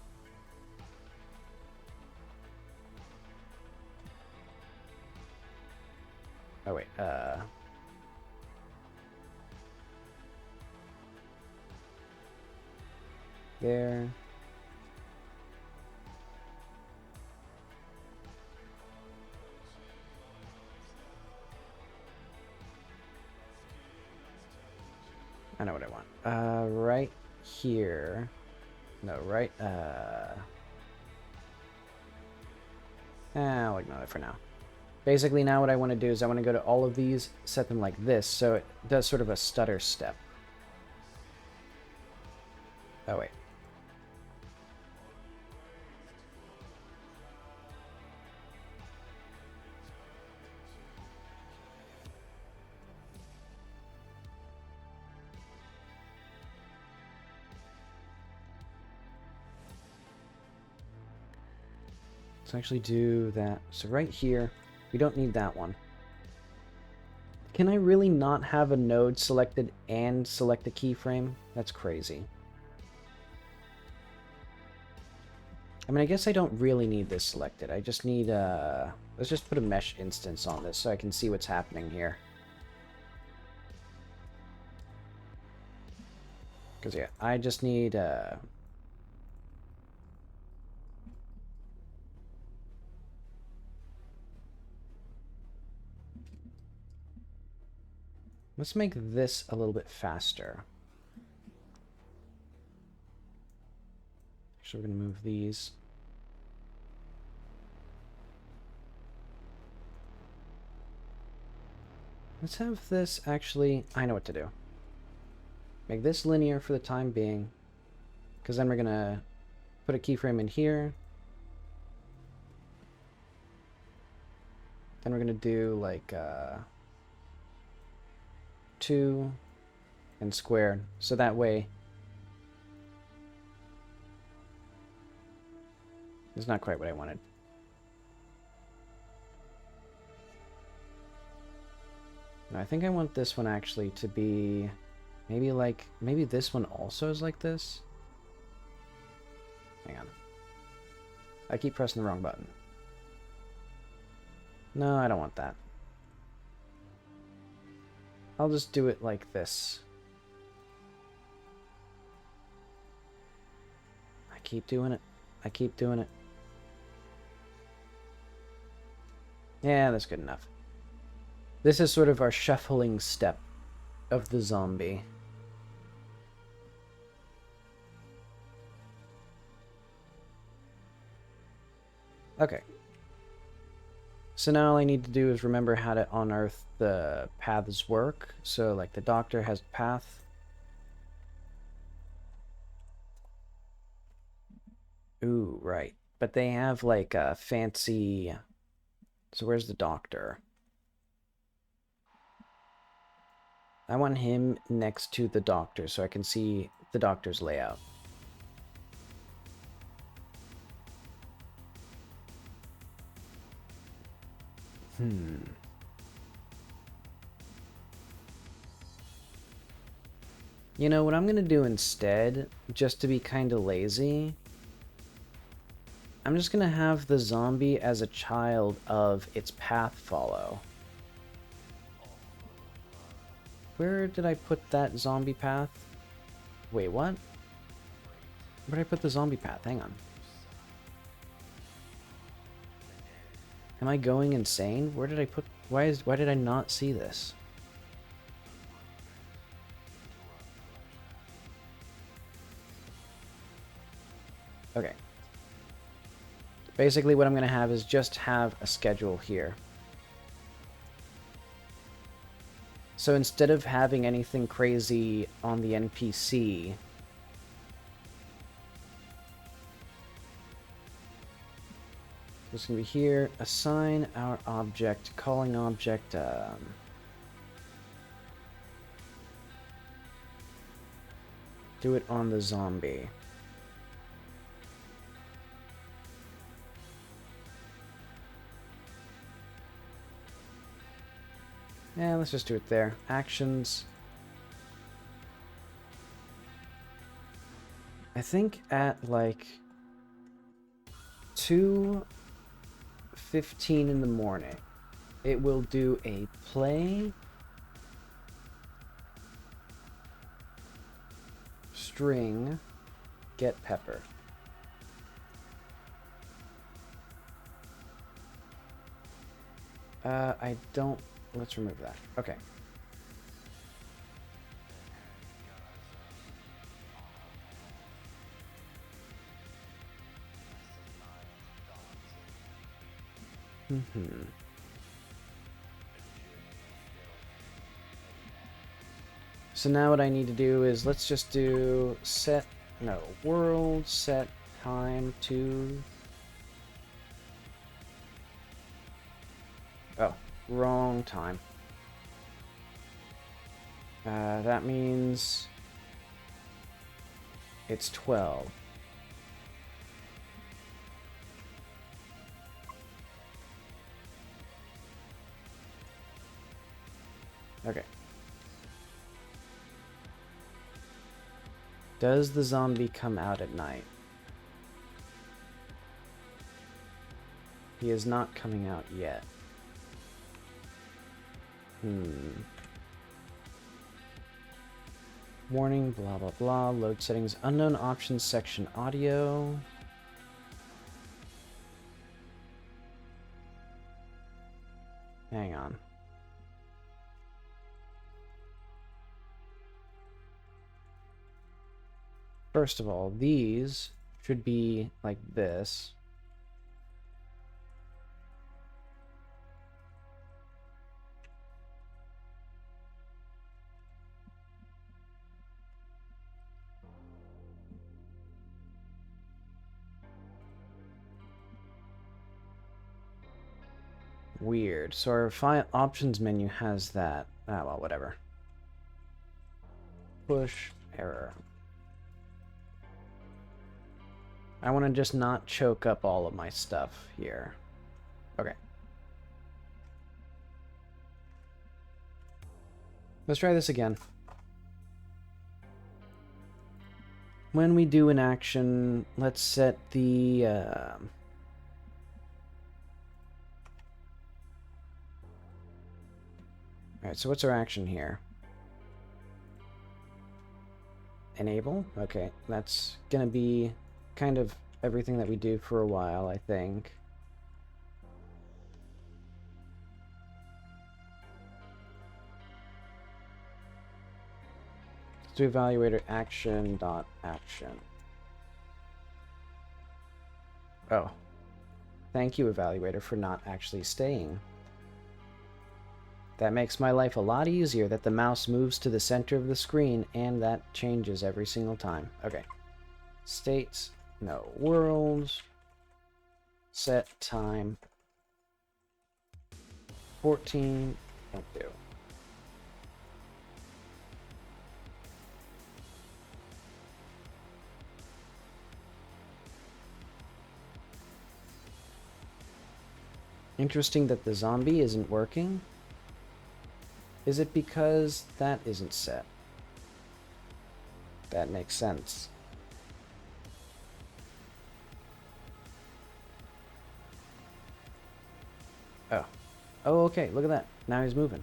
Oh, wait, there. I know what I want. Right here. No, right, I'll ignore it for now. Basically, now what I want to do is I want to go to all of these, set them like this, so it does sort of a stutter step. Oh, wait. Let's actually do that. So right here, we don't need that one. Can I really not have a node selected and select a keyframe? That's crazy. I mean, I guess I don't really need this selected. I just need, let's just put a mesh instance on this so I can see what's happening here. Because, yeah, I just need, let's make this a little bit faster. Actually, we're going to move these. Let's have this actually... I know what to do. Make this linear for the time being. Because then we're going to put a keyframe in here. Then we're going to do like 2 and squared. So that way... It's not quite what I wanted. No, I think I want this one actually to be maybe like, maybe this one also is like this. Hang on. I keep pressing the wrong button. No, I don't want that. I'll just do it like this. I keep doing it. I keep doing it. Yeah, that's good enough. This is sort of our shuffling step of the zombie. Okay. So now all I need to do is remember how to unearth the paths work. So like the doctor has a path. Ooh, right. But they have like a fancy... So where's the doctor? I want him next to the doctor so I can see the doctor's layout. You know, what I'm going to do instead, just to be kind of lazy, I'm just going to have the zombie as a child of its path follow. Where did I put that zombie path? Wait, what? Where did I put the zombie path? Hang on. Am I going insane? Where did I put... Why did I not see this? Okay. Basically what I'm going to have is just have a schedule here. So instead of having anything crazy on the NPC, it's going to be here, assign our object, calling object, do it on the zombie. Yeah, let's just do it there. Actions. I think at like 2:15 in the morning, it will do a play string get pepper. I don't... Let's remove that. Okay. So now what I need to do is, let's just do set, no, world set time to... Oh, wrong time. That means it's 12. Okay. Does the zombie come out at night? He is not coming out yet. Warning, blah, blah, blah. Load settings, unknown options section, audio. Hang on. First of all, these should be like this. Weird. So our file options menu has that. Ah, well, whatever. Push error. I want to just not choke up all of my stuff here. Okay. Let's try this again. When we do an action, let's set the... Alright, so what's our action here? Enable? Okay, that's gonna be kind of everything that we do for a while, I think. Let's do evaluator action.action. Oh. Thank you, evaluator, for not actually staying. That makes my life a lot easier that the mouse moves to the center of the screen, and that changes every single time. Okay. States, no. Worlds. Set time. 14. Don't do. Interesting that the zombie isn't working. Is it because that isn't set? That makes sense. Oh. Oh, okay, look at that. Now he's moving.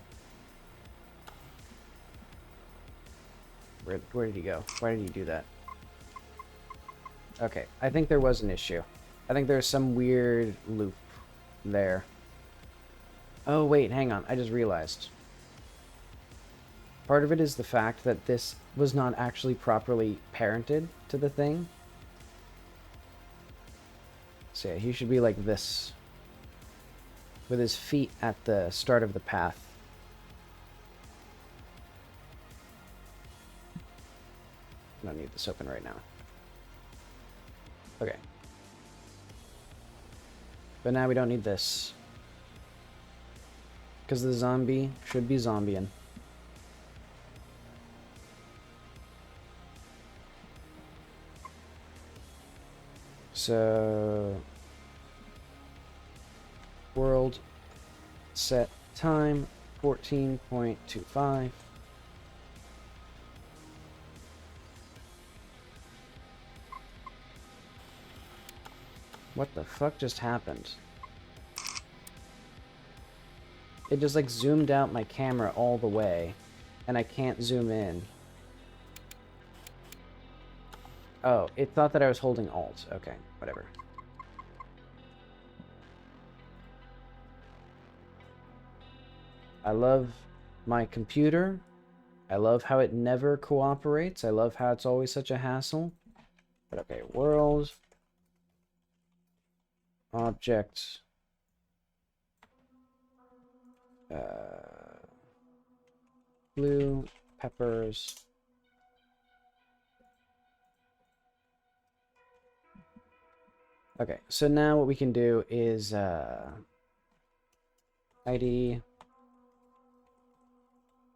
Where did he go? Why did he do that? Okay, I think there was an issue. I think there's some weird loop there. Oh, wait, hang on. I just realized. Part of it is the fact that this was not actually properly parented to the thing. So yeah, he should be like this. With his feet at the start of the path. I don't need this open right now. Okay. But now we don't need this. Because the zombie should be zombieing. So... World set time 14.25. What the fuck just happened? It just like zoomed out my camera all the way and I can't zoom in. Oh, it thought that I was holding Alt. Okay, whatever. I love my computer. I love how it never cooperates. I love how it's always such a hassle. But okay, world. Object. Blue. Peppers. Okay, so now what we can do is ID.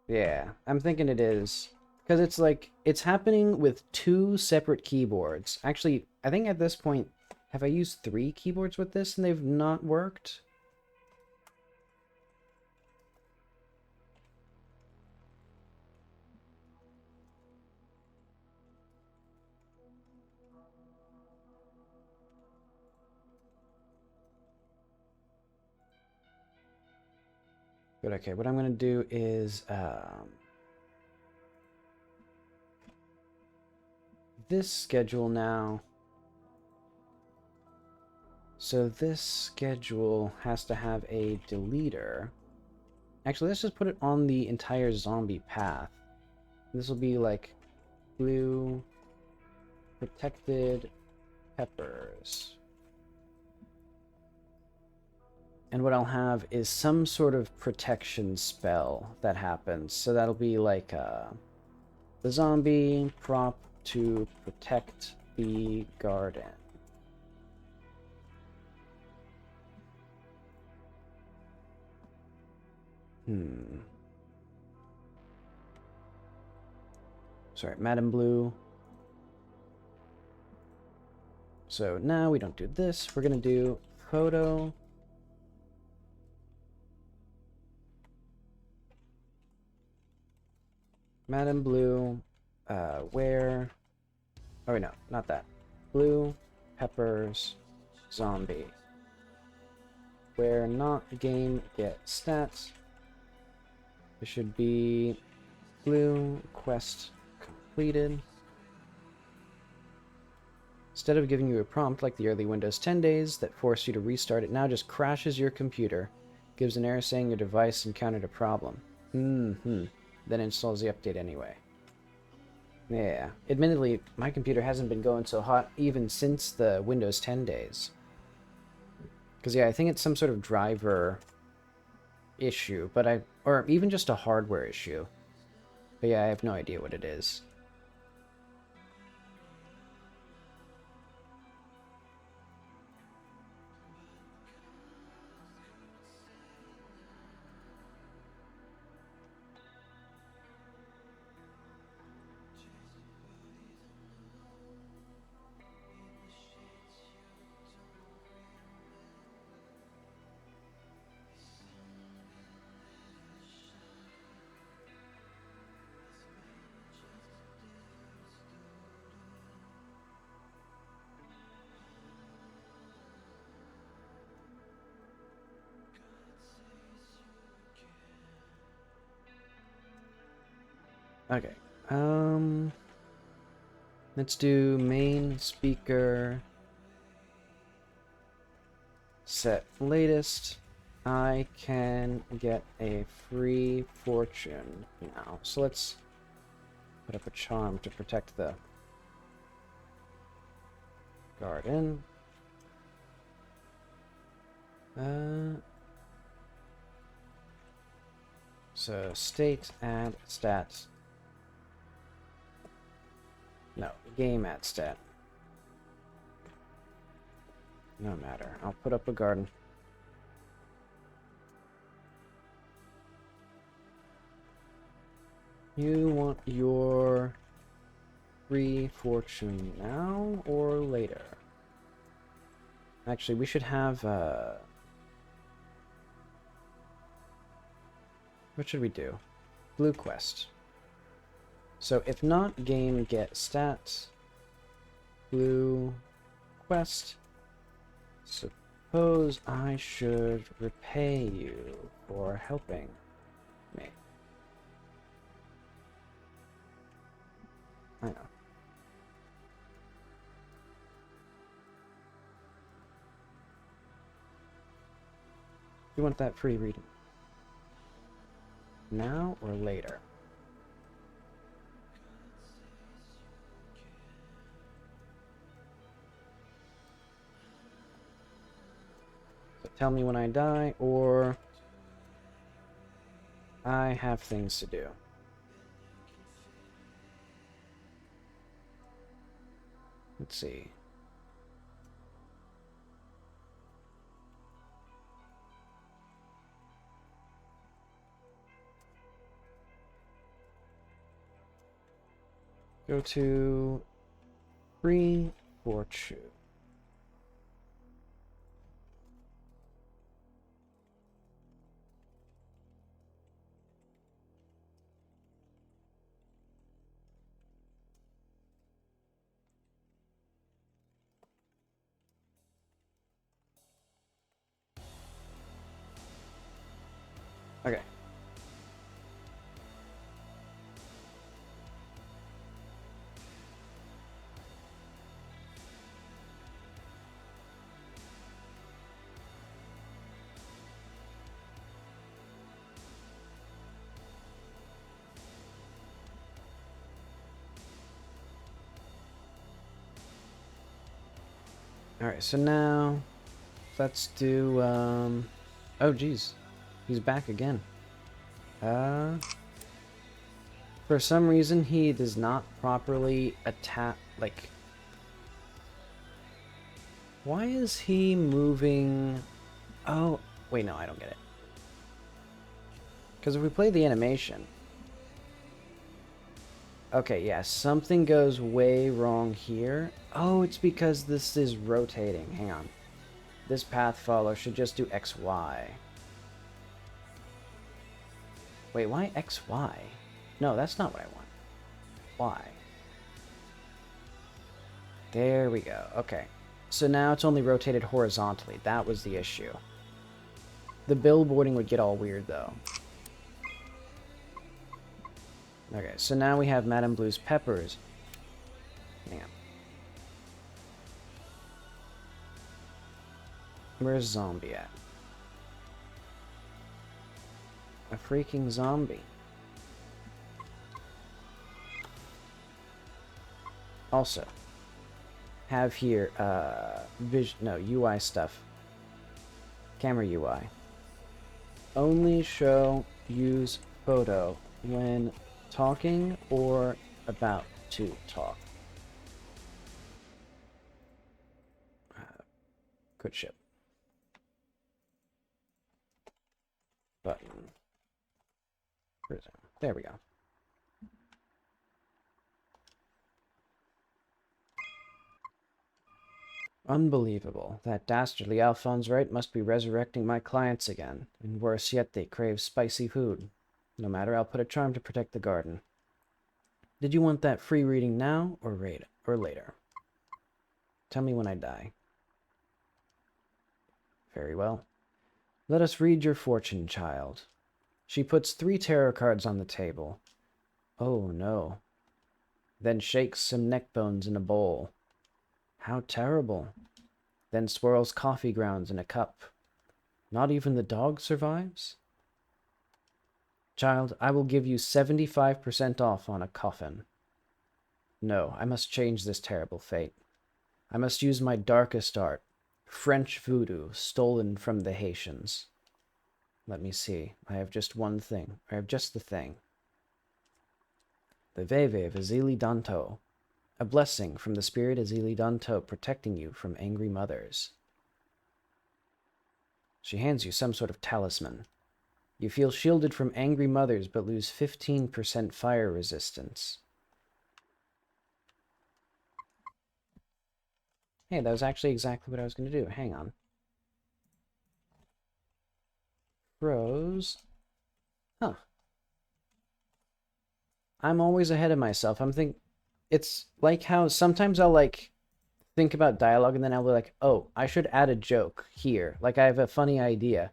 Yeah, I'm thinking it is. Because it's like, it's happening with 2 separate keyboards. Actually, I think at this point, have I used 3 keyboards with this and they've not worked? Good, okay. What I'm going to do is... this schedule now. So this schedule has to have a deleter. Actually, let's just put it on the entire zombie path. This will be like blue protected peppers. And what I'll have is some sort of protection spell that happens. So that'll be like the zombie prop to protect the garden. Sorry, Madame Bleu. So now we don't do this. We're going to do photo. Madame Bleu, where... Oh, wait, no, not that. Blue, peppers, zombie. Where not game get stats. It should be blue, quest completed. Instead of giving you a prompt like the early Windows 10 days that force you to restart, it now just crashes your computer, gives an error saying your device encountered a problem. Then installs the update anyway. Yeah, admittedly, my computer hasn't been going so hot even since the Windows 10 days. Because, yeah, I think it's some sort of driver issue, or even just a hardware issue. But yeah, I have no idea what it is. Okay, let's do main speaker, set latest. I can get a free fortune now. So let's put up a charm to protect the garden. So state add stats. No, game add stat. No matter. I'll put up a garden. You want your free fortune now or later? Actually, we should have, what should we do? Blue quest. So if not game get stats, blue quest. Suppose I should repay you for helping me. I know. You want that free reading? Now or later? So tell me when I die, or I have things to do. Let's see. Go to free fortune. Okay, Alright, so now let's do oh geez. He's back again. For some reason he does not properly attack, like, why is he moving? Oh, wait, no, I don't get it. Because if we play the animation... Okay, yeah, something goes way wrong here. Oh, it's because this is rotating. Hang on. This path follower should just do XY. Wait, why XY? No, that's not what I want. Y. There we go. Okay. So now it's only rotated horizontally. That was the issue. The billboarding would get all weird, though. Okay, so now we have Madame Blue's peppers. Hang on. Where's zombie at? A freaking zombie. Also, have here, UI stuff. Camera UI. Only show use photo when talking or about to talk. Quit ship. Button. Prism. There we go. Unbelievable. That dastardly Alphonse Wright must be resurrecting my clients again. And worse yet, they crave spicy food. No matter, I'll put a charm to protect the garden. Did you want that free reading now or later? Tell me when I die. Very well. Let us read your fortune, child. She puts 3 tarot cards on the table. Oh, no. Then shakes some neck bones in a bowl. How terrible. Then swirls coffee grounds in a cup. Not even the dog survives? Child, I will give you 75% off on a coffin. No, I must change this terrible fate. I must use my darkest art, French voodoo stolen from the Haitians. Let me see. I have just one thing. I have just the thing. The Veve Vasili Danto. A blessing from the spirit Azili Danto protecting you from angry mothers. She hands you some sort of talisman. You feel shielded from angry mothers but lose 15% fire resistance. Hey, that was actually exactly what I was going to do. Hang on. Rose. Huh. I'm always ahead of myself. It's like how sometimes I'll like think about dialogue and then I'll be like, oh, I should add a joke here. Like I have a funny idea.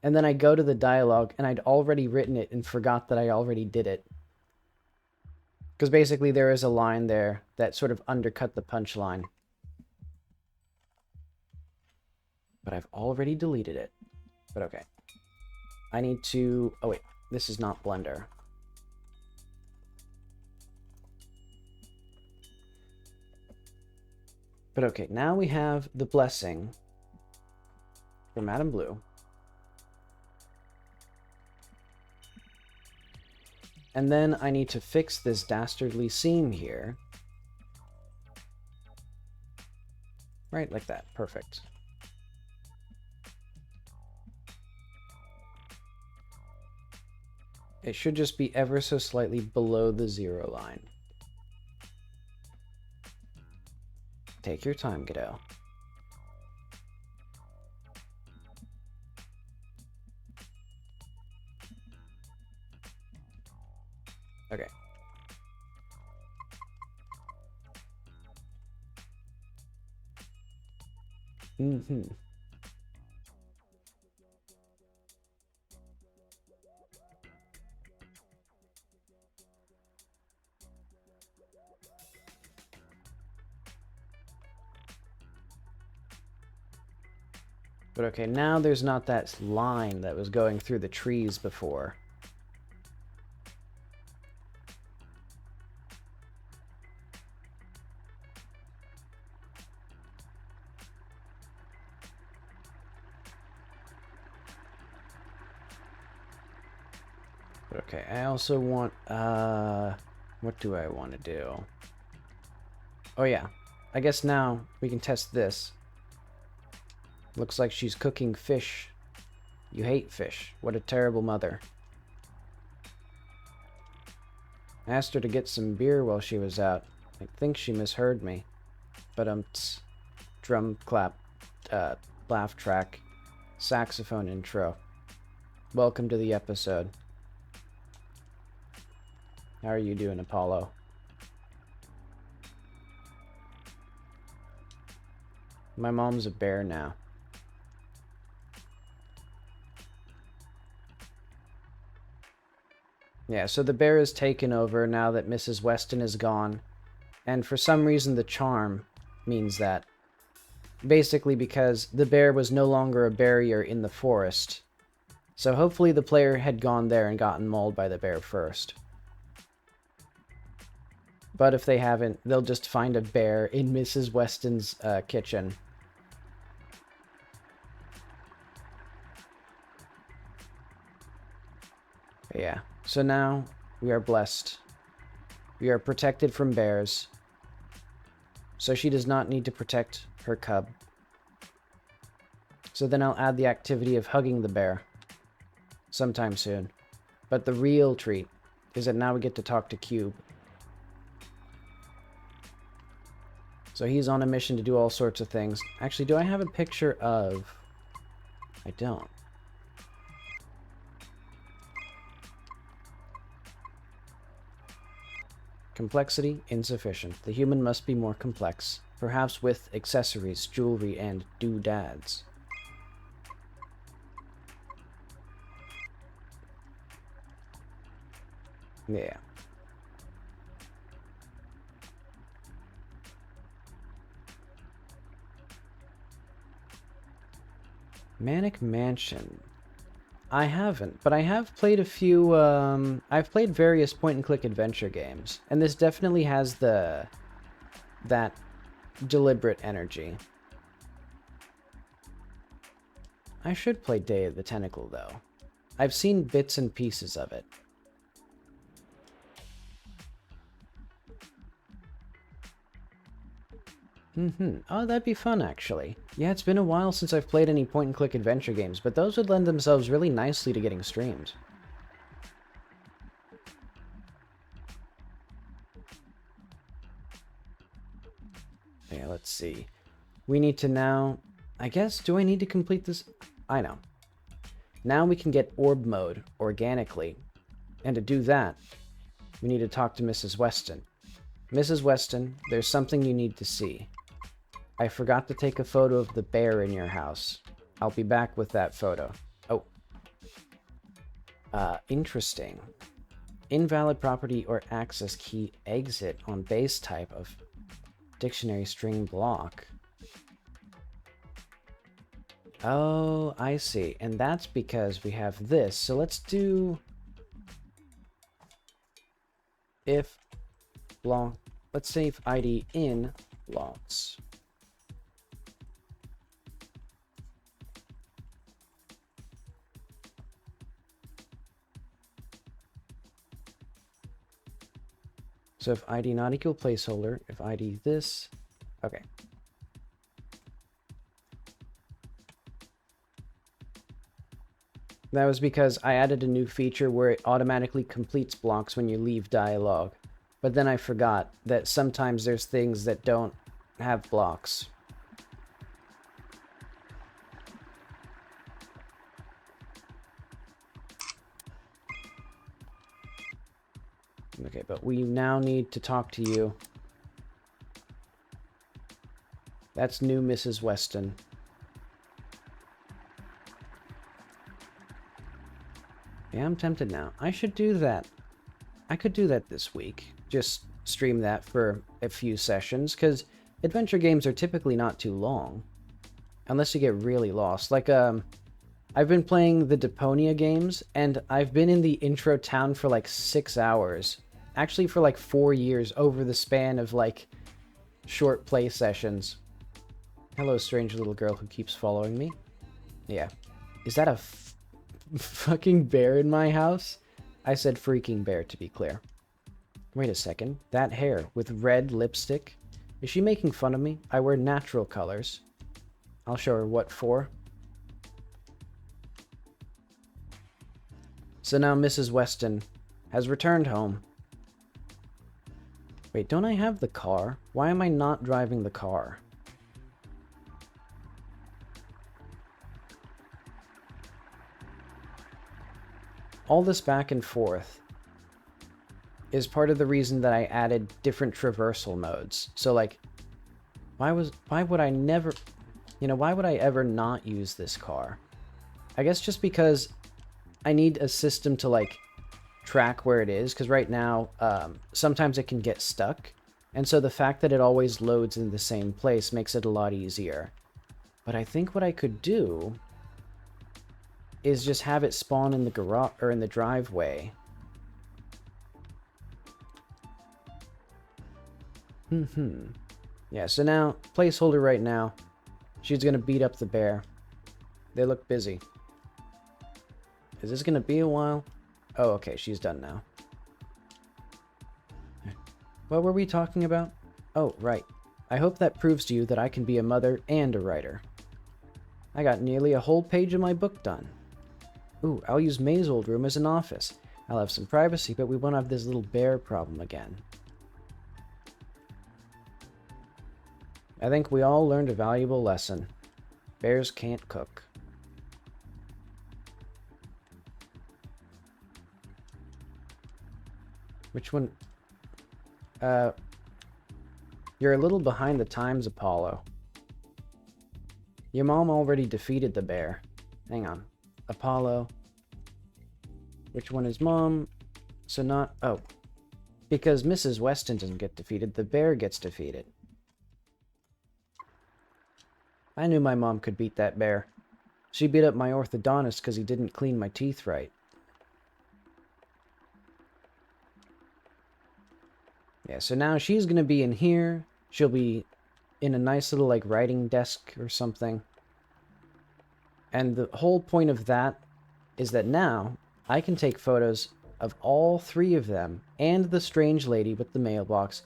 And then I go to the dialogue and I'd already written it and forgot that I already did it. Because basically there is a line there that sort of undercut the punchline. But I've already deleted it. But okay. I need to... Oh wait, this is not Blender. But okay, now we have the blessing for Madame Blue. And then I need to fix this dastardly seam here. Right, like that. Perfect. It should just be ever so slightly below the 0 line. Take your time, Godot. Okay. Mm-hmm. But okay, now there's not that line that was going through the trees before. Okay, I also want, what do I want to do? Oh yeah, I guess now we can test this. Looks like she's cooking fish. You hate fish. What a terrible mother. I asked her to get some beer while she was out. I think she misheard me. But drum clap, laugh track, saxophone intro. Welcome to the episode. How are you doing, Apollo? My mom's a bear now. Yeah, so the bear is taken over now that Mrs. Weston is gone. And for some reason the charm means that. Basically because the bear was no longer a barrier in the forest. So hopefully the player had gone there and gotten mauled by the bear first. But if they haven't, they'll just find a bear in Mrs. Weston's kitchen. But yeah, so now we are blessed. We are protected from bears. So she does not need to protect her cub. So then I'll add the activity of hugging the bear sometime soon. But the real treat is that now we get to talk to Cube. So he's on a mission to do all sorts of things. Actually, do I have a picture of... I don't. Complexity insufficient. The human must be more complex. Perhaps with accessories, jewelry, and doodads. Yeah. Manic Mansion. I haven't, but I have played a few, I've played various point-and-click adventure games, and this definitely has that deliberate energy. I should play Day of the Tentacle, though. I've seen bits and pieces of it. Oh, that'd be fun, actually. Yeah, it's been a while since I've played any point-and-click adventure games, but those would lend themselves really nicely to getting streamed. Yeah, let's see. We need to now... I guess, do I need to complete this? I know. Now we can get orb mode organically. And to do that, we need to talk to Mrs. Weston. Mrs. Weston, there's something you need to see. I forgot to take a photo of the bear in your house. I'll be back with that photo. Oh. Interesting. Invalid property or access key exit on base type of dictionary string block. Oh, I see. And that's because we have this. So let's do if block. Let's say if ID in blocks. So if ID not equal placeholder, if ID this, okay. That was because I added a new feature where it automatically completes blocks when you leave dialogue. But then I forgot that sometimes there's things that don't have blocks. Okay, but we now need to talk to you. That's new Mrs. Weston. Yeah, I'm tempted now. I should do that. I could do that this week. Just stream that for a few sessions, because adventure games are typically not too long. Unless you get really lost. Like, I've been playing the Deponia games, and I've been in the intro town for like 6 hours. Actually, for like 4 years over the span of like short play sessions. Hello, strange little girl who keeps following me. Yeah. Is that a fucking bear in my house? I said freaking bear, to be clear. Wait a second. That hair with red lipstick? Is she making fun of me? I wear natural colors. I'll show her what for. So now Mrs. Weston has returned home. Wait, don't I have the car? Why am I not driving the car? All this back and forth is part of the reason that I added different traversal modes. So like, why would I never, why would I ever not use this car? I guess just because I need a system to like track where it is, because right now sometimes it can get stuck, and so the fact that it always loads in the same place makes it a lot easier. But I think what I could do is just have it spawn in the garage or in the driveway. Yeah, so now placeholder right now, she's gonna beat up the bear. They look busy. Is this gonna be a while? Oh, okay, she's done now. What were we talking about? Oh, right. I hope that proves to you that I can be a mother and a writer. I got nearly a whole page of my book done. Ooh, I'll use May's old room as an office. I'll have some privacy, but we won't have this little bear problem again. I think we all learned a valuable lesson. Bears can't cook. Which one? You're a little behind the times, Apollo. Your mom already defeated the bear. Hang on. Apollo. Which one is mom? So not... Oh. Because Mrs. Weston doesn't get defeated, the bear gets defeated. I knew my mom could beat that bear. She beat up my orthodontist because he didn't clean my teeth right. Yeah, so now she's gonna be in here. She'll be in a nice little, like, writing desk or something. And the whole point of that is that now I can take photos of all three of them and the strange lady with the mailbox.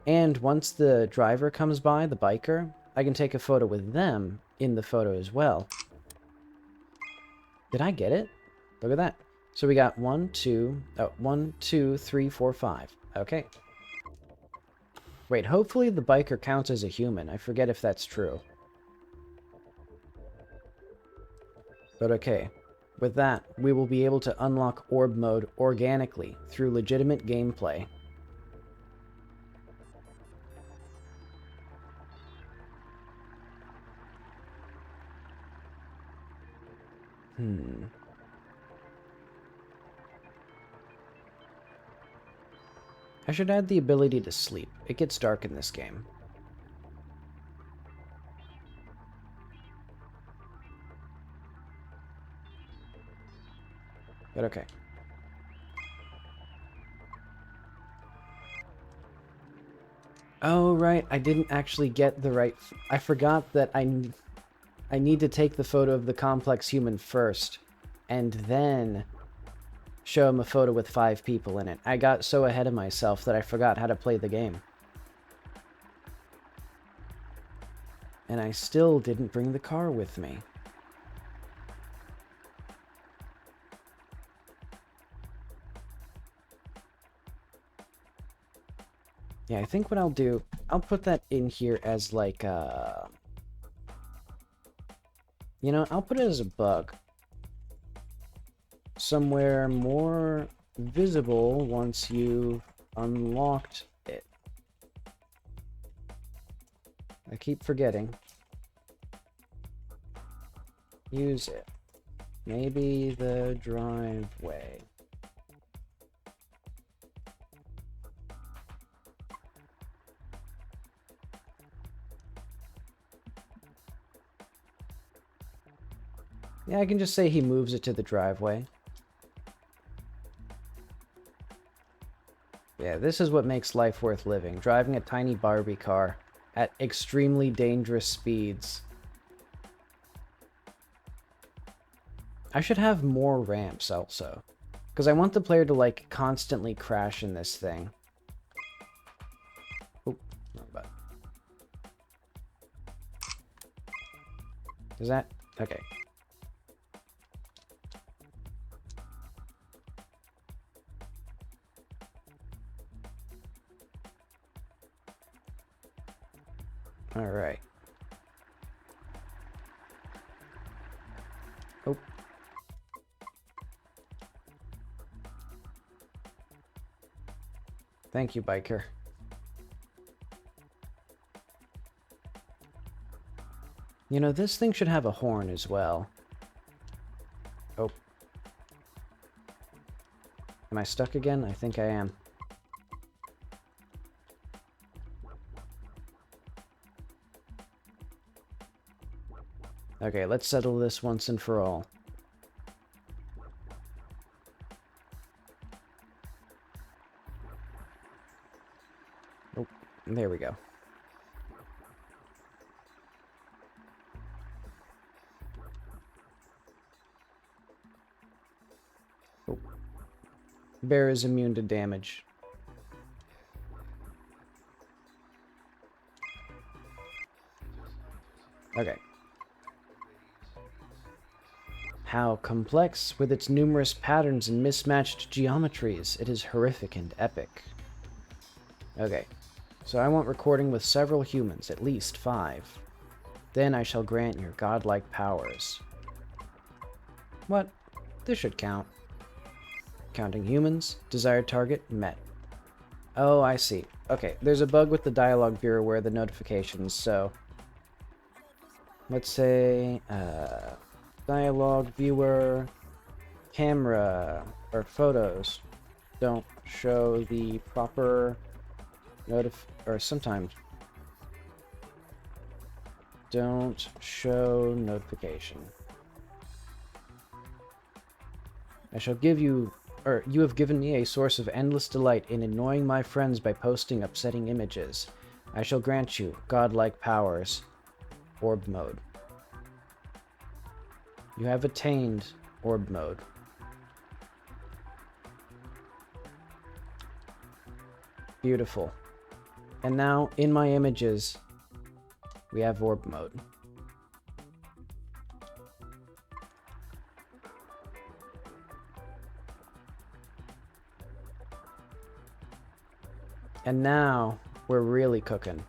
And once the driver comes by, the biker, I can take a photo with them in the photo as well. Did I get it? Look at that. So we got 1, 2, 3, 4, 5. Okay. Wait, hopefully the biker counts as a human. I forget if that's true. But okay. With that, we will be able to unlock orb mode organically through legitimate gameplay. I should add the ability to sleep. It gets dark in this game. But okay. Oh, right. I didn't actually get the right... I forgot that I need to take the photo of the complex human first, and then show him a photo with 5 people in it. I got so ahead of myself that I forgot how to play the game. And I still didn't bring the car with me. Yeah, I think what I'll do, I'll put that in here as like a... I'll put it as a bug. Somewhere more visible once you've unlocked it. I keep forgetting. Use it. Maybe the driveway. Yeah, I can just say he moves it to the driveway. Yeah, this is what makes life worth living. Driving a tiny Barbie car at extremely dangerous speeds. I should have more ramps also. Because I want the player to, like, constantly crash in this thing. Oh, wrong button. Is that... Okay. Alright. Oh. Thank you, biker. You know, this thing should have a horn as well. Oh. Am I stuck again? I think I am. Okay, let's settle this once and for all. Oh, there we go. Oh. Bear is immune to damage. Okay. How complex, with its numerous patterns and mismatched geometries. It is horrific and epic. Okay. So I want recording with several humans, at least 5. Then I shall grant your godlike powers. What? This should count. Counting humans. Desired target met. Oh, I see. Okay, there's a bug with the dialogue viewer where the notifications, so... Let's say, dialogue viewer, camera, or photos don't show the proper or sometimes don't show notification. I shall give you, or you have given me a source of endless delight in annoying my friends by posting upsetting images. I shall grant you godlike powers. Orb mode. You have attained orb mode. Beautiful. And now, in my images, we have orb mode. And now, we're really cooking.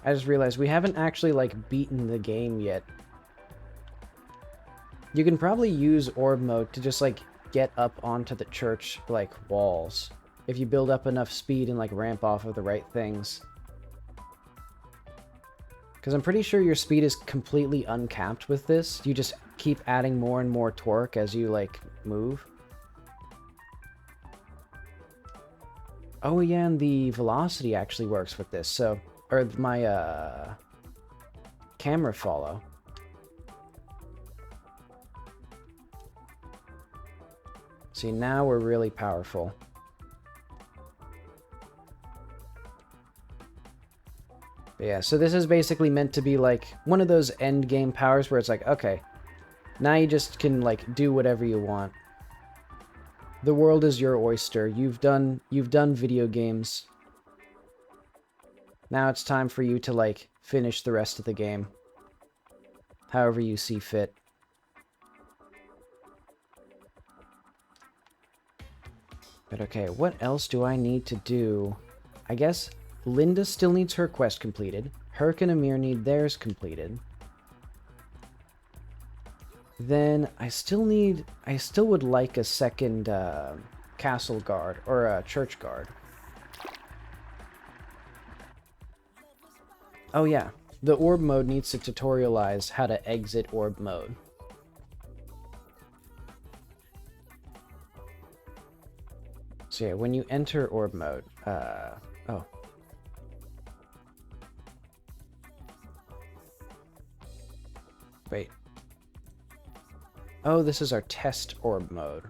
I just realized we haven't actually, like, beaten the game yet. You can probably use orb mode to just, like, get up onto the church, like, walls. If you build up enough speed and, like, ramp off of the right things. Because I'm pretty sure your speed is completely uncapped with this. You just keep adding more and more torque as you, like, move. Oh, yeah, and the velocity actually works with this, so... Or my, camera follow. See, now we're really powerful. But yeah, so this is basically meant to be like one of those end game powers where it's like, okay, now you just can like do whatever you want. The world is your oyster. You've done video games. Now it's time for you to, like, finish the rest of the game. However you see fit. But okay, what else do I need to do? I guess Linda still needs her quest completed. Herc and Amir need theirs completed. Then I still would like a second castle guard, or a church guard. Oh yeah, the orb mode needs to tutorialize how to exit orb mode. So yeah, when you enter orb mode, oh. Wait. Oh, this is our test orb mode.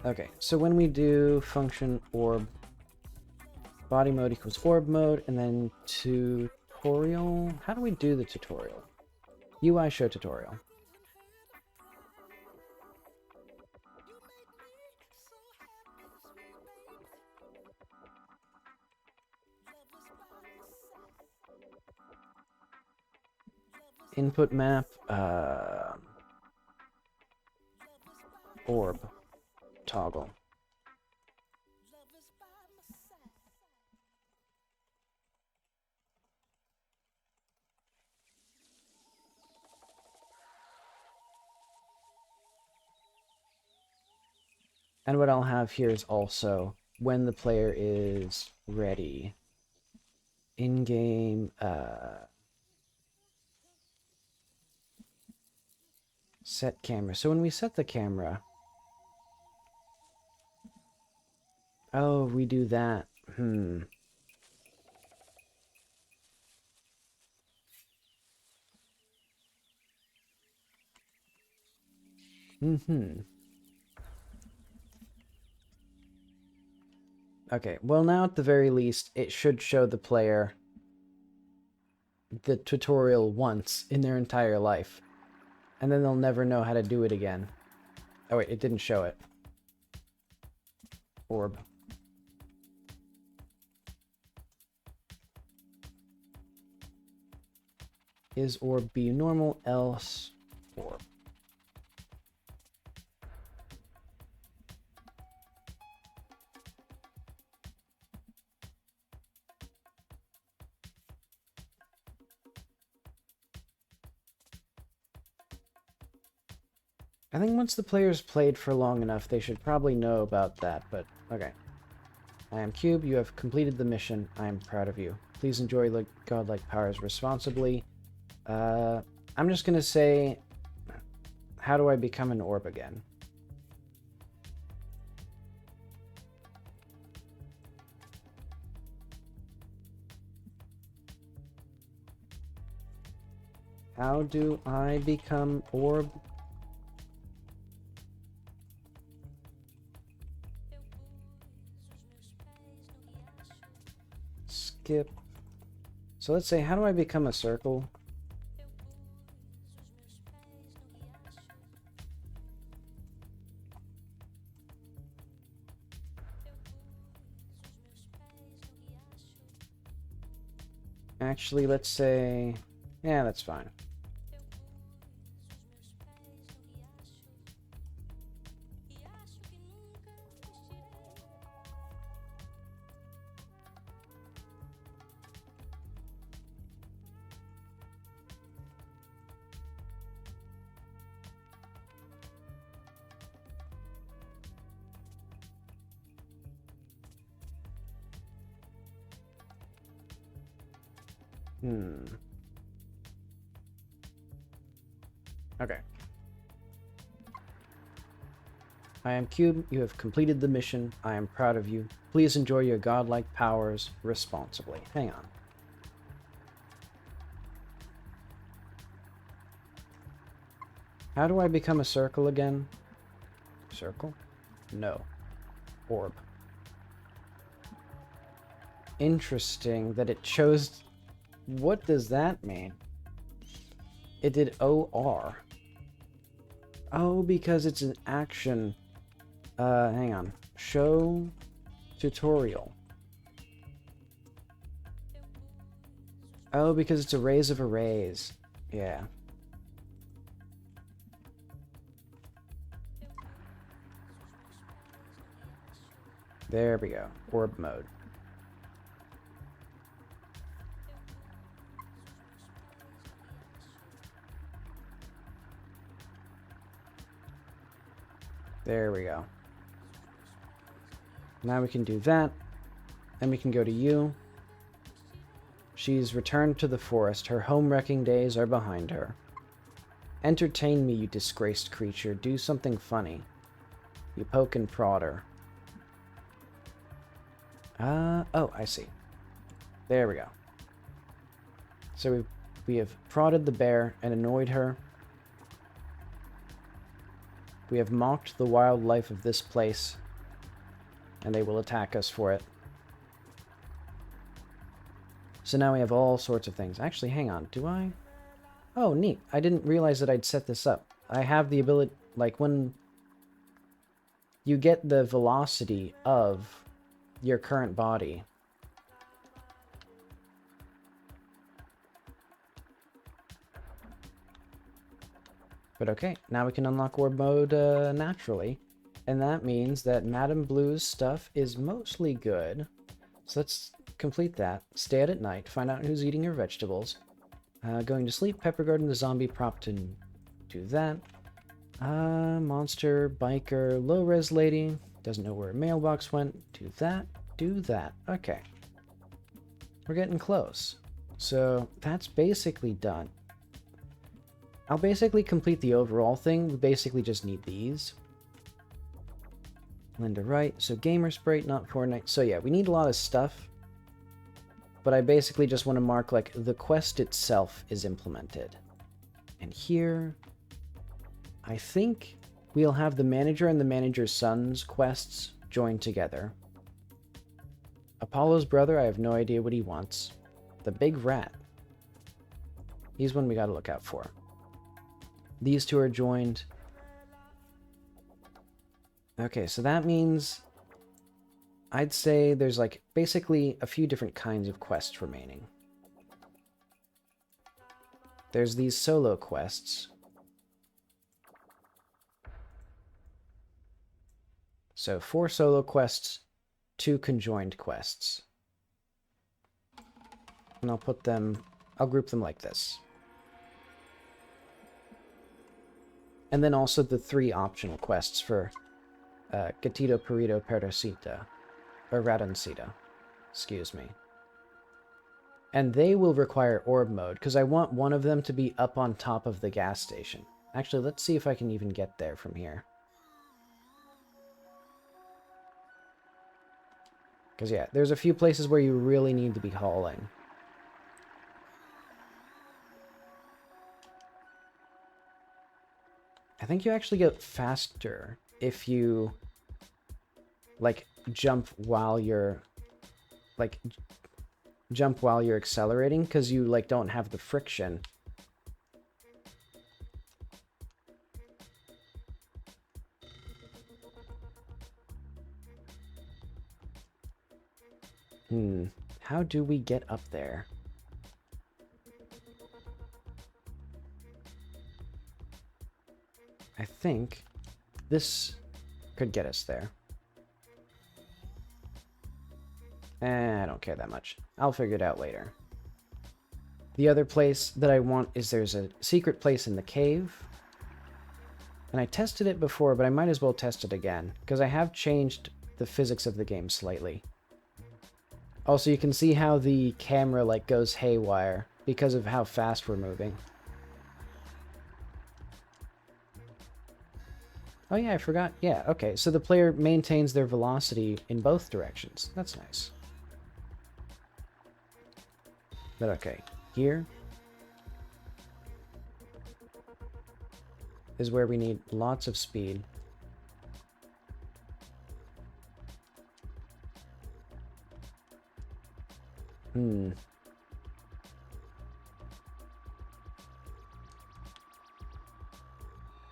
Okay, so when we do function orb, body mode equals orb mode, and then tutorial. How do we do the tutorial? UI show tutorial. Input map, orb, toggle. And what I'll have here is also when the player is ready. In-game, set camera. So when we set the camera... Oh, we do that. Mm-hmm. Okay, well now at the very least, it should show the player the tutorial once in their entire life. And then they'll never know how to do it again. Oh wait, it didn't show it. Orb. Is orb be normal, else orb. I think once the player's played for long enough, they should probably know about that, but okay. I am Cube, you have completed the mission, I am proud of you. Please enjoy the godlike powers responsibly. I'm just gonna say, how do I become an orb again? How do I become orb? Skip. So let's say, how do I become a circle? Actually, let's say, yeah, that's fine. Okay. I am Cube, you have completed the mission, I am proud of you. Please enjoy your godlike powers responsibly. Hang on. How do I become a circle again? Circle? No. Orb. Interesting that it chose... What does that mean? It did OR. Oh, because it's an action. Hang on. Show tutorial. Oh, because it's arrays of arrays. Yeah. There we go. Orb mode. There we go. Now we can do that. Then we can go to you. She's returned to the forest. Her home-wrecking days are behind her. Entertain me, you disgraced creature. Do something funny. You poke and prod her. Oh, I see. There we go. So we have prodded the bear and annoyed her. We have mocked the wildlife of this place, and they will attack us for it. So now we have all sorts of things. Actually, hang on. Do I? Oh, neat. I didn't realize that I'd set this up. I have the ability, like when you get the velocity of your current body. But okay, now we can unlock orb mode naturally. And that means that Madame Blue's stuff is mostly good. So let's complete that. Stay out at night, find out who's eating your vegetables. Going to sleep, Pepper Garden the zombie prop to do that. Monster, biker, low-res lady. Doesn't know where a mailbox went. Do that, do that. Okay. We're getting close. So that's basically done. I'll basically complete the overall thing. We basically just need these. Linda Wright. So Gamer Sprite, not Fortnite. So yeah, we need a lot of stuff. But I basically just want to mark, like, the quest itself is implemented. And here, I think we'll have the manager and the manager's son's quests joined together. Apollo's brother, I have no idea what he wants. The big rat. He's one we gotta look out for. These two are joined. Okay, so that means I'd say there's like basically a few different kinds of quests remaining. There's these solo quests. So 4 solo quests, 2 conjoined quests. And I'll group them like this. And then also the 3 optional quests for Gatito, Perito, Perdosita. Or Ratoncita. Excuse me. And they will require orb mode, because I want one of them to be up on top of the gas station. Actually, let's see if I can even get there from here. Because yeah, there's a few places where you really need to be hauling. I think you actually get faster if you, like, jump while you're accelerating, because you, like, don't have the friction. How do we get up there? I think this could get us there. I don't care that much. I'll figure it out later. The other place that I want is there's a secret place in the cave. And I tested it before, but I might as well test it again, because I have changed the physics of the game slightly. Also, you can see how the camera, like, goes haywire because of how fast we're moving. Oh yeah, I forgot. Yeah, okay. So the player maintains their velocity in both directions. That's nice. But okay, here is where we need lots of speed.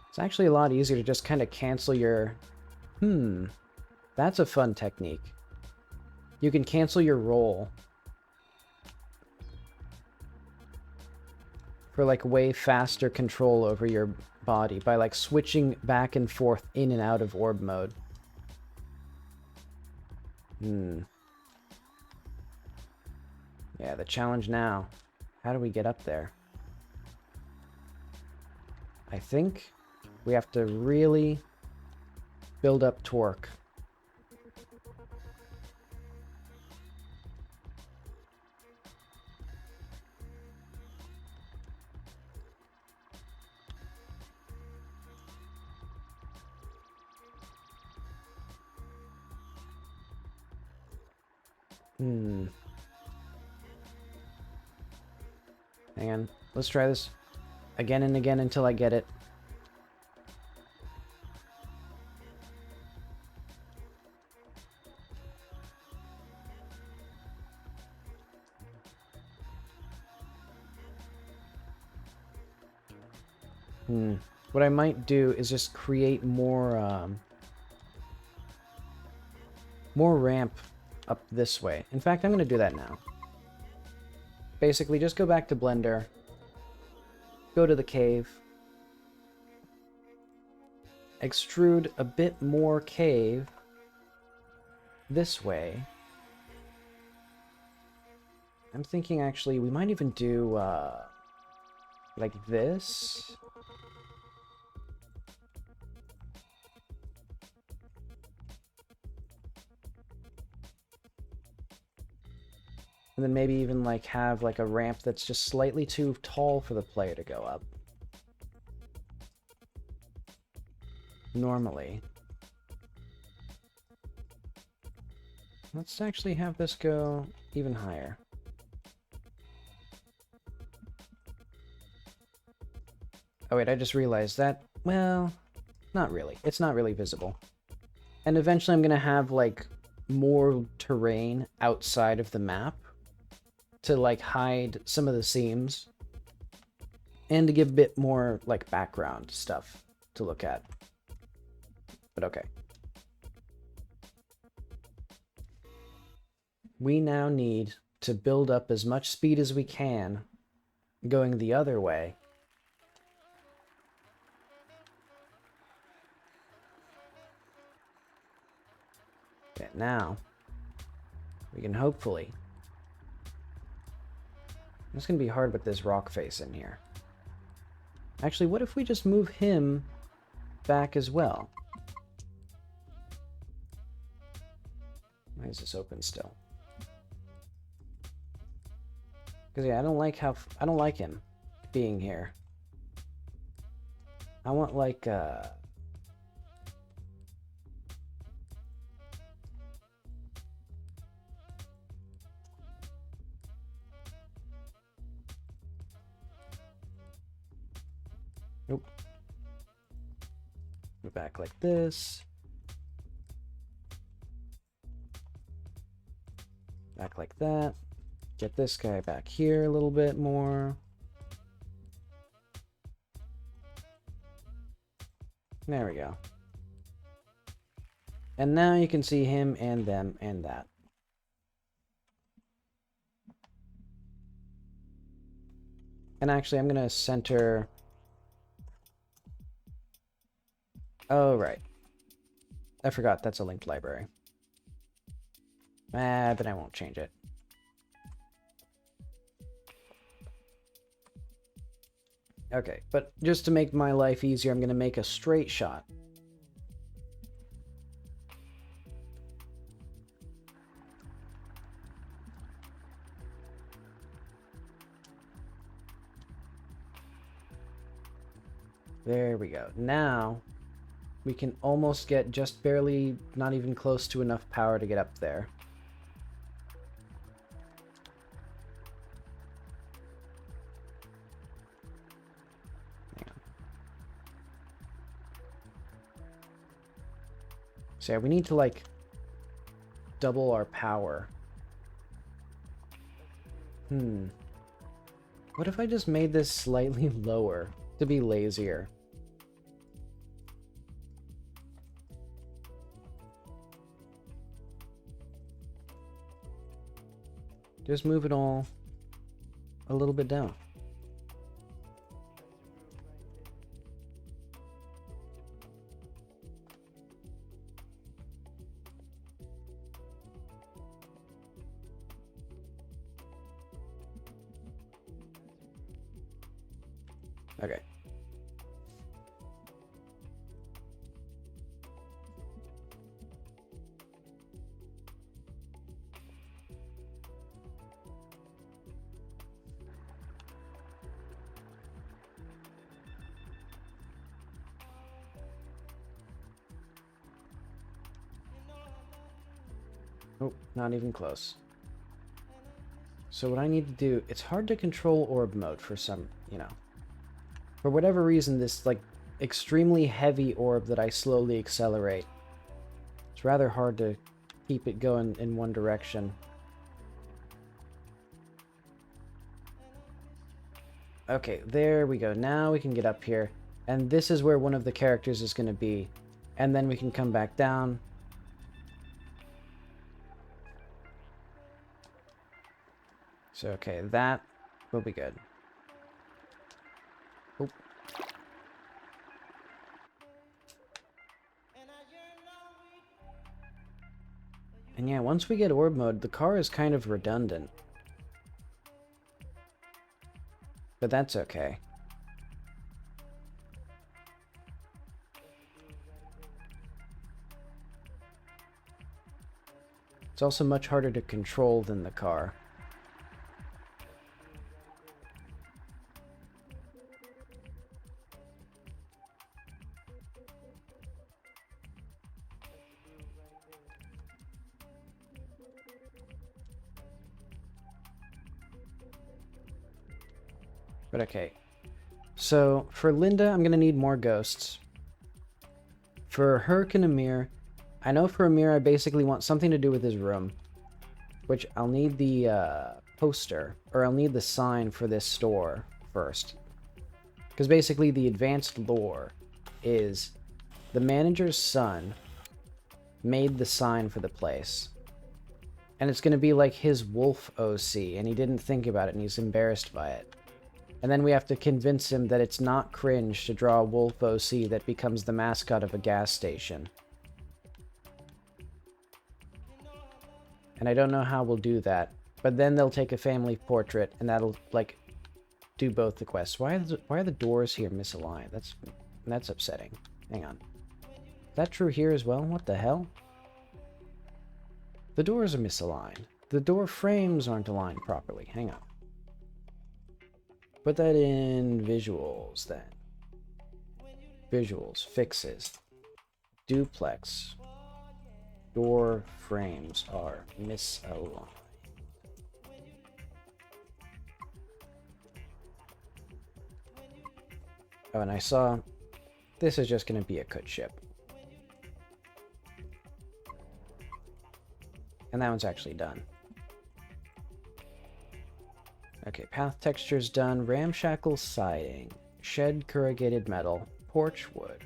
It's actually a lot easier to just kind of cancel your... That's a fun technique. You can cancel your roll for, like, way faster control over your body by, like, switching back and forth in and out of orb mode. Yeah, the challenge now. How do we get up there? I think we have to really build up torque. Hang on. Let's try this again and again until I get it. What I might do is just create more ramp up this way. In fact, I'm going to do that now. Basically, just go back to Blender, go to the cave, extrude a bit more cave this way. I'm thinking actually we might even do like this. And then maybe even like have like a ramp that's just slightly too tall for the player to go up. Normally. Let's actually have this go even higher. Oh wait, I just realized that, well, not really. It's not really visible. And eventually I'm gonna have like more terrain outside of the map to like hide some of the seams and to give a bit more like background stuff to look at. But okay. We now need to build up as much speed as we can going the other way. Okay, now we can hopefully... It's going to be hard with this rock face in here. Actually, what if we just move him back as well? Why is this open still? Because yeah, I don't like him being here. I want like nope. Go back like this. Back like that. Get this guy back here a little bit more. There we go. And now you can see him and them and that. And actually, I'm going to center... Oh, right. I forgot that's a linked library. But I won't change it. Okay, but just to make my life easier, I'm going to make a straight shot. There we go. Now, we can almost get just barely, not even close to enough power to get up there. So yeah, we need to like double our power. What if I just made this slightly lower to be lazier? Just move it all a little bit down. Okay. Oh, not even close. So what I need to do, it's hard to control orb mode for some, for whatever reason, this like extremely heavy orb that I slowly accelerate. It's rather hard to keep it going in one direction. Okay, there we go. Now we can get up here. And this is where one of the characters is going to be. And then we can come back down. So, okay, that will be good. Oop. And yeah, once we get orb mode, the car is kind of redundant. But that's okay. It's also much harder to control than the car. But okay. So, for Linda, I'm going to need more ghosts. For Herc and Amir, I know for Amir I basically want something to do with his room. Which, I'll need the poster, or I'll need the sign for this store first. Because basically the advanced lore is the manager's son made the sign for the place. And it's going to be like his wolf OC, and he didn't think about it, and he's embarrassed by it. And then we have to convince him that it's not cringe to draw a wolf OC that becomes the mascot of a gas station. And I don't know how we'll do that. But then they'll take a family portrait, and that'll, like, do both the quests. Why are the doors here misaligned? That's upsetting. Hang on. Is that true here as well? What the hell? The doors are misaligned. The door frames aren't aligned properly. Hang on. Put that in visuals, then. Visuals, fixes. Duplex. Door frames are misaligned. Oh, and I saw this is just going to be a cut ship. And that one's actually done. Okay, path texture's done. Ramshackle siding. Shed corrugated metal. Porch wood.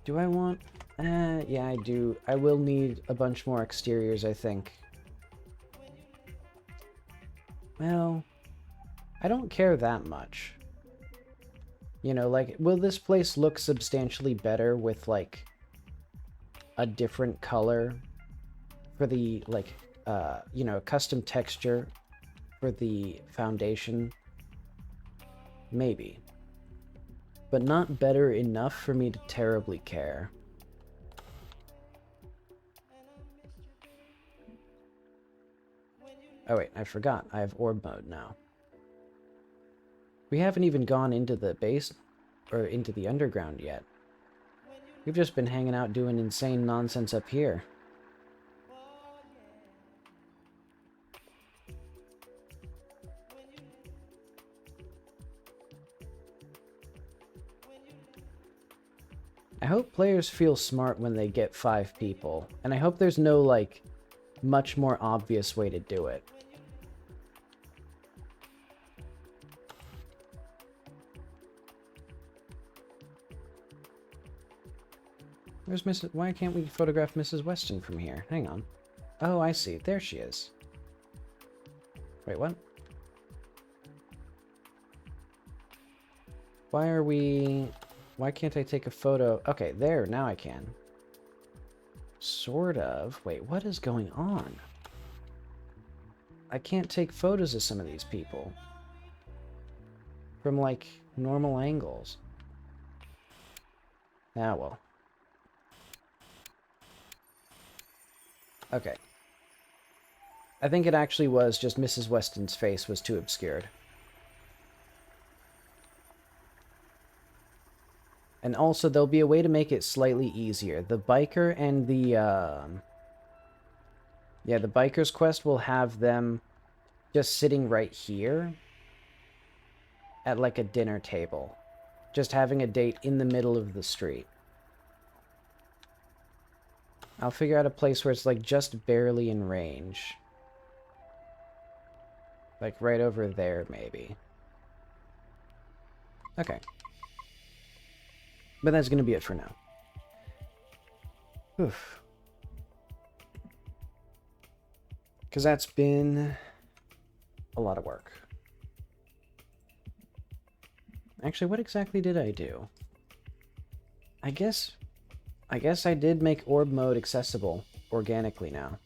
Do I want... yeah, I do. I will need a bunch more exteriors, I think. Well, I don't care that much. You know, like, will this place look substantially better with, like, a different color for the, like, you know, custom texture for the foundation? Maybe. But not better enough for me to terribly care. Oh wait, I forgot. I have orb mode now. We haven't even gone into the base, or into the underground yet. We've just been hanging out doing insane nonsense up here. I hope players feel smart when they get 5 people, and I hope there's no, like, much more obvious way to do it. Where's Mrs. Why can't we photograph Mrs. Weston from here? Hang on. Oh, I see. There she is. Wait, what? Why can't I take a photo? Okay, there, now I can. Sort of. Wait, what is going on? I can't take photos of some of these people. From, like, normal angles. Ah, well. Okay. I think it actually was just Mrs. Weston's face was too obscured. And also, there'll be a way to make it slightly easier. The biker and the, yeah, the biker's quest will have them just sitting right here at, like, a dinner table. Just having a date in the middle of the street. I'll figure out a place where it's, like, just barely in range. Like, right over there, maybe. Okay. But that's going to be it for now. Oof. Because that's been a lot of work. Actually, what exactly did I do? I guess I did make orb mode accessible organically now.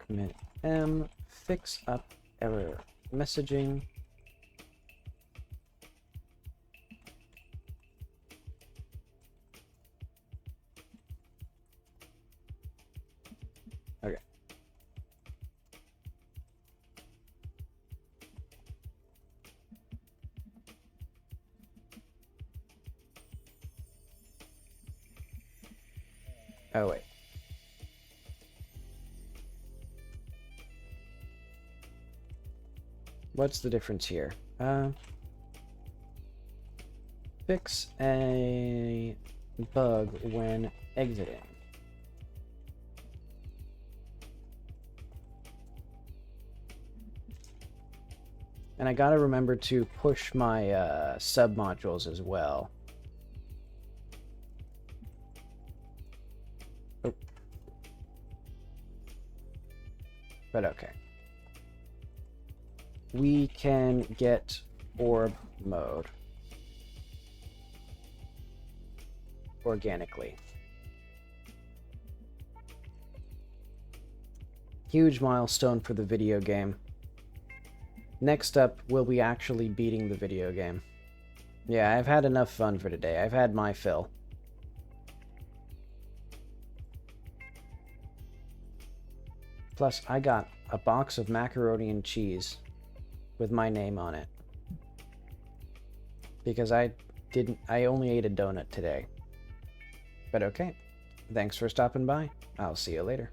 Commit M, fix up error messaging. Okay. Oh, wait. What's the difference here? Fix a bug when exiting. And I gotta remember to push my submodules as well. Oh. But okay. We can get orb mode organically. Huge milestone for the video game. Next up, we'll be actually beating the video game. Yeah, I've had enough fun for today. I've had my fill. Plus, I got a box of macaroni and cheese with my name on it. Because I only ate a donut today. But okay. Thanks for stopping by. I'll see you later.